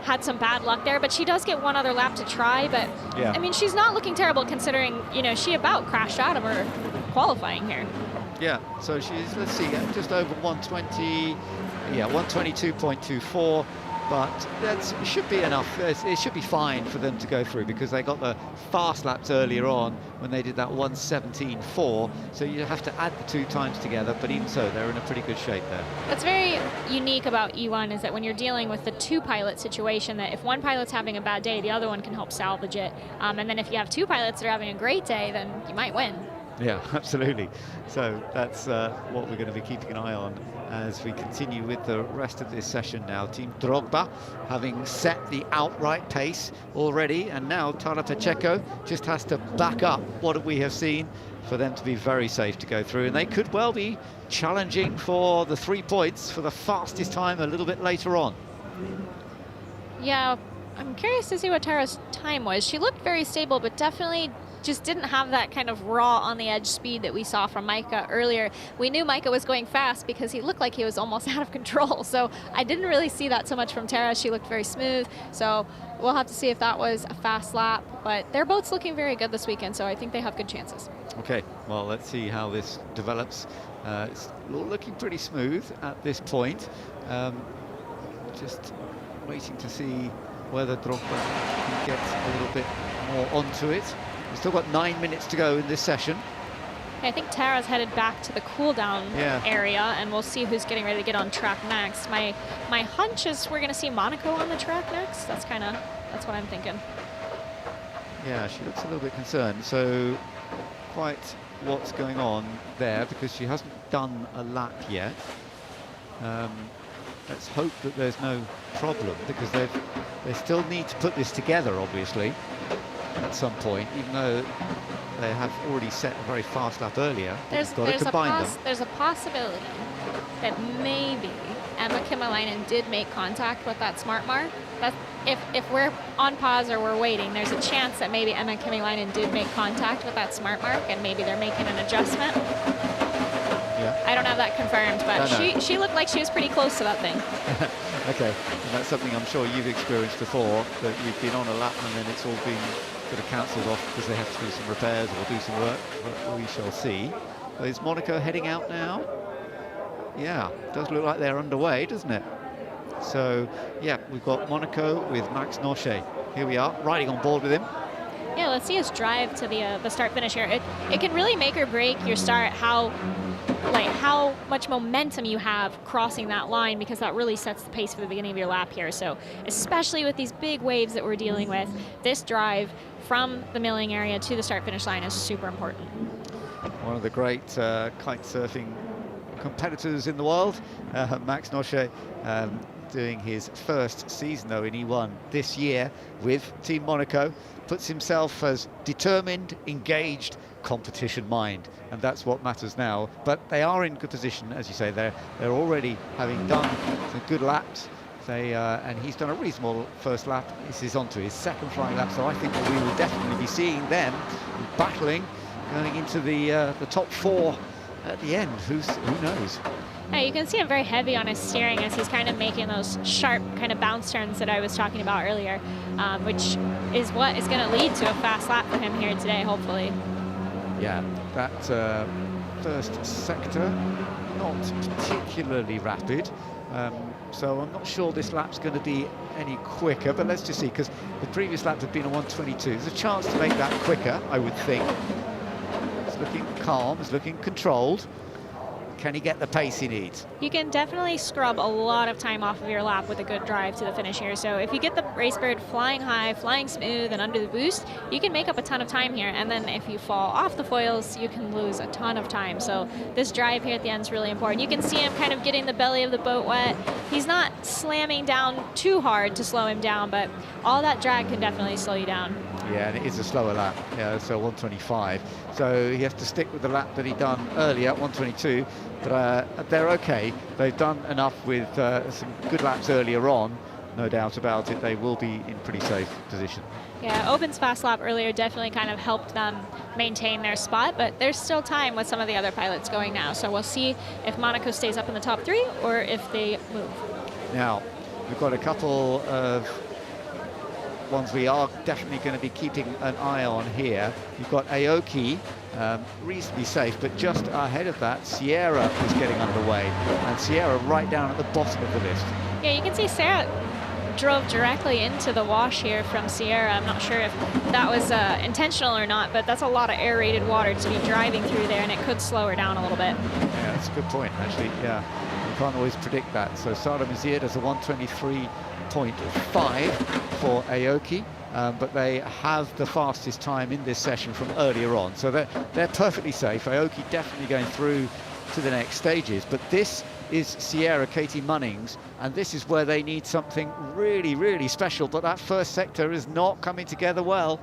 E: had some bad luck there, but she does get one other lap to try. But
A: yeah.
E: I mean, she's not looking terrible considering, you know, she about crashed out of her qualifying here.
A: Yeah, so she's, let's see, just over 120, yeah, 122.24, but that should be enough. It should be fine for them to go through because they got the fast laps earlier on when they did that 117.4, so you have to add the two times together, but even so, they're in a pretty good shape there.
E: What's very unique about E1 is that when you're dealing with the two-pilot situation, that if one pilot's having a bad day, the other one can help salvage it, and then if you have two pilots that are having a great day, then you might win.
A: Yeah, absolutely. So that's what we're going to be keeping an eye on as we continue with the rest of this session now. Team Drogba having set the outright pace already, and now Tara Pacheco just has to back up what we have seen for them to be very safe to go through, and they could well be challenging for the 3 points for the fastest time a little bit later on.
E: Yeah, I'm curious to see what Tara's time was. She looked very stable, but definitely just didn't have that kind of raw on the edge speed that we saw from Micah earlier. We knew Micah was going fast because he looked like he was almost out of control. So I didn't really see that so much from Tara. She looked very smooth. So we'll have to see if that was a fast lap, but they're both looking very good this weekend. So I think they have good chances.
A: Okay, well, let's see how this develops. It's looking pretty smooth at this point. Just waiting to see whether Drogba can get a little bit more onto it. We've still got 9 minutes to go in this session.
E: I think Tara's headed back to the cool down area, and we'll see who's getting ready to get on track next. My hunch is we're going to see Monaco on the track next. That's what I'm thinking.
A: Yeah, she looks a little bit concerned. So quite what's going on there, because she hasn't done a lap yet. Let's hope that there's no problem, because they still need to put this together, obviously, at some point, even though they have already set a very fast lap earlier. There's got to combine them.
E: There's a possibility that maybe Emma Kymäläinen did make contact with that smart mark. That if we're on pause or we're waiting, there's a chance that maybe Emma Kymäläinen did make contact with that smart mark, and maybe they're making an adjustment.
A: Yeah.
E: I don't have that confirmed, but she looked like she was pretty close to that thing.
A: Okay, and that's something I'm sure you've experienced before, that you've been on a lap and then it's all been sort of cancelled off because they have to do some repairs or do some work, but we shall see. But is Monaco heading out now? Yeah, does look like they're underway, doesn't it? So, yeah, we've got Monaco with Max Nochet. Here we are, riding on board with him.
E: Yeah, let's see us drive to the start-finish here. It can really make or break your start, how much momentum you have crossing that line, because that really sets the pace for the beginning of your lap here. So especially with these big waves that we're dealing with, this drive from the milling area to the start-finish line is super important.
A: One of the great kite surfing competitors in the world, Max Nochet, doing his first season though in E1 this year with Team Monaco, puts himself as determined, engaged, competition mind, and that's what matters now. But they are in good position, as you say. They're already having done some good laps, And he's done a reasonable first lap. This is on to his second flying lap, so I think that we will definitely be seeing them battling, going into the top 4 at the end. Who knows?
E: Yeah, you can see him very heavy on his steering as he's kind of making those sharp kind of bounce turns that I was talking about earlier, which is what is going to lead to a fast lap for him here today, hopefully.
A: Yeah, that first sector, not particularly rapid. So I'm not sure this lap's going to be any quicker, but let's just see, because the previous lap had been a 1:22. There's a chance to make that quicker, I would think. It's looking calm, it's looking controlled. Can he get the pace he needs?
E: You can definitely scrub a lot of time off of your lap with a good drive to the finish here. So if you get the Racebird flying high, flying smooth, and under the boost, you can make up a ton of time here. And then if you fall off the foils, you can lose a ton of time. So this drive here at the end is really important. You can see him kind of getting the belly of the boat wet. He's not slamming down too hard to slow him down, but all that drag can definitely slow you down.
A: Yeah, and it is a slower lap, yeah, so 1:25. So he has to stick with the lap that he done earlier, 1:22. But they're okay. They've done enough with some good laps earlier on, no doubt about it. They will be in pretty safe position.
E: Yeah, Open's fast lap earlier definitely kind of helped them maintain their spot, but there's still time with some of the other pilots going now. So we'll see if Monaco stays up in the top 3 or if they move.
A: Now, we've got a couple of ones we are definitely going to be keeping an eye on here. You've got Aoki, reasonably safe, but just ahead of that, Sierra is getting underway, and Sierra right down at the bottom of the list.
E: Yeah, you can see Sarah drove directly into the wash here from Sierra. I'm not sure if that was intentional or not, but that's a lot of aerated water to be driving through there, and it could slow her down a little bit.
A: Yeah, that's a good point, actually. Yeah, you can't always predict that. So Sarah Mazier does a 1:23.5 for Aoki, but they have the fastest time in this session from earlier on, so they're perfectly safe. Aoki definitely going through to the next stages, but this is Sierra, Katie Munnings, and this is where they need something really, really special, but that first sector is not coming together well.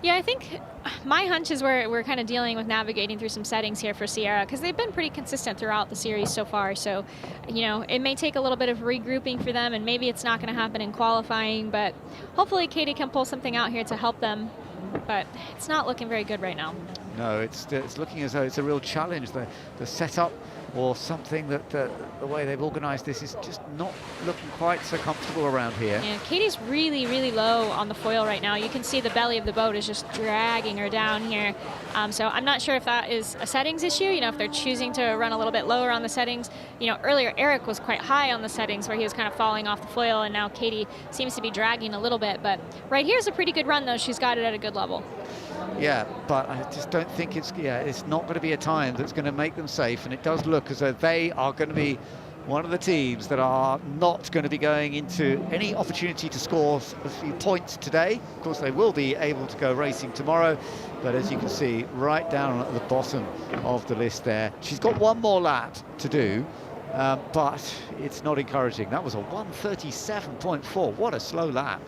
E: Yeah, I think my hunch is we're kind of dealing with navigating through some settings here for Sierra, because they've been pretty consistent throughout the series so far. So, you know, it may take a little bit of regrouping for them, and maybe it's not going to happen in qualifying, but hopefully Katie can pull something out here to help them. But it's not looking very good right now.
A: No, it's looking as though it's a real challenge. The setup or something that the way they've organised this is just not looking quite so comfortable around here.
E: Yeah, Katie's really, really low on the foil right now. You can see the belly of the boat is just dragging her down here. So I'm not sure if that is a settings issue, you know, if they're choosing to run a little bit lower on the settings. You know, earlier Eric was quite high on the settings where he was kind of falling off the foil, and now Katie seems to be dragging a little bit. But right here's a pretty good run, though. She's got it at a good level.
A: Yeah, but I just don't think it's not going to be a time that's going to make them safe, and it does look as though they are going to be one of the teams that are not going to be going into any opportunity to score a few points today. Of course, they will be able to go racing tomorrow, but as you can see, right down at the bottom of the list there. She's got one more lap to do, but it's not encouraging. That was a 1:37.4. What a slow lap.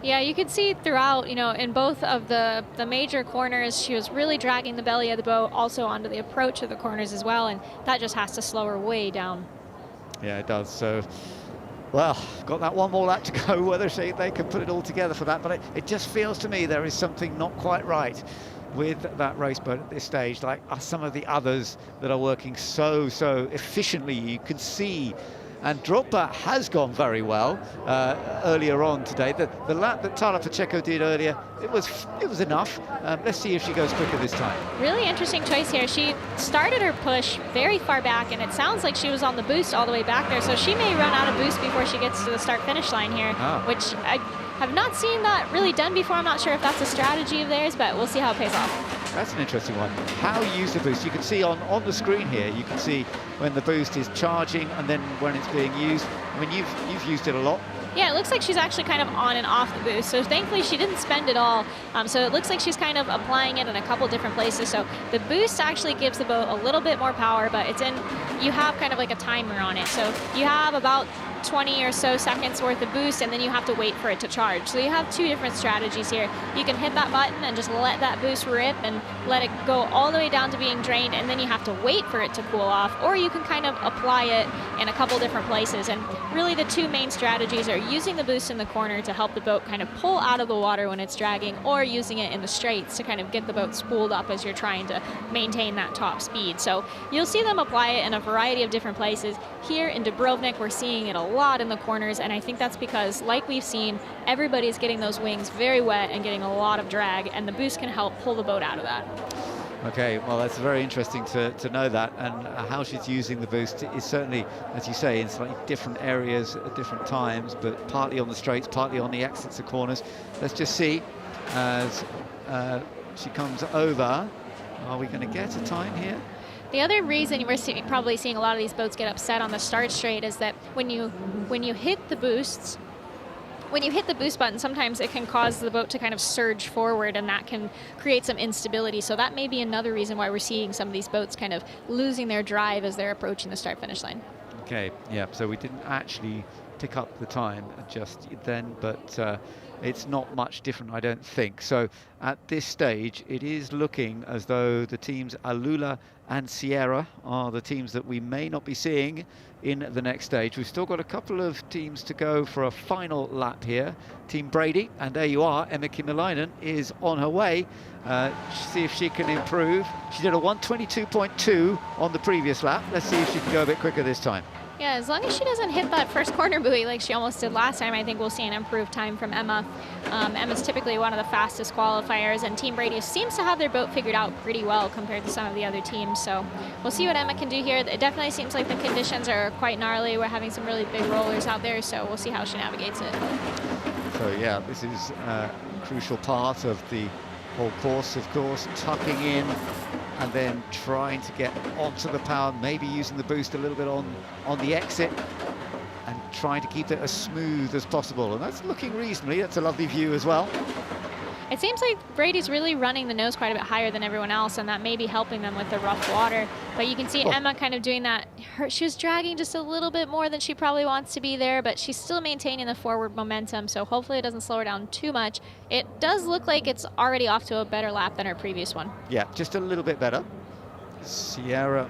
E: Yeah, you could see throughout, you know, in both of the major corners, she was really dragging the belly of the boat, also onto the approach of the corners as well, and that just has to slow her way down.
A: Yeah, it does. So, well, got that one more lap to go, whether they can put it all together for that, but it just feels to me there is something not quite right with that race boat at this stage, like some of the others that are working so efficiently. You can see, and Drogba has gone very well earlier on today. The lap that Tala Pacheco did earlier, it was enough. Let's see if she goes quicker this time.
E: Really interesting choice here. She started her push very far back, and it sounds like she was on the boost all the way back there, so she may run out of boost before she gets to the start-finish line here, which I have not seen that really done before. I'm not sure if that's a strategy of theirs, but we'll see how it pays off.
A: That's an interesting one. How you use the boost. You can see on the screen here, you can see when the boost is charging and then when it's being used. I mean, you've used it a lot.
E: Yeah, it looks like she's actually kind of on and off the boost. So thankfully she didn't spend it all. So it looks like she's kind of applying it in a couple different places. So the boost actually gives the boat a little bit more power, but you have kind of like a timer on it. So you have about 20 or so seconds worth of boost, and then you have to wait for it to charge. So you have two different strategies here. You can hit that button and just let that boost rip and let it go all the way down to being drained, and then you have to wait for it to cool off, or you can kind of apply it in a couple different places. And really the two main strategies are using the boost in the corner to help the boat kind of pull out of the water when it's dragging, or using it in the straights to kind of get the boat spooled up as you're trying to maintain that top speed. So you'll see them apply it in a variety of different places. Here in Dubrovnik, we're seeing it a lot in the corners, and I think that's because, like we've seen, everybody's getting those wings very wet and getting a lot of drag, and the boost can help pull the boat out of that.
A: Okay, well, that's very interesting to know that, and how she's using the boost is certainly, as you say, in slightly different areas at different times, but partly on the straights, partly on the exits of corners. Let's just see as she comes over. Are we going to get a time here?
E: The other reason we're probably seeing a lot of these boats get upset on the start straight is that when you hit the boosts, when you hit the boost button, sometimes it can cause the boat to kind of surge forward, and that can create some instability. So that may be another reason why we're seeing some of these boats kind of losing their drive as they're approaching the start-finish line.
A: Okay, yeah, so we didn't actually pick up the time just then, but it's not much different, I don't think. So at this stage, it is looking as though the teams Alula and Sierra are the teams that we may not be seeing in the next stage. We've still got a couple of teams to go for a final lap here. Team Brady, and there you are, Emma Kymäläinen is on her way. See if she can improve. She did a 1:22.2 on the previous lap. Let's see if she can go a bit quicker this time.
E: Yeah, as long as she doesn't hit that first corner buoy like she almost did last time, I think we'll see an improved time from Emma. Emma's typically one of the fastest qualifiers, and Team Brady seems to have their boat figured out pretty well compared to some of the other teams. So we'll see what Emma can do here. It definitely seems like the conditions are quite gnarly. We're having some really big rollers out there, so we'll see how she navigates it.
A: So yeah, this is a crucial part of the whole course, of course, tucking in and then trying to get onto the power, maybe using the boost a little bit on the exit, and trying to keep it as smooth as possible. And that's looking reasonably. That's a lovely view as well.
E: It seems like Brady's really running the nose quite a bit higher than everyone else, and that may be helping them with the rough water. But you can see Emma kind of doing that. She was dragging just a little bit more than she probably wants to be there, but she's still maintaining the forward momentum, so hopefully it doesn't slow her down too much. It does look like it's already off to a better lap than her previous one.
A: Yeah, just a little bit better. Sierra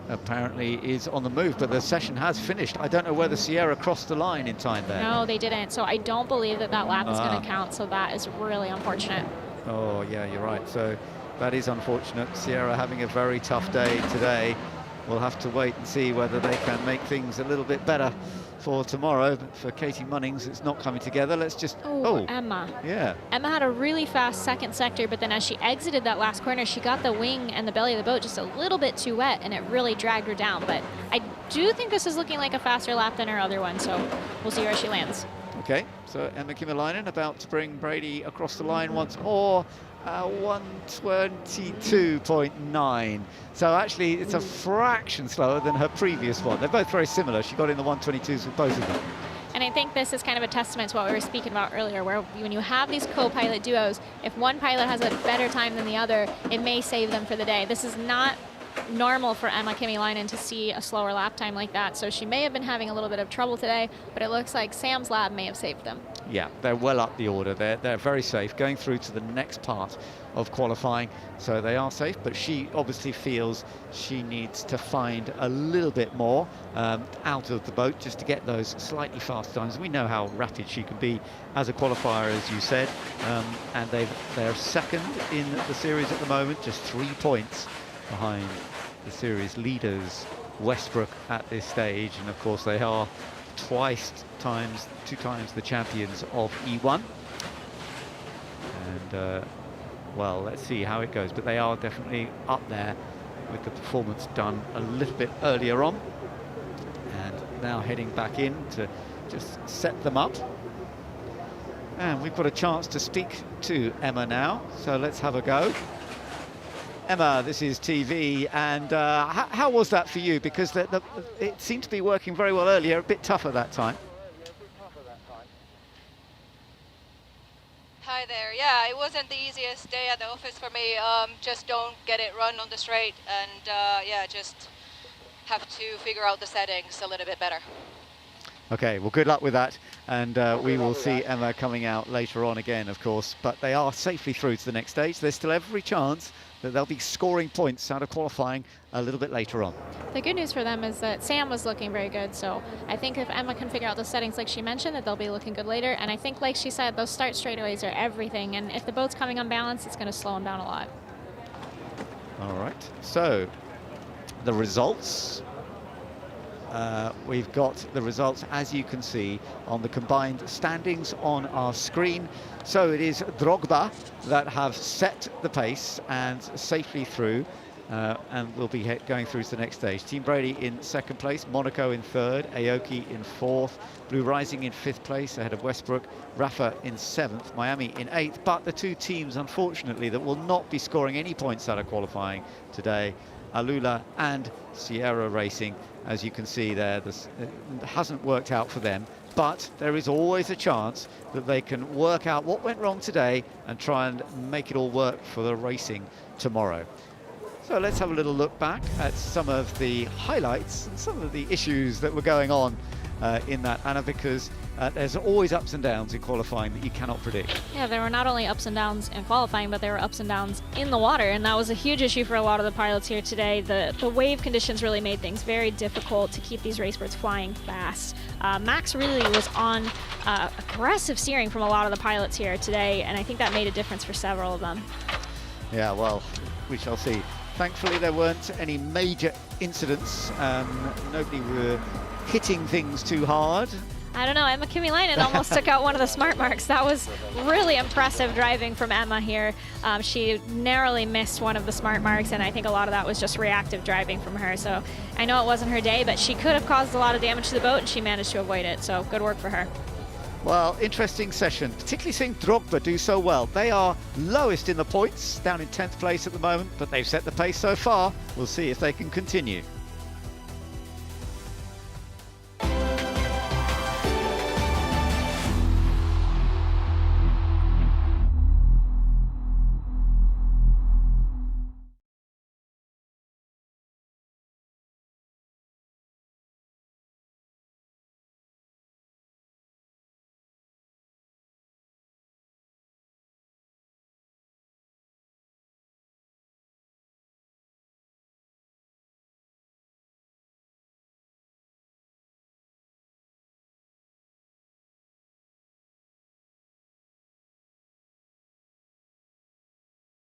A: apparently is on the move, but the session has finished. I don't know whether Sierra crossed the line in time there.
E: No, they didn't. So I don't believe that lap is going to count. So that is really unfortunate.
A: Oh, yeah, you're right. So that is unfortunate. Sierra having a very tough day today. We'll have to wait and see whether they can make things a little bit better for tomorrow. But for Katie Munnings, it's not coming together. Let's just...
E: Oh, Emma.
A: Yeah.
E: Emma had a really fast second sector, but then as she exited that last corner, she got the wing and the belly of the boat just a little bit too wet, and it really dragged her down. But I do think this is looking like a faster lap than her other one, so we'll see where she lands.
A: Okay, so Emma Kymäläinen about to bring Brady across the line once more. 1:22.9. So actually it's a fraction slower than her previous one. They're both very similar. She got in the 1:22s with both of them.
E: And I think this is kind of a testament to what we were speaking about earlier, where when you have these co-pilot duos, if one pilot has a better time than the other, it may save them for the day. This is not normal for Emma Kymäläinen to see a slower lap time like that, so she may have been having a little bit of trouble today, but it looks like Sam's lab may have saved them.
A: Yeah, they're well up the order. They're very safe, going through to the next part of qualifying, so they are safe, but she obviously feels she needs to find a little bit more out of the boat just to get those slightly fast times. We know how rapid she can be as a qualifier, as you said, and they're second in the series at the moment, just 3 points behind the series leaders Westbrook at this stage, and of course they are two times the champions of E1. And well, let's see how it goes, but they are definitely up there with the performance done a little bit earlier on, and now heading back in to just set them up. And we've got a chance to speak to Emma now, so let's have a go. Emma, this is TV, and how was that for you? Because it seemed to be working very well earlier, a bit tougher that time.
D: Hi there. Yeah, it wasn't the easiest day at the office for me. Just don't get it run on the straight, and yeah, just have to figure out the settings a little bit better.
A: Okay, well, good luck with that, and we will see Emma coming out later on again, of course, but they are safely through to the next stage. There's still every chance that they'll be scoring points out of qualifying a little bit later on.
E: The good news for them is that Sam was looking very good, so I think if Emma can figure out the settings like she mentioned, that they'll be looking good later, and I think, like she said, those start straightaways are everything, and if the boat's coming unbalanced, it's going to slow them down a lot.
A: All right, so the results. We've got the results, as you can see, on the combined standings on our screen. So it is Drogba that have set the pace and safely through, and will be going through to the next stage. Team Brady in second place, Monaco in third, Aoki in fourth, Blue Rising in fifth place ahead of Westbrook, Rafa in seventh, Miami in eighth. But the two teams, unfortunately, that will not be scoring any points out of qualifying today, Alula and Sierra Racing, as you can see there, this hasn't worked out for them, but there is always a chance that they can work out what went wrong today and try and make it all work for the racing tomorrow. So let's have a little look back at some of the highlights and some of the issues that were going on in that, Anna, because there's always ups and downs in qualifying that you cannot predict.
E: Yeah, there were not only ups and downs in qualifying, but there were ups and downs in the water, and that was a huge issue for a lot of the pilots here today. The wave conditions really made things very difficult to keep these racebirds flying fast. Max really was on aggressive steering from a lot of the pilots here today, and I think that made a difference for several of them.
A: Yeah, well, we shall see. Thankfully, there weren't any major incidents. Nobody were hitting things too hard.
E: I don't know, Emma Kymäläinen almost took out one of the smart marks. That was really impressive driving from Emma here. She narrowly missed one of the smart marks, and I think a lot of that was just reactive driving from her. So I know it wasn't her day, but she could have caused a lot of damage to the boat, and she managed to avoid it. So good work for her.
A: Well, interesting session, particularly seeing Drogba do so well. They are lowest in the points, down in 10th place at the moment, but they've set the pace so far. We'll see if they can continue.